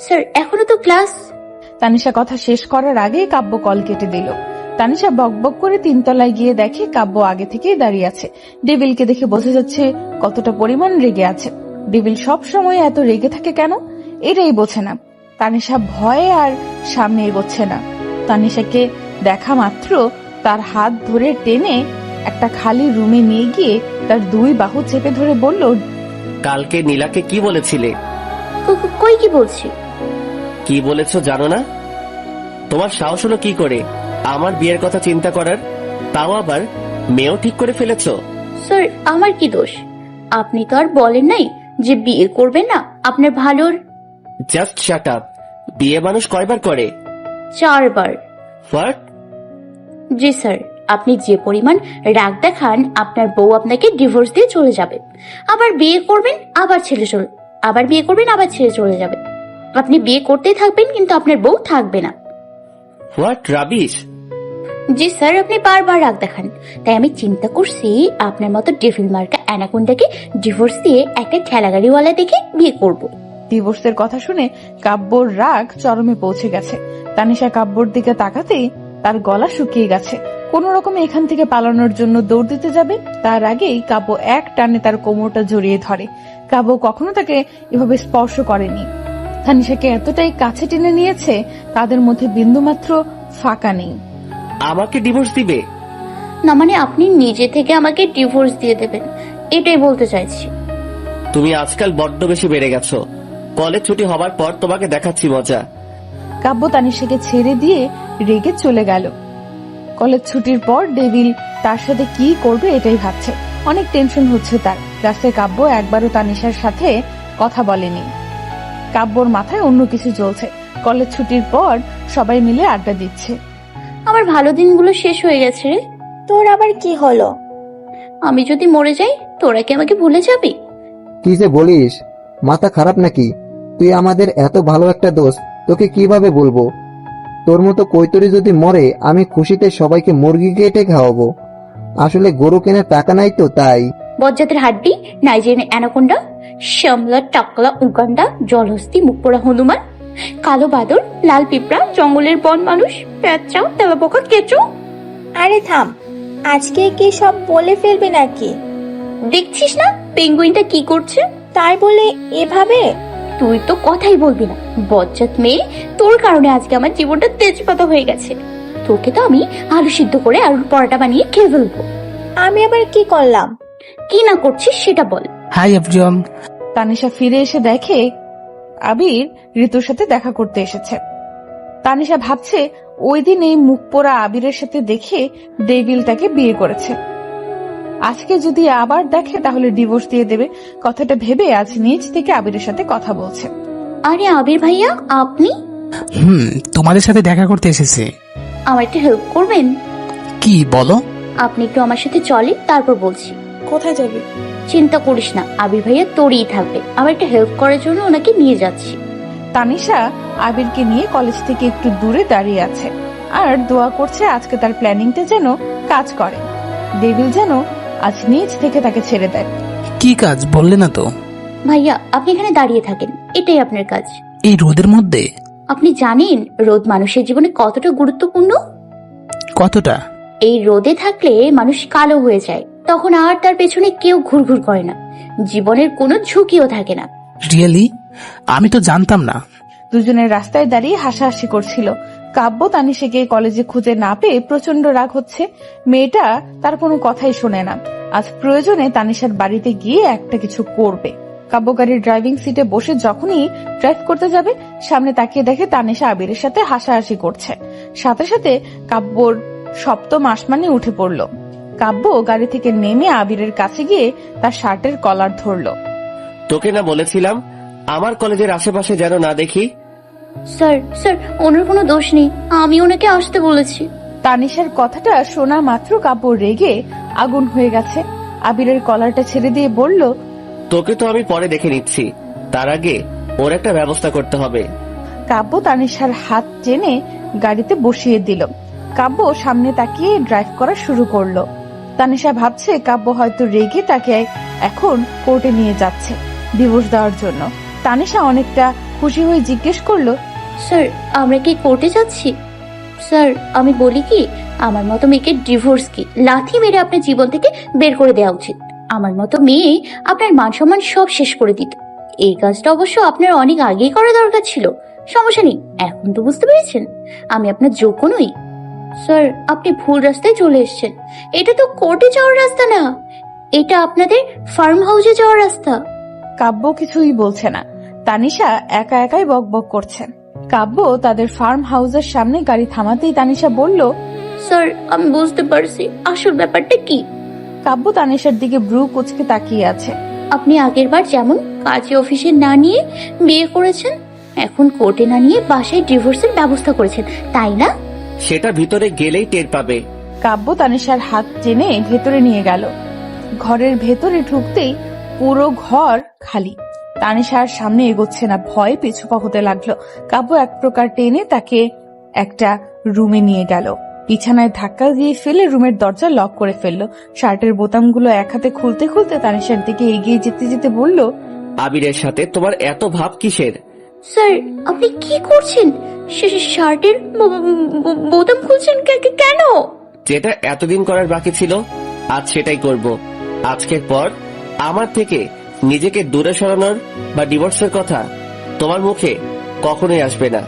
Speaker 12: স্যার, এখনো তো ক্লাস।
Speaker 8: তানিশা কথা শেষ করার আগেই কাব্য কল কেটে দিল। তানিশা বকবক করে 3 তলায় গিয়ে দেখে কাব্য আগে থেকেই দাঁড়িয়ে আছে। ডেভিলকে দেখে বোঝা যাচ্ছে কতটা পরিমাণ রেগে আছে। ডেভিল সব সময় এত রেগে থাকে কেন, এটাই বোঝে না। তানিশা ভয়ে আর সামনে এগোচ্ছে না। তানিশাকে দেখা মাত্র তার হাত ধরে টেনে একটা খালি রুমে নিয়ে গিয়ে তার 2 বাহু চেপে ধরে বলল,
Speaker 2: কালকে নীলাকে কি বলেছিলে?
Speaker 12: কই কি বলছি?
Speaker 2: কি বলেছো জানো না? তোমার সাহস হলো কি করে আমার বিয়ের কথা চিন্তা করার, তাও আবার মেয়েও ঠিক করে ফেলেছো।
Speaker 12: স্যার, আমার কি দোষ? আপনি তো আর বলেন নাই যে বিয়ে করবেন না, আপনার ভালোর।
Speaker 2: Just shut up. বিয়ে মানুষ কয়বার করে?
Speaker 12: 4 বার।
Speaker 2: হোয়াট?
Speaker 12: জি স্যার, আপনি যে পরিমাণ রাগ দেখান, আপনার বউ আপনাকে ডিভোর্স দিয়ে চলে যাবে। আবার বিয়ে করবেন, আবার আবার বিয়ে করবেন, আবার ছেড়ে চলে যাবে। আপনি বিয়ে করতেই থাকবেন, কিন্তু আপনার বউ থাকবে না।
Speaker 2: What rubbish!
Speaker 12: জি স্যার, আপনি বারবার রাগ দেখান, তাই আমি চিন্তা করছি আপনার মতো ডেভিল মার্কা অ্যানাকোন্ডাকে ডিভোর্স দিয়ে একটা ঠেলাগাড়িওয়ালা দেখে বিয়ে করব।
Speaker 8: ডিভোর্সের কথা শুনে কাব্যর রাগ চরমে পৌঁছে গেছে। তানিশা কাব্যর দিকে তাকাতেই তার গলা শুকিয়ে গেছে। কোন রকমে এখান থেকে পালানোর জন্য দৌড় দিতে যাবে, তার আগেই কাব্য এক টানে তার কোমরটা জড়িয়ে ধরে। কাব্য কখনো তাকে এভাবে স্পর্শ করেনি। তানিশাকে এতটাই কাছে টেনে নিয়েছে, তাদের মধ্যে বিন্দুমাত্র ফাঁকা নেই।
Speaker 2: আমাকে ডিভোর্স দিবে?
Speaker 12: না মানে আপনি নিজে থেকে আমাকে ডিভোর্স দিয়ে দেবেন, এটাই বলতে চাইছি।
Speaker 2: তুমি আজকাল বড্ড বেশি বেড়ে গেছো। কলেজ ছুটি হবার পর তোমাকে দেখাচ্ছি মজা।
Speaker 8: কাব্য তানিশাকে ছেড়ে দিয়ে রেগে চলে গেল। কলেজ ছুটির পর ডেভিল তার সাথে কি করবে এটাই ভাবছে। অনেক টেনশন হচ্ছে তার। রাস্তায় কাব্য একবারও তানিশার সাথে কথা বলেনি। কাব্যর মাথায় অন্য কিছু চলছে। কলেজ ছুটির পর সবাই মিলে আড্ডা দিচ্ছে।
Speaker 12: আমার ভালো দিনগুলো শেষ হয়ে গেছে রে।
Speaker 5: তোর আবার কি হলো?
Speaker 12: আমি যদি মরে যাই, তোরা কি আমাকে ভুলে যাবি?
Speaker 9: কি যে বলিস, মাথা খারাপ নাকি? তুই আমাদের এত ভালো একটা দোস্ত, তোকে কিভাবে বলবো? তোর মতো কৈতরি যদি মরে, আমি খুশিতে সবাইকে মুরগি কেটে খাওয়াবো। আসলে গরু কেনার টাকা নাই তো, তাই।
Speaker 12: বজ্জাতের হাড্ডি, নাইজেরিয়ান অ্যানাকোন্ডা, শ্যামলা টাকলা উগান্ডা, জলহস্তি, মুখপোড়া হনুমান, কালো বাদর, লাল পিঁপড়া, জঙ্গলের বন মানুষ, পেঁচা, তেলাপোকা, কেঁচো।
Speaker 5: আরে থাম, আজকে কি সব বলে ফেলবে নাকি?
Speaker 12: দেখছিস না পেঙ্গুইনটা কি করছে?
Speaker 5: তাই বলে এভাবে?
Speaker 12: তুই তো কথাই বলবি না, বজ্জাত মেয়ে। তোর কারণে আজকে আমার জীবনটা তেজপাতা হয়ে গেছে। তোকে তো আমি আলু সিদ্ধ করে আলুর পরোটা বানিয়ে খেয়ে ফেলবো।
Speaker 5: আমি আবার কি করলাম?
Speaker 12: কি না করছিস সেটা বল।
Speaker 11: Hi everyone.
Speaker 8: তানিশা ফিরে এসে দেখে আবির ঋতুর সাথে দেখা করতে এসেছে। তানিশা ভাবছে ওই দিন এই মুখ পোড়া আবিরের সাথে দেখে ডেভিল তাকে বিয়ে করেছে। আজকে যদি আবার দেখে তাহলে ডিভোর্স দিয়ে দেবে। কথাটা ভেবে আজ নিজ থেকে আবিরের সাথে কথা বলছে।
Speaker 12: আরে আবির ভাইয়া, আপনি?
Speaker 11: তোমাদের সাথে দেখা করতে এসেছে।
Speaker 12: আমার একটু হেল্প করবেন?
Speaker 11: কি বলো?
Speaker 12: আপনি একটু আমার সাথে চলে, তারপর বলছি।
Speaker 4: কোথায় যাবে?
Speaker 12: চিন্তা করিস না, আবির ভাইয়া তোরই থাকবে। আমার একটু হেল্প করার জন্য ওনাকে নিয়ে যাচ্ছি।
Speaker 8: তানিশা আবিরকে নিয়ে কলেজ থেকে একটু দূরে দাঁড়িয়ে আছে আর দোয়া করছে আজকে তার প্ল্যানিংটা যেন কাজ করে, ডেভিল যেন আজ নিজ থেকে তাকে ছেড়ে দেয়।
Speaker 11: কি কাজ বললে না তো?
Speaker 12: ভাইয়া, আপনি এখানে দাঁড়িয়ে থাকেন, এটাই আপনার কাজ।
Speaker 11: এই রোদের মধ্যে?
Speaker 12: আপনি জানেন রোদ মানুষের জীবনে কতটা গুরুত্বপূর্ণ?
Speaker 11: কতটা?
Speaker 12: এই রোদে থাকলে মানুষ কালো হয়ে যায়, তখন আর তার পেছনে কেউ ঘুরঘুর করে না, জীবনের কোনো ঝুঁকিও থাকে না।
Speaker 11: রিয়েলি? আমি তো জানতাম না।
Speaker 8: দুজনের রাস্তায় দাঁড়িয়ে হাসাহাসি করছিল। কাব্য তানিশাকে কলেজে খুঁজে না পেয়ে প্রচন্ড রাগ হচ্ছে। মেয়েটা তার কোনো কথাই শোনে না। আজ প্রয়োজনে তানিশার বাড়িতে গিয়ে একটা কিছু করবে। কাব্য গাড়ির ড্রাইভিং সিটে বসে যখনই ড্রাইভ করতে যাবে, সামনে তাকিয়ে দেখে তানিশা আবিরের সাথে হাসাহাসি করছে। সাথে সাথে কাব্যর সপ্তম আসমানে উঠে পড়ল। কাব্য গাড়ি থেকে নেমে আবিরের কাছে গিয়ে তার শার্টের কলার ধরলো।
Speaker 2: তোকে না বলেছিলাম আমার কলেজের আশেপাশে যেন না দেখি?
Speaker 12: স্যার, ওনার কোনো দোষ নেই, আমি ওনাকে আসতে বলেছি।
Speaker 8: তানিশার কথাটা শোনা মাত্র কাব্য রেগে আগুন হয়ে গেছে। আবিরের কলারটা ছেড়ে দিয়ে বলল,
Speaker 2: তোকে তো আমি পরে দেখে নিচ্ছি, তার আগে ওর একটা ব্যবস্থা করতে হবে।
Speaker 8: কাব্য তানিশার হাত টেনে গাড়িতে বসিয়ে দিল। কাব্য সামনে তাকিয়ে ড্রাইভ করা শুরু করলো। তানিশা ভাবছে কাব্য হয়তো রেগে তাকে এখন কোর্টে নিয়ে যাচ্ছে ডিভোর্স দেওয়ার জন্য। তানিশা অনেকটা খুশি হয়ে জিজ্ঞেস করলো,
Speaker 12: স্যার, আমরা কি কোর্টে যাচ্ছি? স্যার, আমি বলি কি, আমার মতো মেয়েকে ডিভোর্স কি লাথি মেরে আপনার জীবন থেকে বের করে দেওয়া উচিত। আমার মতো মেয়ে আপনার মান সম্মান সব শেষ করে দিত। এই কাজটা অবশ্য আপনার অনেক আগেই করা দরকার ছিল। সমস্যা নেই, এখন তো বুঝতে পেরেছেন আমি আপনার যোগ্য নই। স্যার, আপনি ভুল রাস্তায় চলে এসেছেন। এটা তো কোর্টে যাওয়ার রাস্তা না, এটা আপনাদের ফার্ম হাউসে যাওয়ার রাস্তা।
Speaker 8: কাব্য কিছুই বলছে না। তানিশা একা একাই বকবক করছে। কাব্য তাদের ফার্ম হাউসের সামনে গাড়ি থামাতেই তানিশা বলল,
Speaker 12: স্যার, আমি বুঝতে পারছি আসল ব্যাপারটা কি।
Speaker 8: কাব্য তানিশার দিকে ব্রু কুচকে তাকিয়ে আছে।
Speaker 12: আপনি আগেরবার যেমন কাজী অফিসে না নিয়ে বিয়ে করেছেন, এখন কোর্টে না নিয়ে বাসায় ডিভোর্সের ব্যবস্থা করেছেন, তাই না?
Speaker 2: সেটা ভিতরে গেলেই টের পাবে।
Speaker 8: কাব্য তানিশার হাত টেনে ভেতরে নিয়ে গেল। ঘরের ভেতরে ঢুকতেই পুরো ঘর খালি। তানিশার সামনে এগোচ্ছে না, ভয়ে পিছুপা হতে লাগলো। কাব্য এক প্রকার টেনে তাকে একটা রুমে নিয়ে গেল। বিছানায় ধাক্কা দিয়ে ফেলে রুমের দরজা লক করে ফেললো। শার্টের বোতামগুলো এক হাতে খুলতে খুলতে তানিশার দিকে এগিয়ে যেতে যেতে বলল,
Speaker 2: আবিরের সাথে তোমার এত ভাব কিসের?
Speaker 12: স্যার, আপনি কি করছেন? শার্টের বোতাম খুলছেন কেন?
Speaker 2: যেটা এতদিন করার বাকি ছিল আজ সেটাই করব। আজকের পর আমার থেকে নিজেকে দূরে সরানোর বা ডিভোর্সের কথা তোমার মুখে কখনোই আসবে না।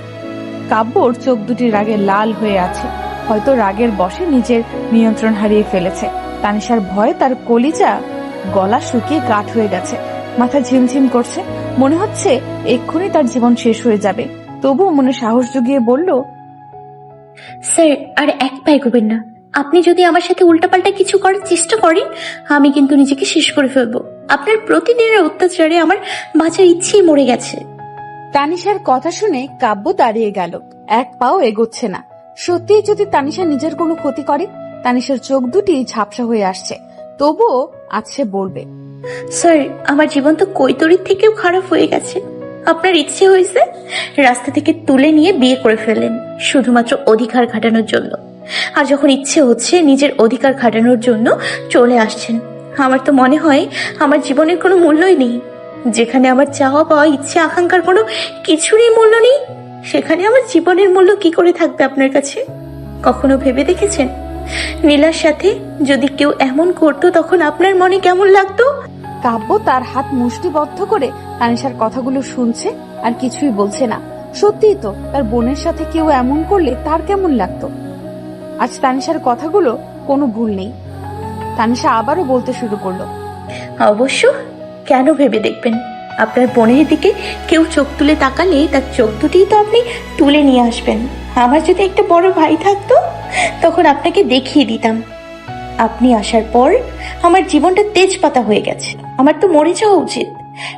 Speaker 8: কাব্যর চোখ দুটি রাগে লাল হয়ে আছে। হয়তো রাগের বশে নিজের নিয়ন্ত্রণ হারিয়ে ফেলেছে। তানিশার ভয়ে তার কলিজা গলা শুকিয়ে কাঠ হয়ে গেছে। মাথা ঝিমঝিম করছে, মনে হচ্ছে এক্ষুনি তার জীবন শেষ হয়ে যাবে। তবুও মনে সাহস জুগিয়ে বলল,
Speaker 12: স্যার, আর এক পায়ে এগোবেন না। আপনি যদি আমার সাথে উল্টাপাল্টা কিছু করার চেষ্টা করেন, আমি কিন্তু নিজেকে শেষ করে ফেলবো। আপনার প্রতিদিনের অত্যাচারে আমার বাঁচার ইচ্ছেই মরে গেছে।
Speaker 8: তানিশার কথা শুনে কাব্য দাঁড়িয়ে গেল, এক পাও এগোচ্ছে না। সত্যি যদি তানিশা নিজের কোনো ক্ষতি করে? তানিশার চোখ দুটি ঝাপসা হয়ে আসছে, তবুও আজ সে বলবে,
Speaker 12: স্যার, আমার জীবন তো কৈতরীর থেকেও খারাপ হয়ে গেছে। আপনার ইচ্ছে হয়েছে রাস্তা থেকে তুলে নিয়ে বিয়ে করে ফেললেন শুধুমাত্র অধিকার খাটানোর জন্য। আর যখন ইচ্ছে হচ্ছে নিজের অধিকার খাটানোর জন্য চলে আসছেন। আমার তো মনে হয় আমার জীবনের কোনো মূল্যই নেই। যেখানে আমার চাওয়া পাওয়া ইচ্ছে আকাঙ্ক্ষার কোনো কিছুরই মূল্য নেই, সেখানে আমার জীবনের মূল্য কি করে থাকবে আপনার কাছে? কখনো ভেবে দেখেছেন নীলার সাথে যদি কেউ এমন করতো তখন আপনার মনে কেমন লাগতো?
Speaker 8: কাব্য তার হাত মুষ্টিবদ্ধ করে তানিশার কথাগুলো শুনছে আর কিছুই বলছে না। সত্যিই তো, তার বোনের সাথে কেউ এমন করলে তার কেমন লাগতো। আজ তানিশার কথাগুলো কোনো ভুল নেই। তানিশা আবারও বলতে শুরু করলো,
Speaker 12: অবশ্য কেন ভেবে দেখবেন, আপনার বোনের দিকে কেউ চোখ তুলে তাকালে তার চোখ দুটিই তো আপনি তুলে নিয়ে আসবেন। আমার যদি একটা বড় ভাই থাকতো তখন আপনাকে দেখিয়ে দিতাম। আপনি আসার পর আমার জীবনটা তেজপাতা হয়ে গেছে। আমার তো মরে যাওয়া উচিত।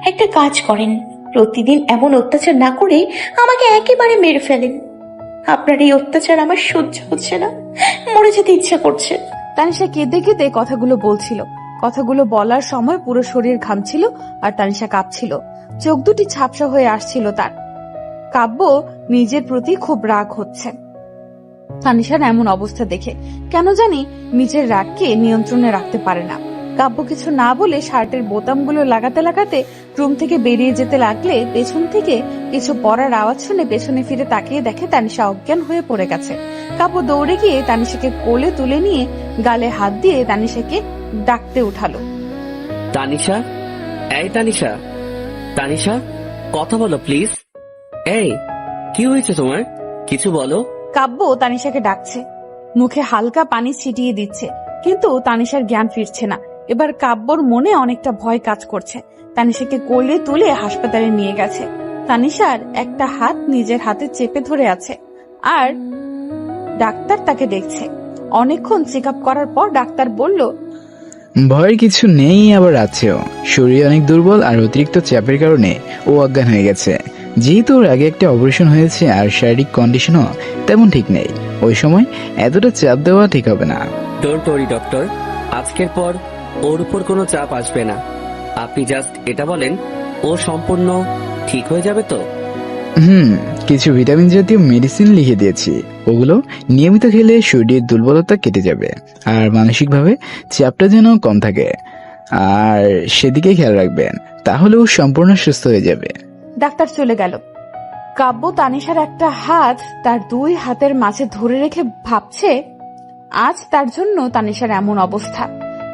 Speaker 12: একটা কাজ করেন, প্রতিদিন এমন অত্যাচার না করে আমাকে একেবারে মেরে ফেলেন। আপনার এই অত্যাচার আমার সহ্য হচ্ছে না, মরে যেতে ইচ্ছা করছে।
Speaker 8: তানিশা কেঁদে কেঁদে কথাগুলো বলছিল। কথাগুলো বলার সময় পুরো শরীর ঘামছিল আর তানিশা কাঁপছিল। চোখ দুটি ঝাপসা হয়ে আসছিল তার। কাব্য নিজের প্রতি খুব রাগ হচ্ছে তানিশার এমন অবস্থা দেখে। কেন জানি নিজের রাগকে নিয়ন্ত্রণে রাখতে পারে না। কাব্য কিছু না বলে শার্টের বোতামগুলো লাগাতে লাগাতে রুম থেকে বেরিয়ে যেতে লাগলে পেছন থেকে কিছু পড়ার আওয়াজ শুনে পেছনে ফিরে তাকিয়ে দেখে তানিশা অজ্ঞান হয়ে পড়ে গেছে। কাব্য দৌড়ে গিয়ে তানিশাকে কোলে তুলে নিয়ে গালে হাত দিয়ে তানিশাকে ডাকতে উঠালো।
Speaker 2: তানিশা, এই তানিশা, তানিশা, কথা বলো প্লিজ। এই, কি হয়েছে তোমার? কিছু বলো।
Speaker 8: কাব্য তানিশাকে ডাকছে, মুখে হালকা পানি ছিটিয়ে দিচ্ছে, কিন্তু তানিশার জ্ঞান ফিরছে না। এবার কাব্যর মনে অনেকটা ভয় কাজ করছে। তানিশাকে কোলে তুলে হাসপাতালে নিয়ে গেছে। তানিশার একটা হাত নিজের হাতে চেপে ধরে আছে আর ডাক্তার তাকে দেখছে। অনেকক্ষণ চেক আপ করার পর ডাক্তার বলল,
Speaker 16: ভয়ের কিছু নেই, আবার আছেও। শরীর অনেক দুর্বল আর অতিরিক্ত চাপের কারণে ও অজ্ঞান হয়ে গেছে। যেহেতু ওর আগে একটা অপারেশন হয়েছে আর শারীরিক কন্ডিশনও তেমন ঠিক নেই, ওই সময় এতটা চাপ দেওয়া ঠিক হবে না।
Speaker 2: ডোন্ট ওয়ারি ডক্টর, আজকের পর ওর উপর কোনো চাপ আসবে না। আপনি জাস্ট এটা বলেন, ও সম্পূর্ণ ঠিক হয়ে যাবে তো?
Speaker 16: কিছু ভিটামিন জাতীয় মেডিসিন লিখে দিয়েছি, ওগুলো নিয়মিত খেলে শরীরের দুর্বলতা কেটে যাবে আর মানসিকভাবে চাপটা যেন কম থাকে। আর সেদিকে খেয়াল রাখবেন, তাহলে ও সম্পূর্ণ সুস্থ হয়ে যাবে।
Speaker 8: ডাক্তার চলে গেল। কাব্য তানিশার একটা হাত তার দুই হাতের মাঝে ধরে রেখে ভাবছে, আজ তার জন্য তানিশার এমন অবস্থা,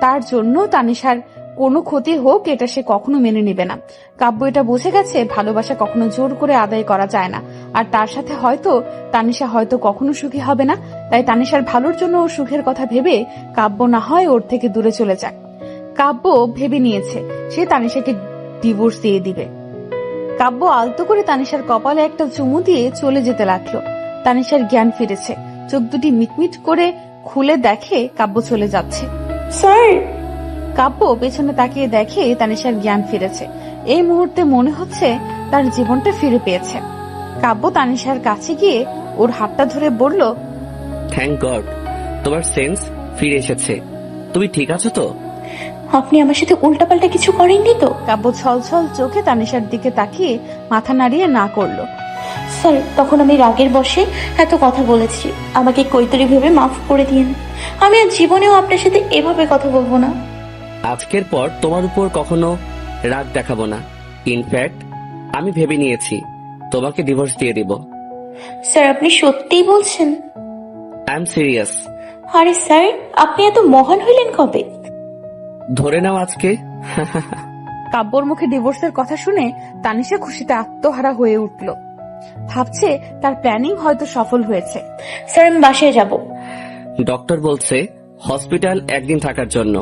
Speaker 8: তার জন্য তানিশার কোনো ক্ষতি হোক এটা সে কখনো মেনে নেবে না। কাব্য এটা বুঝে গেছে ভালোবাসা কখনো জোর করে আদায় করা যায় না, আর তার সাথে হয়তো তানিশা হয়তো কখনো সুখী হবে না। তাই তানিশার ভালোর জন্য ও সুখের কথা ভেবে কাব্য না হয় ওর থেকে দূরে চলে যায়। কাব্য ভেবে নিয়েছে সে তানিশাকে ডিভোর্স দিয়ে দিবে। কাব্য আলতো করে তানিশার কপালে একটা চুমু দিয়ে চলে যেতে লাগলো। তানিশার জ্ঞান ফিরেছে, চোখ দুটি মিটমিট করে খুলে দেখে কাব্য চলে যাচ্ছে।
Speaker 12: স্যার!
Speaker 8: কাব্য পেছনে তাকিয়ে দেখে তানিশার জ্ঞান ফিরেছে। এই মুহূর্তে মনে হচ্ছে তার জীবনটা ফিরে পেয়েছে। কাব্য তানিশার কাছে গিয়ে ওর হাতটা ধরে বলল,
Speaker 2: থ্যাংক গড, তোমার সেন্স ফিরে এসেছে। তুমি ঠিক আছো তো?
Speaker 12: আপনি আমার সাথে উল্টাপাল্টা কিছু করেননি তো?
Speaker 8: কাব্য ছলছল চোখে তানিশার দিকে তাকিয়ে মাথা নাড়িয়ে না করলো।
Speaker 12: স্যার, তখন আমি রাগের বশে এত কথা বলেছি, আমাকে কৈতরী ভেবে মাফ করে দিন। আমি আর জীবনেও আপনার সাথে এভাবে কথা বলবো না।
Speaker 2: আজকের পর তোমার উপর কখনো রাগ দেখাবো না। ইনফ্যাক্ট আমি ভেবে নিয়েছি তোমাকে ডিভোর্স দিয়ে দিব।
Speaker 12: স্যার, আপনি সত্যিই বলছেন?
Speaker 2: I am serious.
Speaker 12: আরে স্যার, আপনি এত মহান হইলেন কবে?
Speaker 2: ধরে নাও আজকে।
Speaker 8: কাব্যর মুখে ডিভোর্সের কথা শুনে তানিশা খুশিতে আত্মহারা হয়ে উঠল। ভাবছে তার প্ল্যানিং হয়তো সফল হয়েছে।
Speaker 12: স্যার, আমি বাসায় যাব।
Speaker 2: ডক্টর বলছে হসপিটাল একদিন থাকার জন্য।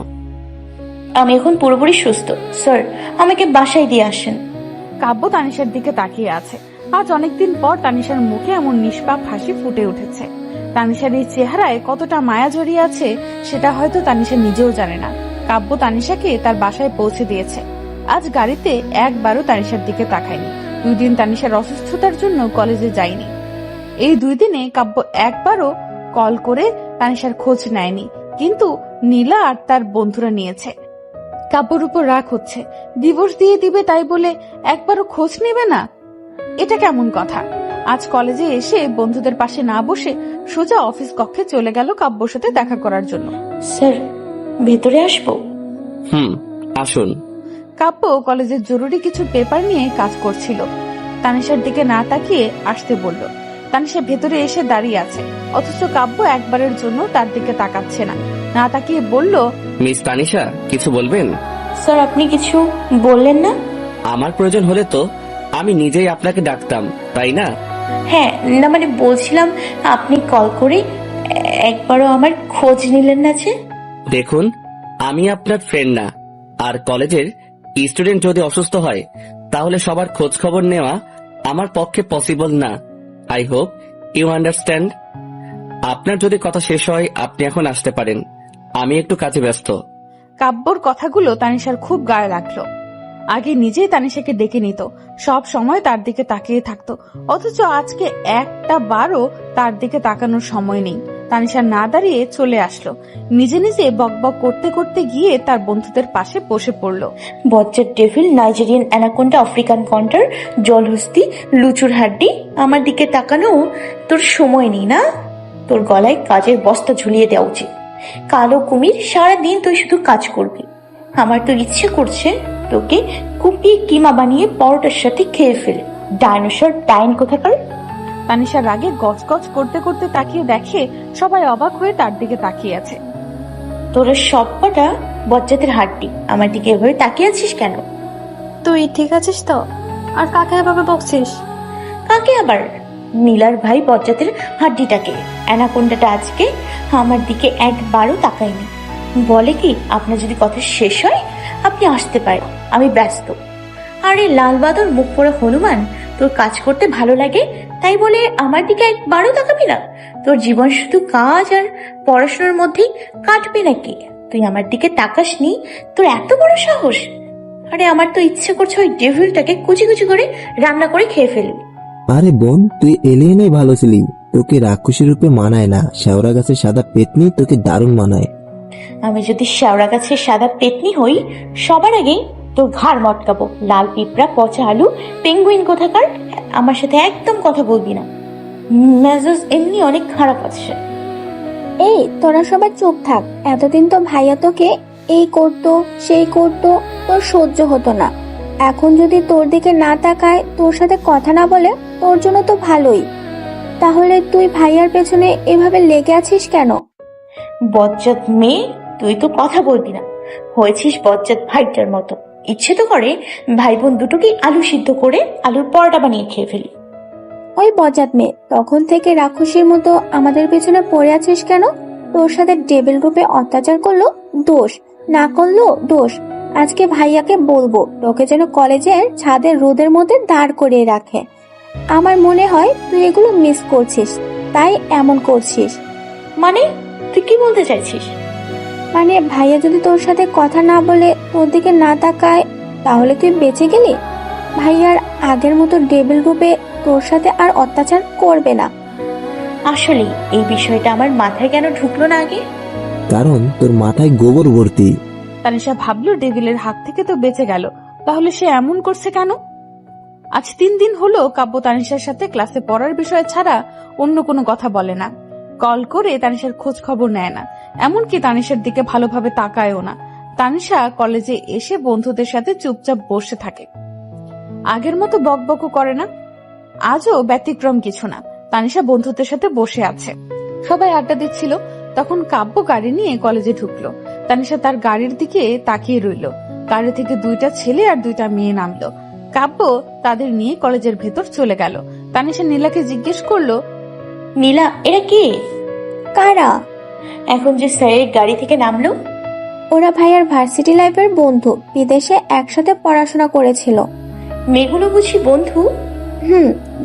Speaker 12: আমি এখন পুরোপুরি সুস্থ। স্যার, আমাকে বাসায় দিয়ে আসেন।
Speaker 8: কাব্য তানিশার দিকে তাকিয়ে আছে। আজ অনেকদিন পর তানিশার মুখে এমন নিষ্পাপ হাসি ফুটে উঠেছে। তানিশার এই চেহারায় কতটা মায়া জড়িয়ে আছে সেটা হয়তো তানিশা নিজেও জানে না। কাব্য তানিশাকে তার বাসায় পৌঁছে দিয়েছে। আজ গাড়িতে একবারও তানিশার দিকে তাকায়নি। 2 দিন তানিশার অসুস্থতার জন্য কলেজে যায়নি। এই 2 দিনে কাব্য একবারও কল করে তানিশার খোঁজ নেয়নি, কিন্তু নীলা আর তার বন্ধুরা নিয়েছে। কাব্যর উপর রাগ হচ্ছে, ডিভোর্স দিয়ে দিবে তাই বলে একবারও খোঁজ নেবে না, এটা কেমন কথা? আজ কলেজে এসে বন্ধুদের পাশে না বসে সোজা অফিস কক্ষে চলে গেল কাব্যর সাথে দেখা করার জন্য।
Speaker 12: স্যার, ভেতরে আসবো?
Speaker 2: আসুন।
Speaker 8: কাব্য কলেজের জরুরি কিছু পেপার নিয়ে কাজ করছিল। তানিশার দিকে না তাকিয়ে আসতে বলল। তানিশা ভেতরে এসে দাঁড়িয়ে আছে, অথচ কাব্য একবারের জন্য তার দিকে তাকাচ্ছে না। না তাকিয়ে বলল,
Speaker 2: মিস তানিশা, কিছু বলবেন?
Speaker 12: স্যার, আপনি কিছু বললেন না?
Speaker 2: আমার প্রয়োজন হলে তো আমি নিজেই আপনাকে ডাকতাম, তাই না?
Speaker 12: হ্যাঁ, না মানে বলছিলাম আপনি কল করে একবারও আমার খোঁজ নিলেন না যে।
Speaker 2: দেখুন, আমি আপনার ফ্রেন্ড না, আর কলেজের স্টুডেন্ট যদি অসুস্থ হয় তাহলে সবার খোঁজ খবর নেওয়া আমার পক্ষে পসিবল না। I hope you understand. আপনার যদি কথা শেষ হয় আপনি এখন আসতে পারেন, আমি একটু কাজে ব্যস্ত।
Speaker 8: কাব্যর কথাগুলো তানিশার খুব গায়ে লাগলো। আগে নিজেই তানিশাকে ডেকে নিত, সব সময় তার দিকে তাকিয়ে থাকতো, অথচ আজকে একটা বারও তার দিকে তাকানোর সময় নেই। তানিশা না দাঁড়িয়ে চলে আসলো, নিজে নিজে বকবক করতে করতে গিয়ে তার বন্ধুদের পাশে বসে পড়লো।
Speaker 3: বজ্জার ডেভিল, নাইজেরিয়ান অ্যানাকোন্ডা, আফ্রিকান কন্টার, জলহস্তি, লুচুর হাড্ডি, আমার দিকে তাকানো তোর সময় নেই না? তোর গলায় কাজের বস্তা ঝুলিয়ে দেওয়া উচিত। কালো কুমির, সারাদিন তুই শুধু কাজ করবি। আমার তো ইচ্ছে করছে তোকে কুপিয়ে কিমা বানিয়ে পরোটার সাথে খেয়ে ফেলে। ডাইনোসর ডাইন কোথাকার।
Speaker 8: তানিশা রাগে গজগজ করতে করতে তাকিয়ে দেখে সবাই অবাক হয়ে তার দিকে তাকিয়ে আছে।
Speaker 3: তোরা সব কটা বজ্জাতের হাড্ডি, আমার দিকে এভাবে তাকিয়ে আছিস কেন?
Speaker 4: তুই ঠিক আছিস তো? আর কাকে এভাবে বকছিস?
Speaker 3: কাকে আবার? নীলার ভাই বজ্জাতের হাড্ডিটাকে। অ্যানাকোন্ডাটা আজকে আমার দিকে একবারও তাকায়নি। বলে কি, আপনার যদি কথা শেষ হয় আপনি আসতে পারেন, আমি ব্যস্ত। আরে লাল বাদর, মুখ পোড়া হনুমান, তোর কাজ করতে ভালো লাগে তাই বলে আমার দিকে একবারও তাকাবি না? তোর জীবন শুধু কাজ আর পড়াশোনার মধ্যেই কাটবে নাকি? তুই আমার দিকে তাকাসনি, তোর এত বড় সাহস? আরে আমার তো ইচ্ছে করছে ওই ডেভিলটাকে কুচি কুচি করে রান্না করে খেয়ে ফেলি।
Speaker 17: আরে বোন, তুই এলিয়েনে ভালো ছিলি, তোকে রাক্ষসী রূপে মানায় না। শেওড়া গাছের সাদা পেতনি তোকে দারুণ মানায়।
Speaker 3: আমি যদি শেওড়া গাছের সাদা পেতনি হই, সবার আগে তোর ঘাড় মটকাবো। লাল পিঁপড়া, পচা আলু, পেঙ্গুইন কোথাকার, আমার সাথে একদম কথা বলবি না। মেজাজ এমনি অনেক খারাপ আছে।
Speaker 5: এই তোরা সবাই চুপ থাক। এতদিন তো ভাইয়া তোকে এই করতো সেই করতো, তোর সহ্য হতো না। এখন যদি তোর দিকে না তাকায়, তোর সাথে কথা না বলে, তোর জন্য তো ভালোই। তাহলে তুই ভাইয়ার পেছনে এভাবে লেগে আছিস কেন?
Speaker 3: বজ্জাত মেয়ে, তুই তো কথা বলবি না, হয়েছিস বজ্জাত ভাইটার মতো। ইচ্ছে তো করে ভাই বোন দুটোকে আলু সিদ্ধ করে আলুর পরোটা বানিয়ে খেয়ে ফেলি।
Speaker 5: ওই বজ্জাত মেয়ে, তখন থেকে রাক্ষসীর মতো আমাদের পেছনে পড়ে আছিস কেন? তোর সাথে ডেভিল রূপে অত্যাচার করলো দোষ, না করলো দোষ। আজকে ভাইয়াকে বলবো তোকে যেন কলেজের ছাদের রোদের মধ্যে দাঁড় করিয়ে রাখে। আমার মনে হয় তুই এগুলো মিস করছিস, তাই এমন করছিস।
Speaker 3: মানে তুই কি বলতে চাইছিস?
Speaker 5: মানে ভাইয়া যদি তোর সাথে কথা না বলে, তোর দিকে না তাকায়, তাহলে তুই বেঁচে গেলি। ভাইয়ার আগের মতো ডেভিল রূপে তোর সাথে আর অত্যাচার করবে না।
Speaker 3: আসলে এই বিষয়টা আমার মাথায় কেন ঢুকলো না আগে?
Speaker 17: কারণ তোর মাথায় গোবর ভর্তি।
Speaker 8: তানিশা ভাবলো ডেভিলের হাত থেকে তো বেঁচে গেল, তাহলে সে এমন করছে কেন? আজ 3 দিন হলো কাব্য তানিশার সাথে ক্লাসে পড়ার বিষয় ছাড়া অন্য কোনো কথা বলে না। কল করে তানিশার খোঁজ খবর নেয় না, এমনকি তানিশার দিকে ভালোভাবে তাকায়ও না। তানিশা কলেজে এসে বন্ধুদের সাথে চুপচাপ বসে থাকে, আগের মতো বকবকও করে না। আজও ব্যতিক্রম কিছু না, তানিশা বন্ধুদের সাথে বসে আছে, সবাই আড্ডা দিচ্ছিল। তখন কাব্য গাড়ি নিয়ে কলেজে ঢুকলো। তানিশা তার গাড়ির দিকে তাকিয়ে রইল। গাড়ি থেকে 2টা ছেলে আর 2টা মেয়ে নামলো। কাব্য তাদের নিয়ে কলেজের ভেতর চলে গেল। তানিশা নীলাকে জিজ্ঞেস করলো,
Speaker 3: নীলা, এরা কে?
Speaker 5: কারা?
Speaker 3: এখন যে স্যারের গাড়ি থেকে নামলো?
Speaker 5: ওরা ভাইয়ার ভার্সিটি লাইফের বন্ধু, বিদেশে একসাথে পড়াশোনা করেছিল।
Speaker 3: মেয়েগুলো বুঝি বন্ধু?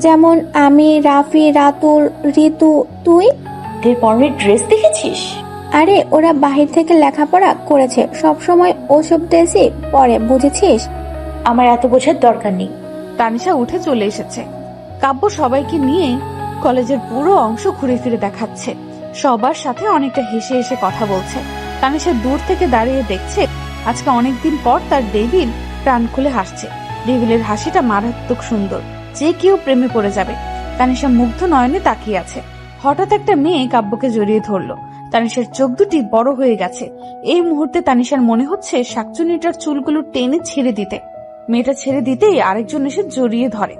Speaker 5: যেমন আমি, রাফি, রাতুল, ঋতু। তুই?
Speaker 3: তোর পরনের ড্রেস দেখেছিস?
Speaker 5: আরে ওরা বাহির থেকে লেখাপড়া করেছে, সব সময় ওসব ড্রেসই পরে, বুঝেছিস?
Speaker 3: আমার এত বোঝার দরকার নেই।
Speaker 8: তানিশা উঠে চলে এসেছে। কাব্য সবাইকে নিয়ে কলেজের পুরো অংশ ঘুরে ফিরে দেখাচ্ছে, সবার সাথে অনেকটা হেসে হেসে কথা বলছে। তানিশা দূর থেকে দাঁড়িয়ে দেখছে আজকে অনেকদিন পর তার ডেভিল প্রাণ খুলে হাসছে। ডেভিলের হাসিটা মারাত্মক সুন্দর, যে কেউ প্রেমে পড়ে যাবে। তানিশা মুগ্ধ নয়নে তাকিয়ে আছে। হঠাৎ একটা মেয়ে কাব্যকে জড়িয়ে ধরলো। তানিশার চোখ দুটি বড় হয়ে গেছে। এই মুহূর্তে তানিশার মনে হচ্ছে শাকচুনিটার চুলগুলো টেনে ছেড়ে দিতে। মেয়েটা ছেড়ে দিতেই আরেকজন এসে জড়িয়ে ধরে।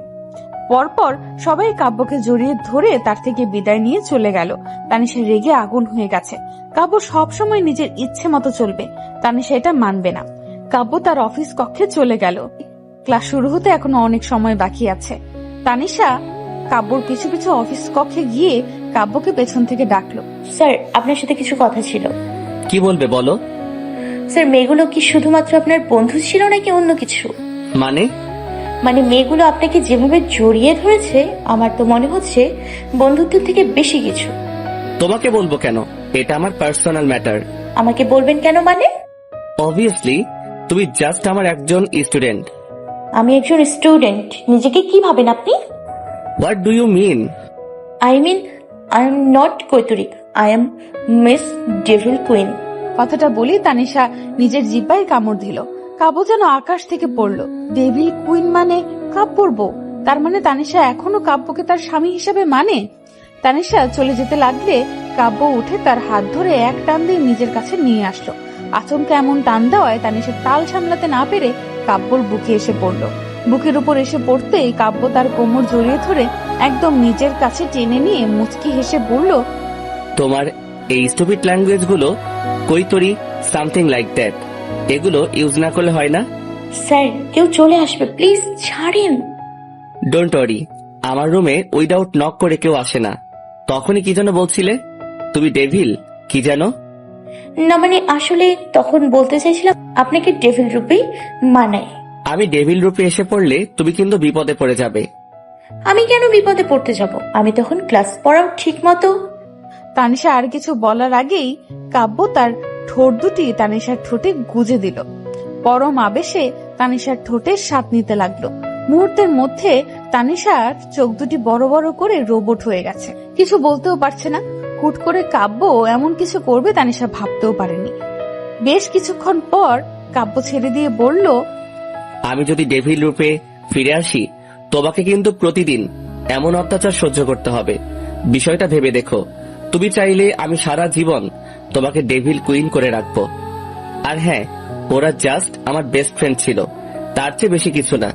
Speaker 8: পরপর সবাই কাব্যকে জড়িয়ে ধরে তার থেকে বিদায় নিয়ে চলে গেল। তানিশা রেগে আগুন হয়ে গেছে। কাব্য সবসময় নিজের ইচ্ছে মতো চলবে, তানিশা এটা মানবে না। কাব্য তার অফিস কক্ষে চলে গেল। ক্লাস শুরু হতে এখনো অনেক সময় বাকি আছে। তানিশা কাব্যর পিছু পিছু অফিস কক্ষে গিয়ে কাব্যকে পেছন থেকে ডাকলো,
Speaker 3: স্যার, আপনার সাথে কিছু কথা ছিল।
Speaker 2: কি বলবে বলো?
Speaker 3: স্যার, মেয়েগুলো কি শুধুমাত্র আপনার বন্ধু ছিল নাকি অন্য কিছু? মানে মেয়েগুলো আপনাকে যেভাবে জড়িয়ে ধরেছে, আমার তো মনে হচ্ছে বন্ধুত্বের থেকে বেশি কিছু।
Speaker 2: তোমাকে বলবো কেন? এটা আমার পার্সোনাল ম্যাটার।
Speaker 3: আমাকে বলবেন কেন? মানে
Speaker 2: অবভিয়াসলি তুমি জাস্ট আমার একজন স্টুডেন্ট।
Speaker 3: আমি একজন স্টুডেন্ট, নিজেকে কি ভাবেন আপনি?
Speaker 2: What do you mean?
Speaker 3: I mean I am not কৈতরিক, I am Miss Devil Queen.
Speaker 8: কথাটা বলি তানিশা নিজের জিব্বায় কামড় দিল। কাব্য যেন আকাশ থেকে পড়লো। ডেভিল কুইন মানে কাব্যর বউ। তার মানে তানিশা এখনো কাব্যকে তার স্বামী হিসেবে মানে। তানিশা চলে যেতে লাগলে কাব্য উঠে তার হাত ধরে এক টান দিয়ে নিজের কাছে নিয়ে আসলো। আচমকা এমন টান দেওয়ায় তানিশা তাল সামলাতে না পেরে কাব্যর বুকে এসে পড়লো। বুকের উপর এসে পড়তেই কাব্য তার কোমর জড়িয়ে ধরে একদম নিজের কাছে টেনে নিয়ে মুচকি হেসে বলল,
Speaker 2: তোমার এই স্টুপিড ল্যাঙ্গুয়েজ গুলো, কৈতরি, সামথিং লাইক দ্যাট, এগুলো ইউজ না করলে হয় না?
Speaker 3: স্যার, কেউ চলে আসবে, প্লিজ ছাড়েন।
Speaker 2: ডোন্ট ওয়ারি, আমার রুমে উইদাউট নক করে কেউ আসে না। তখনই কি যেন বলছিলে? তুমি ডেভিল কি যেন?
Speaker 3: না মানে আসলে তখন বলতে চাইছিলাম আপনাকে ডেভিল রূপেই মানায়।
Speaker 2: আমি ডেভিল রূপে এসে পড়লে তুমি কিন্তু বিপদে পড়ে যাবে।
Speaker 3: আমি কেন বিপদে পড়তে যাব? আমি তখন ক্লাস পড়াও ঠিক মতো।
Speaker 8: তানিশা আর কিছু বলার আগেই কাব্য তার ঠোঁট দুটি তানিশার ঠোঁটে গুজে দিল। পরম আবেশে তানিশার ঠোঁটে স্বাদ নিতে লাগলো। মুহূর্তের মধ্যে তানিশার চোখ দুটি বড় বড় করে রোবট হয়ে গেছে। কিছু বলতেও পারছে না। হুট করে কাব্য এমন কিছু করবে তানিশা ভাবতেও পারেনি। বেশ কিছুক্ষণ পর কাব্য ছেড়ে দিয়ে বলল,
Speaker 2: আমি যদি ডেভিল রূপে ফিরে আসি, তোমাকে কিন্তু প্রতিদিন এমন অত্যাচার সহ্য করতে হবে। বিষয়টা ভেবে দেখো। তুমি চাইলে আমি সারা জীবন তোমাকে ডেভিল কুইন করে রাখবো। আর হ্যাঁ, ওরা জাস্ট আমার বেস্ট ফ্রেন্ড ছিল, তার চেয়ে বেশি কিছু না।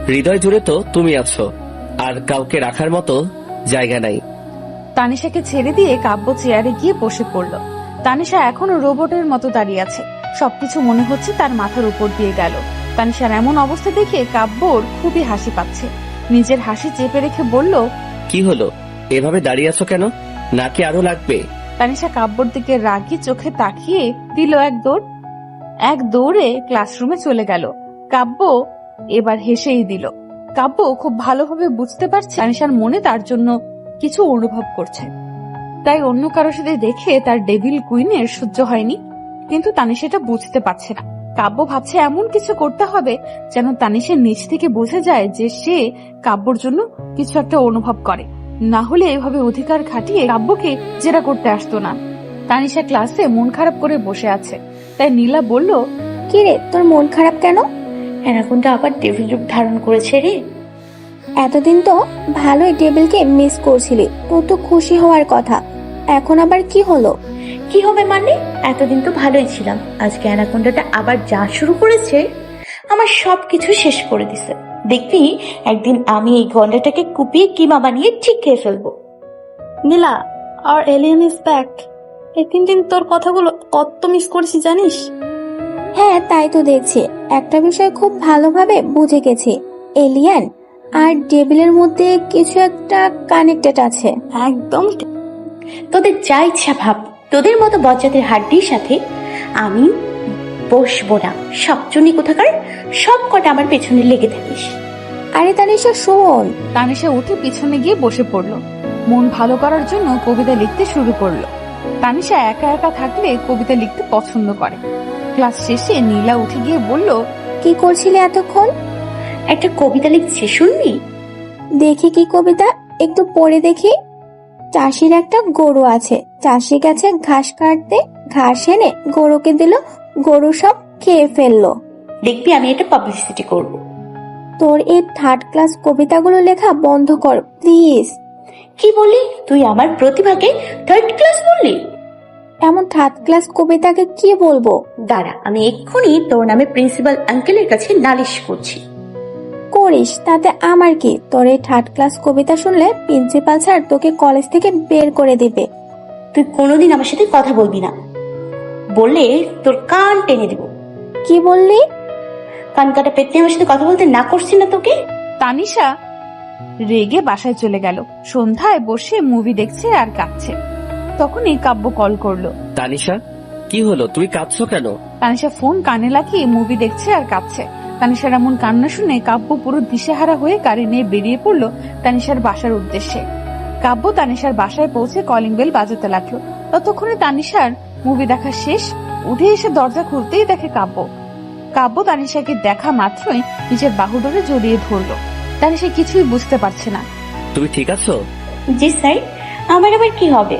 Speaker 2: হৃদয় জুড়ে তো তুমি আছো, আর কাউকে রাখার মতো জায়গা নাই।
Speaker 8: তানিশাকে ছেড়ে দিয়ে কাব্য চেয়ারে গিয়ে বসে পড়ল। তানিশা এখনো রোবটের মতো দাঁড়িয়ে আছে। সবকিছু মনে হচ্ছে তার মাথার উপর দিয়ে গেল। তানিশার এমন অবস্থা দেখে কাব্যর খুবই হাসি পাচ্ছে। নিজের হাসি চেপে রেখে বলল,
Speaker 2: কি হলো, এভাবে দাঁড়িয়ে আছো কেন? নাকি আরো লাগবে?
Speaker 8: তানিশা কাব্যর দিকে রাগি চোখে তাকিয়ে দিল এক দৌড়ে ক্লাসরুমে চলে গেল। কাব্য এবার হেসেই দিল। কাব্য খুব ভালোভাবে বুঝতে পারছে তানিশার মনে তার জন্য কিছু অনুভব করছে। তাই অন্য কারোর সাথে দেখে তার ডেভিল কুইনের সহ্য হয়নি। কিন্তু তানিশা এটা বুঝতে পারছে না। কাব্য ভাবছে এমন কিছু করতে হবে যেন তানিশার নিজ থেকে বোঝা যায় যে সে কাব্যর জন্য কিছু একটা অনুভব করে। না হলে এভাবে অধিকার খাটিয়ে কাব্যকে জেরা করতে আসতো না। তানিশা ক্লাসে মন খারাপ করে বসে আছে। তাই নীলা বলল,
Speaker 5: কি রে, তোর মন খারাপ কেন?
Speaker 3: অ্যানাকোন্ডা আবার ডেভিল রূপ ধারণ করেছে রে।
Speaker 5: এতদিন তো ভালোই ডেভিলকে মিস করছিলি, তোর তো খুশি হওয়ার কথা। এখন আবার কি হলো?
Speaker 3: কি হবে মানে? এতদিন তো ভালোই ছিলাম, আজকে অ্যানাকোন্ডাটা আবার যা শুরু করেছে, আমার সবকিছু শেষ করে দিছে। দেখবি একদিন আমি এই গন্ডাটাকে কুপিয়ে কিমা বানিয়ে ঠিক খেয়ে ফেলবো।
Speaker 4: নীলা, আর এলিয়েন ইজ ব্যাক। এই 3 দিন তোর কথাগুলো কত মিস করেছি জানিস?
Speaker 5: হ্যাঁ, তাই তো দেখছি। একটা বিষয় খুব ভালোভাবে বুঝে গেছি, এলিয়েন আর ডেভিলের মধ্যে কিছু একটা কানেক্টেড আছে।
Speaker 4: একদম।
Speaker 3: তোদের যা ইচ্ছা ভাব, তোদের মতো বজ্জাতের হাড্ডির সাথে আমি বসবো না। সবচুনি কোথাকার, সব কটা আমার পেছনে লেগে থাকিস।
Speaker 5: আরে তানিশা শোন।
Speaker 8: তানিশা উঠে পিছনে গিয়ে বসে পড়লো। মন ভালো করার জন্য কবিতা লিখতে শুরু করলো। তানিশা একা একা থাকলে কবিতা লিখতে পছন্দ করে। ক্লাস শেষে নীলা উঠে গিয়ে বলল,
Speaker 5: কি করছিলে এতক্ষণ?
Speaker 3: একটা কবিতা লিখছি, শুনবি?
Speaker 5: দেখি কি কবিতা, একটু পড়ে দেখি। চাষির একটা গরু আছে, চাষি গেছে ঘাস কাটতে, ঘাস এনে গরুকে দিল, গরু সব খেয়ে ফেললো।
Speaker 3: দেখবি আমি এটা পাবলিসিটি করব।
Speaker 5: তোর এই 3rd ক্লাস কবিতাগুলো লেখা বন্ধ কর প্লিজ।
Speaker 3: কি বললি তুই? আমার প্রতিভাকে 3rd ক্লাস বললি?
Speaker 5: এমন 3rd ক্লাস কবিতাকে কি বলবো?
Speaker 3: দাঁড়া, আমি এক্ষুনি তোর নামে প্রিন্সিপাল আঙ্কেলের কাছে নালিশ করছি।
Speaker 5: করিস, তাতে আমার কি? তোর এই 3rd ক্লাস কবিতা শুনলে প্রিন্সিপাল স্যার তোকে কলেজ থেকে বের করে দিবে।
Speaker 3: তুই কোনোদিন আমার সাথে কথা বলবি না, বললে তোর কান টেনে দিব।
Speaker 5: কি বললি?
Speaker 3: কান কাটা পেটে আমার সাথে কথা বলতে না করছি না তোকে?
Speaker 8: তানিশা রেগে বাসায় চলে গেল। সন্ধ্যায় বসে মুভি দেখছে আর কাঁদছে। তখনই কাব্য কল করলো।
Speaker 2: তানিশা, কি হলো, তুই কাঁদছো কেন?
Speaker 8: তানিশা ফোন কানে লাগিয়ে মুভি দেখছে আর কাঁদছে। তানিশার এমন কান্না শুনে কাব্য পুরো দিশেহারা হয়ে গাড়ি নিয়ে বেরিয়ে পড়লো তানিশার বাসার উদ্দেশ্যে। কাব্য তানিশার বাসায় পৌঁছে কলিং বেল বাজাতে লাগলো। ততক্ষণে তানিশার মুভি দেখা শেষ। উঠে এসে দরজা খুলতেই দেখে কাব্য। কাব্য তানিশাকে দেখা মাত্রই নিজের বাহু ধরে জড়িয়ে ধরলো। তানিশা কিছুই বুঝতে পারছে না।
Speaker 2: তুমি ঠিক আছো?
Speaker 12: জি স্যার, আমার আবার কি হবে?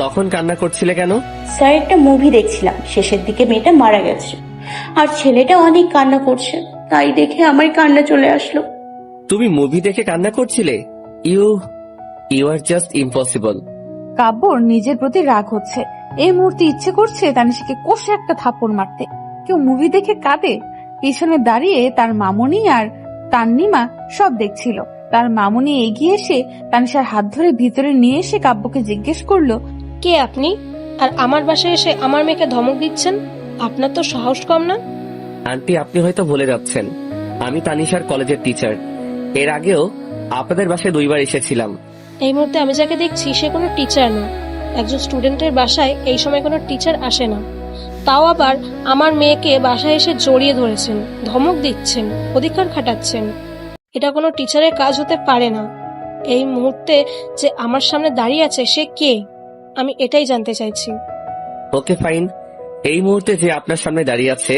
Speaker 2: তখন কান্না করছিলে কেন?
Speaker 12: স্যার, একটা মুভি দেখছিলাম, শেষের দিকে মেয়েটা মারা গেছে আর ছেলেটা অনেক কান্না করছে, তাই দেখে আমার কান্না চলে আসলো।
Speaker 2: তুমি মুভি দেখে কান্না করছিলে? You are just impossible.
Speaker 8: কাব্যর নিজের প্রতি রাগ হচ্ছে। এই মুহূর্তে ইচ্ছে করছে তানিশাকে কষে একটা থাপ্পড় মারতে। কেউ মুভি দেখে কাঁদে? পিছনে দাঁড়িয়ে তার মামুনি আর তান্নিমা সব দেখছিল। তার মামুনি এগিয়ে এসে তানিশার হাত ধরে ভিতরে নিয়ে এসে কাব্যকে জিজ্ঞেস করলো,
Speaker 7: কে আপনি? আর আমার বাসায় এসে আমার মেয়েকে ধমক দিচ্ছেন? আপনার তো সাহস কম না?
Speaker 2: আন্টি, আপনি হয়তো ভুলে যাচ্ছেন, আমি তানিশার কলেজের টিচার। এর আগেও আপনাদের বাসায় 2 বার এসেছিলাম।
Speaker 7: এই মুহূর্তে আমি যাকে দেখছি সে কোনো টিচার না। একজন স্টুডেন্টের বাসায় এই সময় কোনো টিচার আসে না, তাও আবার আমার মেয়েকে বাসায় এসে জড়িয়ে ধরেছেন, ধমক দিচ্ছেন, অধিকার খাটাচ্ছেন। এটা কোনো টিচারের কাজ হতে পারে না। এই মুহূর্তে যে আমার সামনে দাঁড়িয়ে আছে সে কে, আমি এটাই জানতে চাইছি।
Speaker 2: ওকে ফাইন, এই মুহূর্তে যে আপনার সামনে দাঁড়িয়ে আছে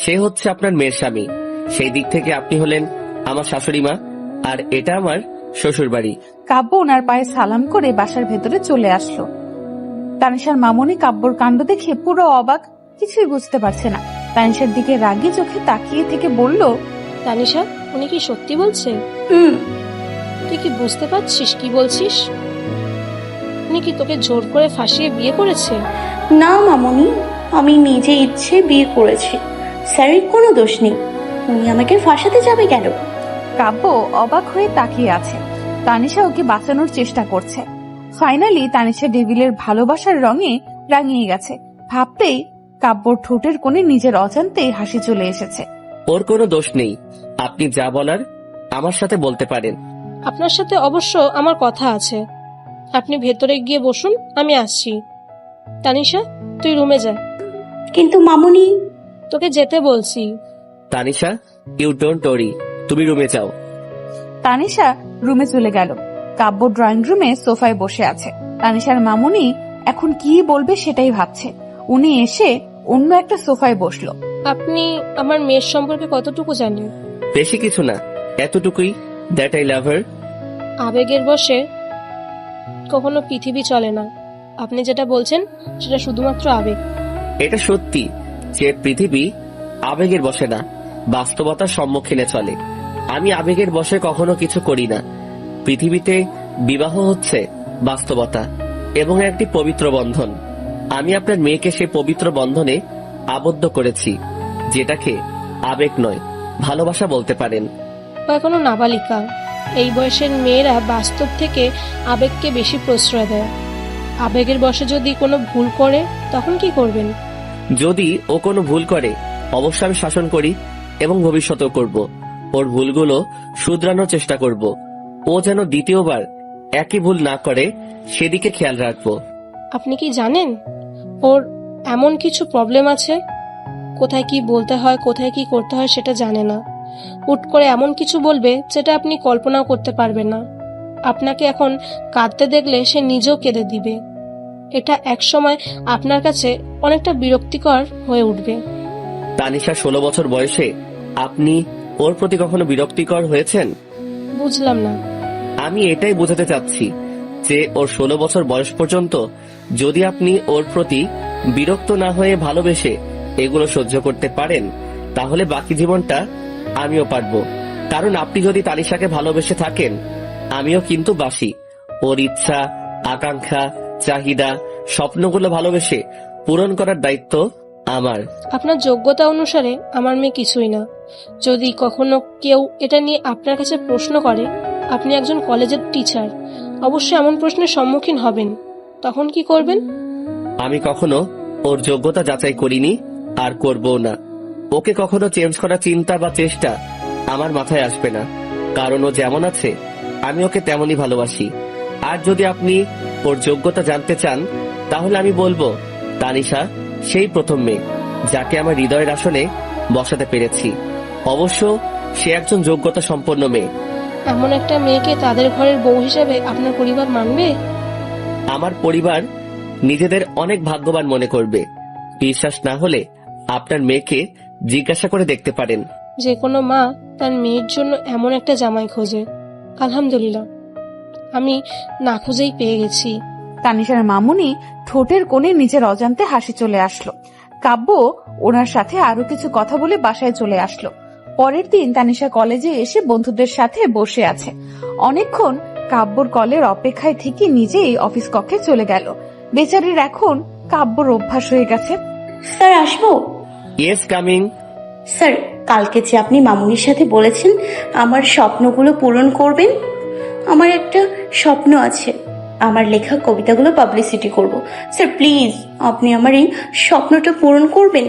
Speaker 2: সে হচ্ছে আপনার মেয়ের স্বামী। সেই দিক থেকে আপনি হলেন আমার শাশুড়ি মা, আর এটা আমার শ্বশুর বাড়ি।
Speaker 8: কাব্য ওনার পায়ে সালাম করে বাসার ভেতরে চলে আসলো। তানিশার মামুনি কাব্যর কাণ্ড দেখে পুরো অবাক, কিছুই বুঝতে পারছে না। তানিশার দিকে রাগী চোখে তাকিয়ে থেকে বলল,
Speaker 7: তানিশা, উনি কি সত্যি বলছে? তুই কি বুঝতে পারছিস কি বলছিস? উনি কি তোকে জোর করে ফাঁসিয়ে বিয়ে করেছে?
Speaker 12: না মামুনি, আমি নিজে ইচ্ছে বিয়ে করেছি, স্যারের কোনো দোষ নেই। উনি আমাকে ফাঁসাতে যাবে কেন?
Speaker 8: কাব্য অবাক হয়ে তাকিয়ে আছে। তানিশা ওকে বাঁচানোর চেষ্টা করছে। ফাইনালি তানিশা ডেভিলের ভালোবাসার রঙে রাঙিয়ে গেছে। ভাবতেই কাব্যর ঠোঁটের কোণে নিজের অজান্তেই হাসি চলে এসেছে।
Speaker 2: ওর কোনো দোষ নেই, আপনি যা বলার আমার সাথে বলতে পারেন।
Speaker 7: আপনার সাথে অবশ্য আমার কথা আছে। আপনি ভেতরে গিয়ে বসুন, আমি আসছি। তানিশা, তুই রুমে যা।
Speaker 12: কিন্তু মামুনি,
Speaker 7: তোকে যেতে বলছি।
Speaker 2: তানিশা, ইউ ডোন্ট ওরি, তুমি রুমে যাও।
Speaker 8: তানিশা রুমে চলে গেল। কাব্য ড্রয়িং রুমে সোফায় বসে আছে। তানিশার মামুনি এখন কি বলবে সেটাই ভাবছে। উনি এসে অন্য একটা সোফায় বসলো।
Speaker 7: আপনি আমার মেয়ের সম্পর্কে কতটুকু জানেন?
Speaker 2: বেশি কিছু না, এতটুকুই, দ্যাট আই লাভ হার।
Speaker 7: আবেগের বশে কখনো পৃথিবী চলে না। আপনি যেটা বলছেন সেটা শুধুমাত্র আবেগ।
Speaker 2: এটা সত্যি যে পৃথিবী আবেগের বশে না, বাস্তবতার সম্মুখীনে চলে। আমি আবেগের বশে কখনো কিছু করি না। পৃথিবীতে বিবাহ হচ্ছে বাস্তবতা এবং একটি পবিত্র বন্ধন। আমি আপনার মেয়েকে সেই পবিত্র বন্ধনে আবদ্ধ করেছি, যেটাকে আবেগ নয় ভালোবাসা বলতে পারেন।
Speaker 7: ও এখনো নাবালিকা। এই বয়সের মেয়েরা বাস্তব থেকে আবেগকে বেশি প্রশ্রয় দেয়। আবেগের বশে যদি কোনো ভুল করে তখন কি করবেন?
Speaker 2: যদি ও কোনো ভুল করে অবশ্যই আমি শাসন করি এবং ভবিষ্যতেও করব। ওর ভুলগুলো শুধরানোর চেষ্টা করব। ও যেন দ্বিতীয়বার একই ভুল না করে সেদিকে খেয়াল রাখবো।
Speaker 7: আপনি কি জানেন ওর এমন কিছু প্রবলেম আছে? কোথায় কি বলতে হয়, কোথায় কি করতে হয় সেটা জানে না। হুট করে এমন কিছু বলবে যেটা আপনি কল্পনাও করতে পারবেন না। আপনাকে এখন কাঁদতে দেখলে সে নিজেও কেঁদে দিবে। এটা একসময় আপনার কাছে অনেকটা বিরক্তিকর হয়ে উঠবে।
Speaker 2: তানিশা 16 বছর বয়সে আপনি ওর প্রতি কখনো বিরক্তিকর হয়েছেন?
Speaker 7: বুঝলাম না।
Speaker 2: আমি এটাই বোঝাতে চাচ্ছি যে ওর 16 বছর বয়স পর্যন্ত যদি আপনি ওর প্রতি বিরক্ত না হয়ে ভালোবেসে এগুলো সহ্য করতে পারেন, তাহলে বাকি জীবনটা আমিও পারবো। কারণ আপনি যদি তানিশাকে ভালোবেসে থাকেন, আমিও কিন্তু বাসি। ওর ইচ্ছা, আকাঙ্ক্ষা, চাহিদা, স্বপ্নগুলো ভালোবেসে পূরণ করার দায়িত্ব আমার।
Speaker 7: আপনার যোগ্যতা অনুসারে আমার মেয়ে কিছুই না। যদি কখনো কেউ এটা নিয়ে আপনার কাছে প্রশ্ন করে, আপনি একজন কলেজের টিচার, অবশ্যই এমন প্রশ্নের সম্মুখীন হবেন। তখন কি করবেন?
Speaker 2: আমি কখনো ওর যোগ্যতা যাচাই করিনি আর করবো না। ওকে কখনো চেঞ্জ করার চিন্তা বা চেষ্টা আমার মাথায় আসবে না, কারণ ও যেমন আছে আমি ওকে তেমনই ভালোবাসি। আর যদি আপনি ওর যোগ্যতা জানতে চান, তাহলে আমি বলবো তানিশা সেই প্রথম মেয়ে যাকে আমার হৃদয়ের আসনে বসাতে পেরেছি। অবশ্য সে একজন যোগ্যতা সম্পন্ন মেয়ে।
Speaker 7: এমন একটা মেয়েকে তাদের ঘরের বউ হিসেবে আপনার পরিবার মানবে?
Speaker 2: আমার পরিবার নিজেদের অনেক ভাগ্যবান মনে করবে। বিশ্বাস না হলে আপনার মেয়েকে জিজ্ঞাসা করে দেখতে পারেন।
Speaker 7: যে কোনো মা তার মেয়ের জন্য এমন একটা জামাই খোঁজে। আলহামদুলিল্লাহ, আমি না খুঁজেই পেয়ে গেছি।
Speaker 8: তানিশার মামুনি ঠোঁটের কোণে নিজের অজান্তে হাসি চলে আসলো। কাব্য ওনার সাথে আরো কিছু কথা বলে বাসায় চলে আসলো। পরের দিন তানিশা কলেজে এসে বন্ধুদের সাথে বসে আছে। অনেকক্ষণ কাব্যর কলের অপেক্ষায় থেকে নিজেই অফিস কক্ষে চলে গেল। বেচারির এখন কাব্যর অভ্যাস হয়ে গেছে।
Speaker 12: স্যার আসবো?
Speaker 2: Yes, coming.
Speaker 12: স্যার, কালকে যে আপনি মামুনির সাথে বলেছেন আমার স্বপ্নগুলো পূরণ করবেন, আমার একটা স্বপ্ন আছে, আমার লেখা কবিতাগুলো পাবলিসিটি করব। স্যার প্লিজ আপনি আমার এই স্বপ্নটা পূরণ করবেন।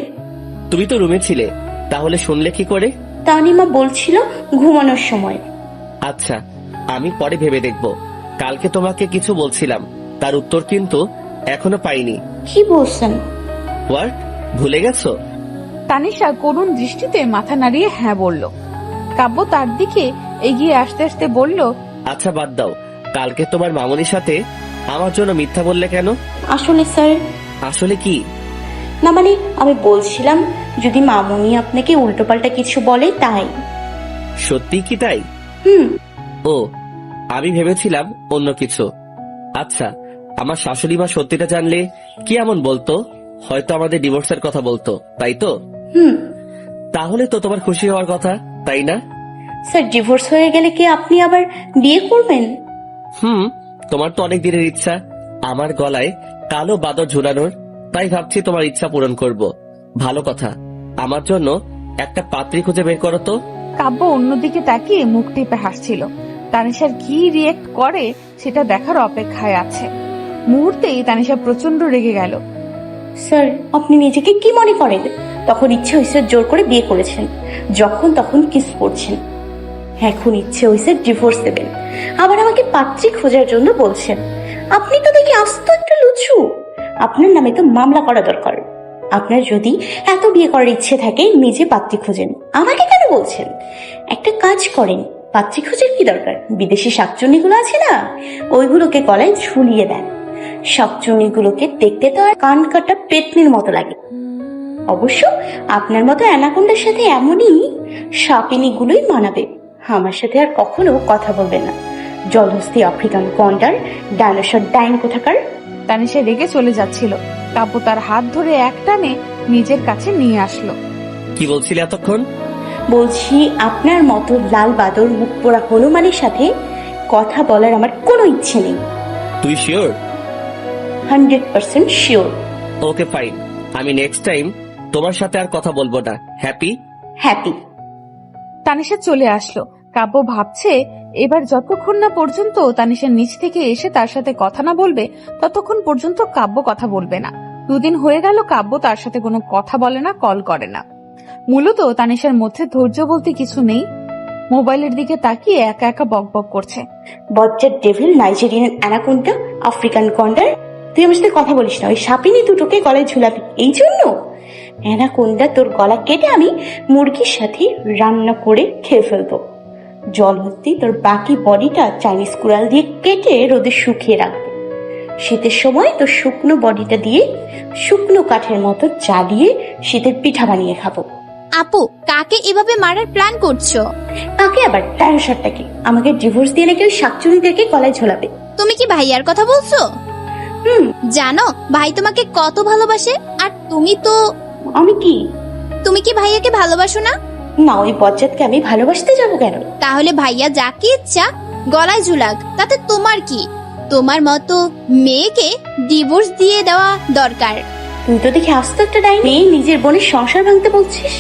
Speaker 2: তুমি তো রুমে ছিলে, তাহলে শুনলে কি করে?
Speaker 12: তানিমা বলছিল ঘুমানোর সময়।
Speaker 2: আচ্ছা, আমি পরে ভেবে দেখব। কালকে তোমাকে কিছু বলছিলাম, তার উত্তর কিন্তু এখনো পাইনি।
Speaker 12: কি বলছেন?
Speaker 2: হোয়াট, ভুলে গেছো?
Speaker 8: তানিশা করুণ দৃষ্টিতে মাথা নাড়িয়ে হ্যাঁ বলল। কাব্য তার দিকে এগিয়ে আসতে আসতে বলল,
Speaker 2: আচ্ছা বাদ দাও, কালকে তোমার মামুনির সাথে আমার জন্য মিথ্যা বললে কেন?
Speaker 12: আসলে স্যার,
Speaker 2: আসলে কি?
Speaker 12: না মানে আমি বলছিলাম যদি মামুনি আপনাকে উল্টোপাল্টা কিছু বলে তাই।
Speaker 2: সত্যি কি তাই? ও, আমি ভেবেছিলাম অন্য কিছু। আচ্ছা, আমার শাশুড়ি মা সত্যিটা জানলে কি এমন বলতো? হয়তো আমাদের ডিভোর্সের কথা বলতো, তাই তো? তাহলে তো তোমার খুশি হওয়ার কথা, তাই না?
Speaker 12: স্যার, ডিভোর্স হয়ে গেলে কি আপনি আবার বিয়ে করবেন?
Speaker 2: তোমার তো অনেক দিনের ইচ্ছা আমার গলায় কালো বাদর ঝুলানোর, তাই ভাবছি তোমার ইচ্ছা পূরণ করব। ভালো কথা, আমার জন্য একটা পাত্রী খুঁজে বের করো তো।
Speaker 8: কাব্য অন্যদিকে তাকিয়ে মুখ টিপে হাসছিল। তানিশার কি রিয়েক্ট করে সেটা দেখার অপেক্ষায় আছে। মুহূর্তেই তানিশা প্রচন্ড রেগে গেল।
Speaker 12: স্যার, আপনি নিজেকে কি মনে করেন? তখন ইচ্ছে হয়েছে জোর করে বিয়ে করেছেন, যখন তখন কিস করছেন। এখন ইচ্ছে হয়েছে ডিভোর্স দেবেন, আবার আমাকে পাত্রী খোঁজার জন্য বলছেন। আপনি তো দেখি আস্ত একটা লুচু। আপনার নামে তো মামলা করা দরকার। আপনার যদি এত বিয়ে করার ইচ্ছে থাকে নিজে পাত্রী খোঁজেন, আমাকে কেন বলছেন? একটা কাজ করেন, পাত্রী খোঁজার কি দরকার? বিদেশি শাকচুন্নিগুলো আছে না, ওইগুলোকে গলায় ঝুলিয়ে দেন। শাকচুন্নিগুলোকে দেখতে তো আর কান কাটা পেতনির মতো লাগে। অবশ্য আপনার মতো অ্যানাকোন্ডার সাথে এমনই সাপিনীগুলোই মানাবে। আমার সাথে আর কখনো কথা বলবেন না, জলহস্তি আফ্রিকান কন্ডার, ডাইনোসর ডাইন কোথাকার।
Speaker 8: তানিশা রেগে চলে যাচ্ছিল। কাব্য তার হাত ধরে এক টানে নিজের কাছে নিয়ে আসলো।
Speaker 2: কি বলছিলে এতক্ষণ?
Speaker 12: বলছি আপনার মতো লাল বাদর মুখ পোড়া হনুমানের সাথে কথা বলার আমার কোনো ইচ্ছে নেই।
Speaker 2: তুই শিওর?
Speaker 12: 100% শিওর।
Speaker 2: ওকে ফাইন, আমি নেক্সট টাইম তোমার সাথে আর কথা বলবো না। হ্যাপি?
Speaker 12: হ্যাপি।
Speaker 8: তানিশা চলে আসলো। কাব্য ভাবছে এবার যতক্ষণ না পর্যন্ত তানিশা নিচ থেকে এসে তার সাথে কথা না বলবে ততক্ষণ পর্যন্ত কাব্য কথা বলবে না। 2 দিন হয়ে গেল কাব্য তার সাথে কোনো কথা বলে না, কল করে না। মূলত তানিশার মধ্যে ধৈর্য বলতে কিছু নেই। মোবাইলের দিকে তাকিয়ে একা একা বকবক করছে।
Speaker 12: বজ্জার ডেভিল, নাইজেরিয়ান অ্যানাকোন্ডা, আফ্রিকান কন্ডার, তুই আমার সাথে কথা বলিস না। ওই সাপিনী দুটোকে গলায় ঝুলাবি এই জন্য? অ্যানাকোন্ডা, তোর গলা কেটে আমি মুরগির সাথে রান্না করে খেয়ে ফেলবো। জলহস্তি, তোর বাকি বডিটা চাইনিজ কুড়াল দিয়ে কেটে রোদে শুকিয়ে রাখবো। শীতের সময় তোর শুকনো বডিটা দিয়ে শুকনো কাঠের মতো জ্বালিয়ে শীতের পিঠা বানিয়ে খাবো।
Speaker 15: আপু, কাকে এভাবে মারার প্ল্যান করছো?
Speaker 12: কাকে আবার? ডাইনোসরটাকে। আমাকে ডিভোর্স দিয়ে নাকি ওই শাকচুনিদেরকে গলায় ঝোলাবে।
Speaker 15: তুমি কি ভাইয়ার কথা বলছো? জানো ভাই তোমাকে কত ভালোবাসে। আর তুমি তো...
Speaker 12: আমি কি?
Speaker 15: তুমি কি ভাইয়াকে ভালোবাসো না?
Speaker 12: না, ওই বজ্জাতকে আমি ভালোবাসতে যাবো কেন?
Speaker 15: তাহলে ভাইয়া যাকে ইচ্ছা গলায় ঝুলাক, তাতে তোমার কি? তোমার মতো মেয়েকে ডিভোর্স দিয়ে দেওয়া দরকার।
Speaker 12: তুই তো দেখি আস্ত একটা ডাইনি, নিজের বোনের সংসার ভাঙতে বলছিস।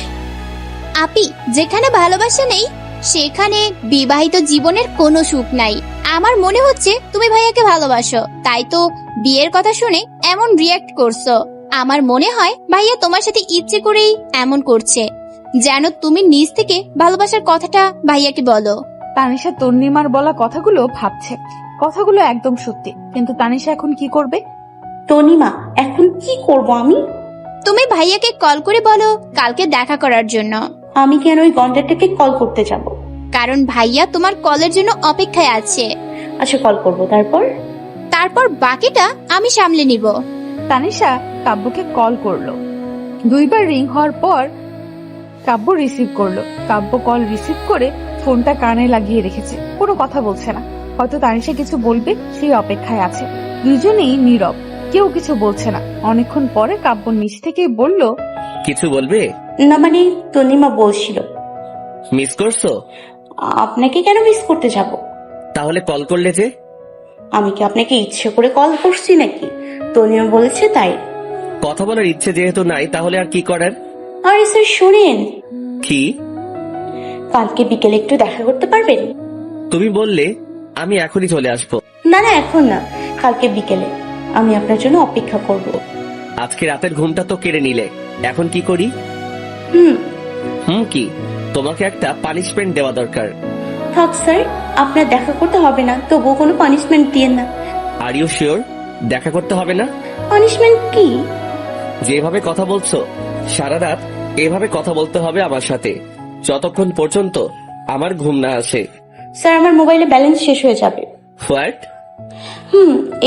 Speaker 15: আপি, যেখানে ভালোবাসা নেই সেখানে বিবাহিত জীবনের কোনো সুখ নাই। আমার মনে হচ্ছে তুমি ভাইয়াকে ভালোবাসো, তাই তো বিয়ের কথা শুনে এমন রিয়াক্ট করছো। আমার মনে হয় ভাইয়া তোমার সাথে ইচ্ছে করেই এমন করছে, যেন তুমি নিজ থেকে ভালোবাসার কথাটা ভাইয়াকে বলো।
Speaker 8: তানিশা তন্নিমার বলা কথাগুলো ভাবছে। কথাগুলো একদম সত্যি, কিন্তু তানিশা এখন কি করবে?
Speaker 12: তনিমা, এখন কি করব আমি?
Speaker 15: তুমি ভাইয়াকে কল করে বলো কালকে দেখা করার জন্য।
Speaker 12: আমি কেন ওই গন্ডারটাকে কল করতে যাব?
Speaker 15: কারণ ভাইয়া তোমার কলের জন্য অপেক্ষায় আছে।
Speaker 12: আচ্ছা, কল করব।
Speaker 15: তারপর বাকিটা আমি সামলে নিব।
Speaker 8: তানিশা কাব্যকে কল করলো। 2 বার রিং হওয়ার পর কাব্য রিসিভ করলো। কাব্য কল রিসিভ করে ফোনটা কানে লাগিয়ে রেখেছে, কোনো কথা বলছে না। হয়তো তানিশা কিছু বলবে, সেই অপেক্ষায় আছে। দুজনেই নীরব, কেউ কিছু বলছে না। অনেকক্ষণ পরে কাব্য নিচ থেকে বলল,
Speaker 2: কিছু বলবে?
Speaker 3: না মানে তনিমা বলছিল।
Speaker 2: মিস করছো?
Speaker 3: আপনাকে কেন মিস করতে যাব?
Speaker 2: তাহলে কল করলে যে?
Speaker 3: আমি কি আপনাকে ইচ্ছে করে কল করছি নাকি? তনিমা বলেছে তাই।
Speaker 2: কথা বলার ইচ্ছে যেহেতু নাই, তাহলে আর কি করার?
Speaker 3: আরে স্যার শুনেন,
Speaker 2: কি?
Speaker 3: কালকে বিকেলে একটু দেখা করতে পারবেন?
Speaker 2: তুমি বললে আমি এখনই চলে আসবো।
Speaker 3: না না এখন না, কালকে বিকেলে। আমি আপনার জন্য অপেক্ষা করব।
Speaker 2: আজকে রাতের ঘুমটা তো কেড়ে নিলে, এখন কি করি? কি? তোমাকে একটা পানিশমেন্ট দেওয়া দরকার।
Speaker 3: থাক স্যার, আপনার দেখা করতে হবে না, তবুও কোনো পানিশমেন্ট দিয়েন না।
Speaker 2: আর ইউ শিওর দেখা করতে হবে না?
Speaker 3: পানিশমেন্ট কি?
Speaker 2: যেভাবে কথা বলছো সারা রাত এভাবে কথা বলতে হবে আমার সাথে, যতক্ষণ পর্যন্ত আমার ঘুম না আসে।
Speaker 3: স্যার আমার মোবাইলে ব্যালেন্স শেষ হয়ে যাবে।
Speaker 2: হোয়াট?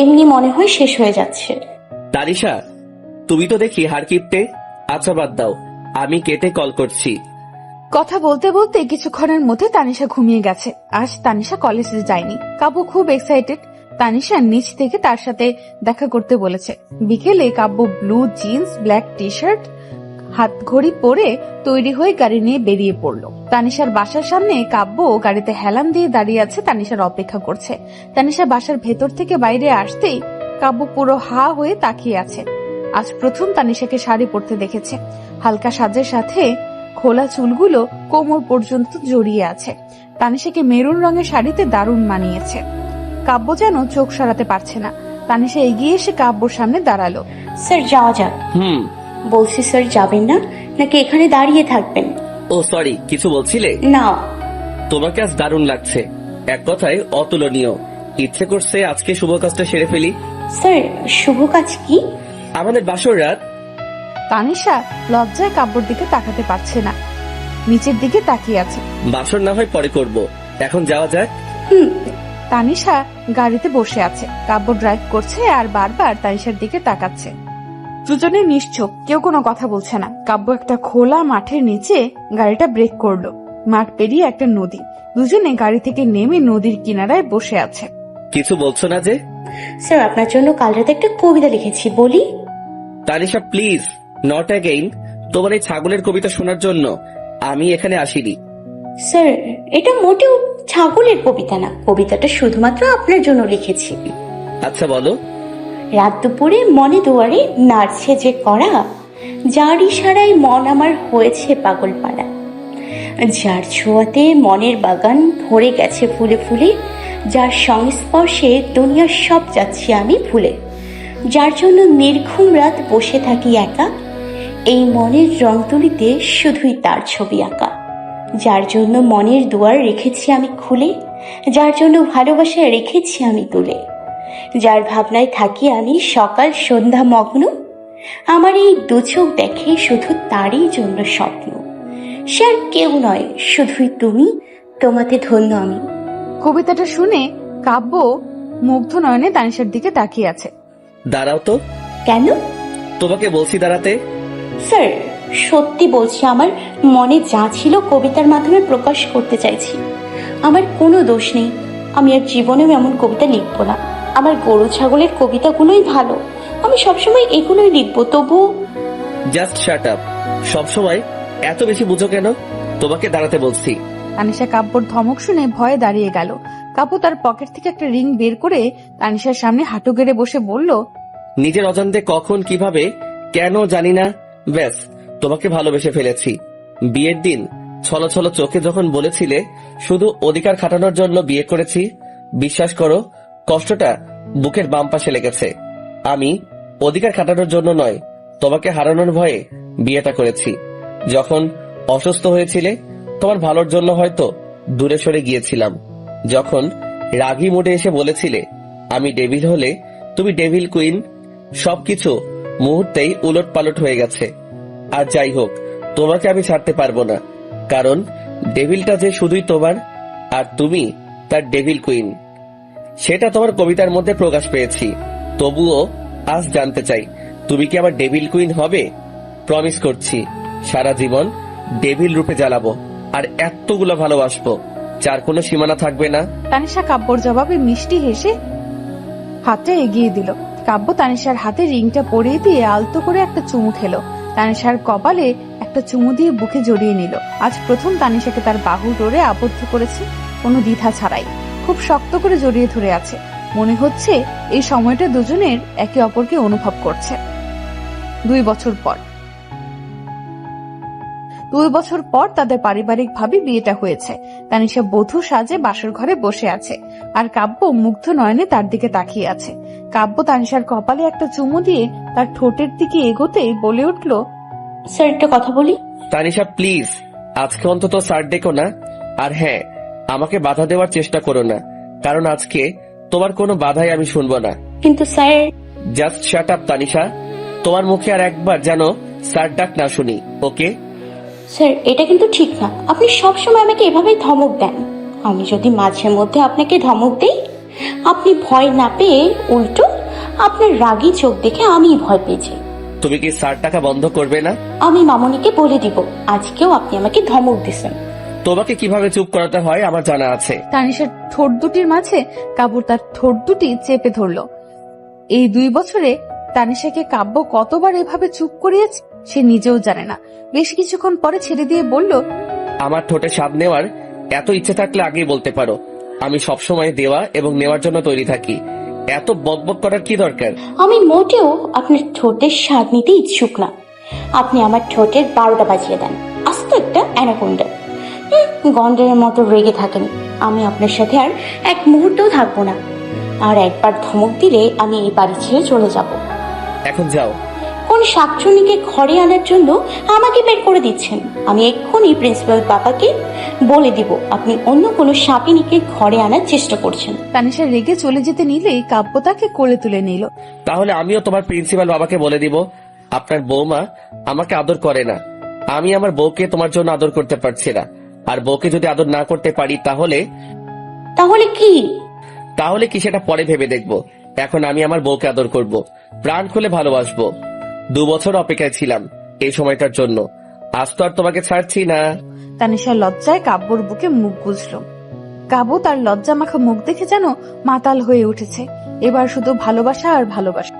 Speaker 3: এমনি মনে হয় শেষ হয়ে যাচ্ছে।
Speaker 2: তানিশা, তুমি তো দেখি হার কিপটে। আচ্ছা বাদ দাও, আমি কেটে কল করছি।
Speaker 8: কথা বলতে বলতে কিছুক্ষণের মধ্যে তানিশা ঘুমিয়ে গেছে। আজ তানিশা কলেজে যায়নি। কাব্য খুব এক্সাইটেড। তানিশা নিচ থেকে তার সাথে দেখা করতে বলেছে। বিকেলে Kabya blue jeans, black T shirt, হাত ঘড়ি পরে তৈরি হয়ে গাড়ি নিয়ে বেরিয়ে পড়লো। তানিশার বাসার সামনে কাব্য গাড়িতে হেলান দিয়ে দাঁড়িয়ে আছে, তানিশার অপেক্ষা করছে। তানিশা বাসার ভেতর থেকে বাইরে আসতেই কাব্য পুরো হা হয়ে তাকিয়ে আছে। আজ প্রথম তানিশাকে শাড়ি পরতে দেখেছে। হালকা সাজের সাথে খোলা চুলগুলো কোমর পর্যন্ত জড়িয়ে আছে। তানিশাকে মেরুন রঙের শাড়িতে দারুণ মানিয়েছে। কাব্য যেন চোখ সরাতে পারছে না। তানিশা এগিয়ে এসে কাব্যর সামনে দাঁড়ালো।
Speaker 3: স্যার যাওয়া যাক। বলছি স্যার যাবেন না নাকি এখানে দাঁড়িয়ে থাকবেন?
Speaker 2: ও সরি, কিছু বলছিলে?
Speaker 3: না।
Speaker 2: তোমাকে আজ দারুণ লাগছে, এক কথায় অতুলনীয়। ইচ্ছে করছে আজকে শুভ কাজটা সেরে ফেলি।
Speaker 3: স্যার শুভ কাজ কি?
Speaker 2: আমাদের বাসর রাত।
Speaker 8: তানিশা লজ্জায় কাব্যর দিকে তাকাতে পারছে না, নিচের দিকে তাকিয়ে আছে।
Speaker 2: বাসর না হয় পরে করব, এখন যাওয়া যাক।
Speaker 8: তানিশা গাড়িতে বসে আছে। কাব্য ড্রাইভ করছে আর বারবার তানিশার দিকে তাকাচ্ছে। দুজনে নিশ্চুপ, কেউ কোনো কথা বলছে না। কাব্য একটা খোলা মাঠের নিচে গাড়িটা ব্রেক করলো। মাঠ পেরিয়ে একটা নদী। দুজনে গাড়ি থেকে নেমে নদীর কিনারায় বসে আছে।
Speaker 2: কিছু বলছো না যে?
Speaker 3: স্যার আপনার জন্য কাল রাতে একটা কবিতা লিখেছি, বলি?
Speaker 2: Tanisha please, not again. তোমার এই ছাগলের কবিতা শোনার জন্য আমি এখানে আসিনি।
Speaker 3: স্যার এটা মোটেও ছাগলের কবিতা না, কবিতাটা শুধুমাত্র আপনার জন্য লিখেছি।
Speaker 2: আচ্ছা বলো।
Speaker 3: রাত দুপুরে মনে দুয়ারে নাড়ছে যে কড়া, যার ইশারায় মন আমার হয়েছে পাগল পাড়া, যার ছোঁয়াতে মনের বাগান ভরে গেছে ফুলে ফুলে, যার সংস্পর্শে দুনিয়ার সব যাচ্ছি আমি ভুলে, যার জন্য নির্ঘুম রাত বসে থাকি একা, এই মনের রং তুলিতে শুধুই তার ছবি আঁকা, যার জন্য মনের দুয়ার রেখেছি আমি খুলে, যার জন্য ভালোবাসায় রেখেছি আমি তুলে, যার ভাবনায় থাকি আমি সকাল সন্ধ্যা মগ্ন, আমার এই দু চোখ দেখে শুধু তারই জন্য স্বপ্ন, সে আর কেউ নয় শুধুই তুমি, তোমাতে ধন্য আমি।
Speaker 8: কবিতাটা শুনে কাব্য মুগ্ধ নয়নে তানিশার দিকে তাকিয়ে আছে।
Speaker 2: দাঁড়াও তো।
Speaker 3: কেন?
Speaker 2: তোমাকে বলছি দাঁড়াতে।
Speaker 3: স্যার সত্যি বলছি, আমার মনে যা ছিল কবিতার মাধ্যমে প্রকাশ করতে চাইছি। আমার কোনো দোষ নেই, আমি আর জীবনেও এমন কবিতা লিখবো না। আমার গরু ছাগলের কবিতাগুলোই ভালো, আমি সবসময় এগুলোই লিখবো। তবু
Speaker 2: জাস্ট শাট আপ। সবসময় এত বেশি বুঝো কেন? তোমাকে দাঁড়াতে বলছি।
Speaker 8: তানিশা কাব্যর ধমক শুনে ভয়ে দাঁড়িয়ে গেল। কাব্য তার পকেট থেকে একটা রিং বের করে তানিশার সামনে হাঁটু গেড়ে বসে বলল,
Speaker 2: নিজের অজান্তে কখন কিভাবে কেন জানি না, ব্যাস তোমাকে ভালোবেসে ফেলেছি। বিয়ের দিন ছলো ছলো চোখে যখন বলেছিলে শুধু অধিকার খাটানোর জন্য বিয়ে করেছি, বিশ্বাস করো কষ্টটা বুকের বাম পাশে লেগেছে। আমি অধিকার খাটানোর জন্য নয়, তোমাকে হারানোর ভয়ে বিয়েটা করেছি। যখন অসুস্থ হয়েছিলে তোমার ভালোর জন্য হয়তো দূরে সরে গিয়েছিলাম। যখন রাগী মুডে এসে বলেছিলে আমি ডেভিল হলে তুমি ডেভিল কুইন, সবকিছু মুহূর্তেই উলট পালট হয়ে গেছে। আর যাই হোক, তোমাকে আমি ছাড়তে পারবো না, কারণ ডেভিলটা যে শুধুই তোমার আর তুমি তার ডেভিল কুইন, সেটা তোমার কবিতার মধ্যে প্রকাশ পেয়েছি। তবুও আজ জানতে চাই তুমি কি আমার ডেভিল কুইন হবে? প্রমিস করছি সারা জীবন ডেভিল রূপে জ্বালাবো আর এতগুলো ভালোবাসবো যার কোনো সীমানা থাকবে না।
Speaker 8: তানিশা কাব্যর জবাবে মিষ্টি হেসে হাতটা এগিয়ে দিল। কাব্য তানিশার হাতে রিংটা পরিয়ে দিয়ে আলতো করে একটা চুমু খেলো। তানিশার কপালে একটা চুমু দিয়ে বুকে জড়িয়ে নিল। আজ প্রথম তানিশাকে তার বাহু ডোরে আবদ্ধ করেছে, কোনো দ্বিধা ছাড়াই। খুব শক্ত করে জড়িয়ে ধরে আছে। মনে হচ্ছে এই সময়টা দুজনের একে অপরকে অনুভব করছে। 2 বছর পর তাদের পারিবারিকভাবে বিয়েটা হয়েছে। তানিশা বধূ সাজে বাসর ঘরে বসে আছে, আর কাব্য মুগ্ধ নয়নে তার দিকে তাকিয়ে আছে। কাব্য তানিশার কপালে একটা চুমু দিয়ে তার ঠোঁটের দিকে এগোতেই বলে উঠল,
Speaker 3: স্যার একটা কথা বলি।
Speaker 2: তানিশা প্লিজ, আজকে অন্তত স্যার ডেকো না। আর হ্যাঁ, আমাকে বাধা দেওয়ার চেষ্টা করো না, কারণ আজকে তোমার কোনো বাধাই আমি শুনবো না।
Speaker 3: কিন্তু sir.
Speaker 2: Just shut up Tanisha, তোমার মুখে আর একবার যেন স্যার ডাক না শুনি, ওকে?
Speaker 3: স্যার এটা কিন্তু ঠিক না, আপনি সবসময় আমাকে এভাবেই ধমক দেন। আমি যদি মাঝে মধ্যে আপনাকে ধমক দেই, আপনি ভয় না পেয়ে উল্টো আপনার রাগী চোখ দেখে আমি ভয় পেয়েছি।
Speaker 2: তুমি কি স্যার টাকা বন্ধ করবে না?
Speaker 3: আমি মামনিকে বলে দিব আজকেও আপনি আমাকে ধমক দিছেন।
Speaker 2: তোমাকে কিভাবে চুপ করাতে হয় আমার জানা আছে।
Speaker 8: তানিশার ঠোঁট দুটির মাঝে কাব্য তার ঠোঁট দুটি চেপে ধরল। এই 2 বছরে তানিশাকে কাব্য কতবার এভাবে চুপ করিয়েছে সে নিজেও জানে না। বেশ কিছুক্ষণ পরে ছেড়ে দিয়ে বলল,
Speaker 2: আমার ঠোঁটে স্বাদ নেওয়ার এত ইচ্ছে থাকলে আগেই বলতে পারো। আমি সবসময় দেওয়া এবং নেওয়ার জন্য তৈরি থাকি। এত বকবক করার কি দরকার?
Speaker 3: আমি মোটেও আপনার ঠোঁটের স্বাদ নিতে ইচ্ছুক না। আপনি আমার ঠোঁটের 12টা বাজিয়ে দেন। আস্ত একটা অ্যানাকোন্ডা গন্ডারের মতো রেগে থাকেন। আমি আপনার সাথে আর এক মুহূর্তও থাকবো না। আর একবার ধমক দিলে আমি এই বাড়ি ছেড়ে চলে যাব।
Speaker 2: এখন যাও।
Speaker 3: কোন শাকচুনিকে ঘরে আনার জন্য আমাকে বের করে দিচ্ছেন? আমি এক্ষুনি প্রিন্সিপাল বাবাকে বলে দিব আপনি অন্য কোনো শাকিনীকে ঘরে আনার চেষ্টা করছেন।
Speaker 8: তানিশা রেগে চলে যেতে নিলেই কাব্য তাকে কোলে তুলে নিল।
Speaker 2: তাহলে আমিও তোমার প্রিন্সিপাল বাবাকে বলে দিব আপনার বৌমা আমাকে আদর করে না। আমি আমার বউকে তোমার জন্য আদর করতে পারছি না, আর বউকে যদি আদর না করতে পারি তাহলে কি সেটা পরে ভেবে দেখবো। এখন আমি আমার বউকে আদর করব, প্রাণ খুলে ভালোবাসবো। 2 বছর অপেক্ষায় ছিলাম এই সময়টার জন্য, আজ তো আর তোমাকে ছাড়ছি না।
Speaker 8: তানিশা লজ্জায় কাব্যর বুকে মুখ গুজল। কাব্য তার লজ্জা মাখা মুখ দেখে যেন মাতাল হয়ে উঠেছে। এবার শুধু ভালোবাসা আর ভালোবাসা।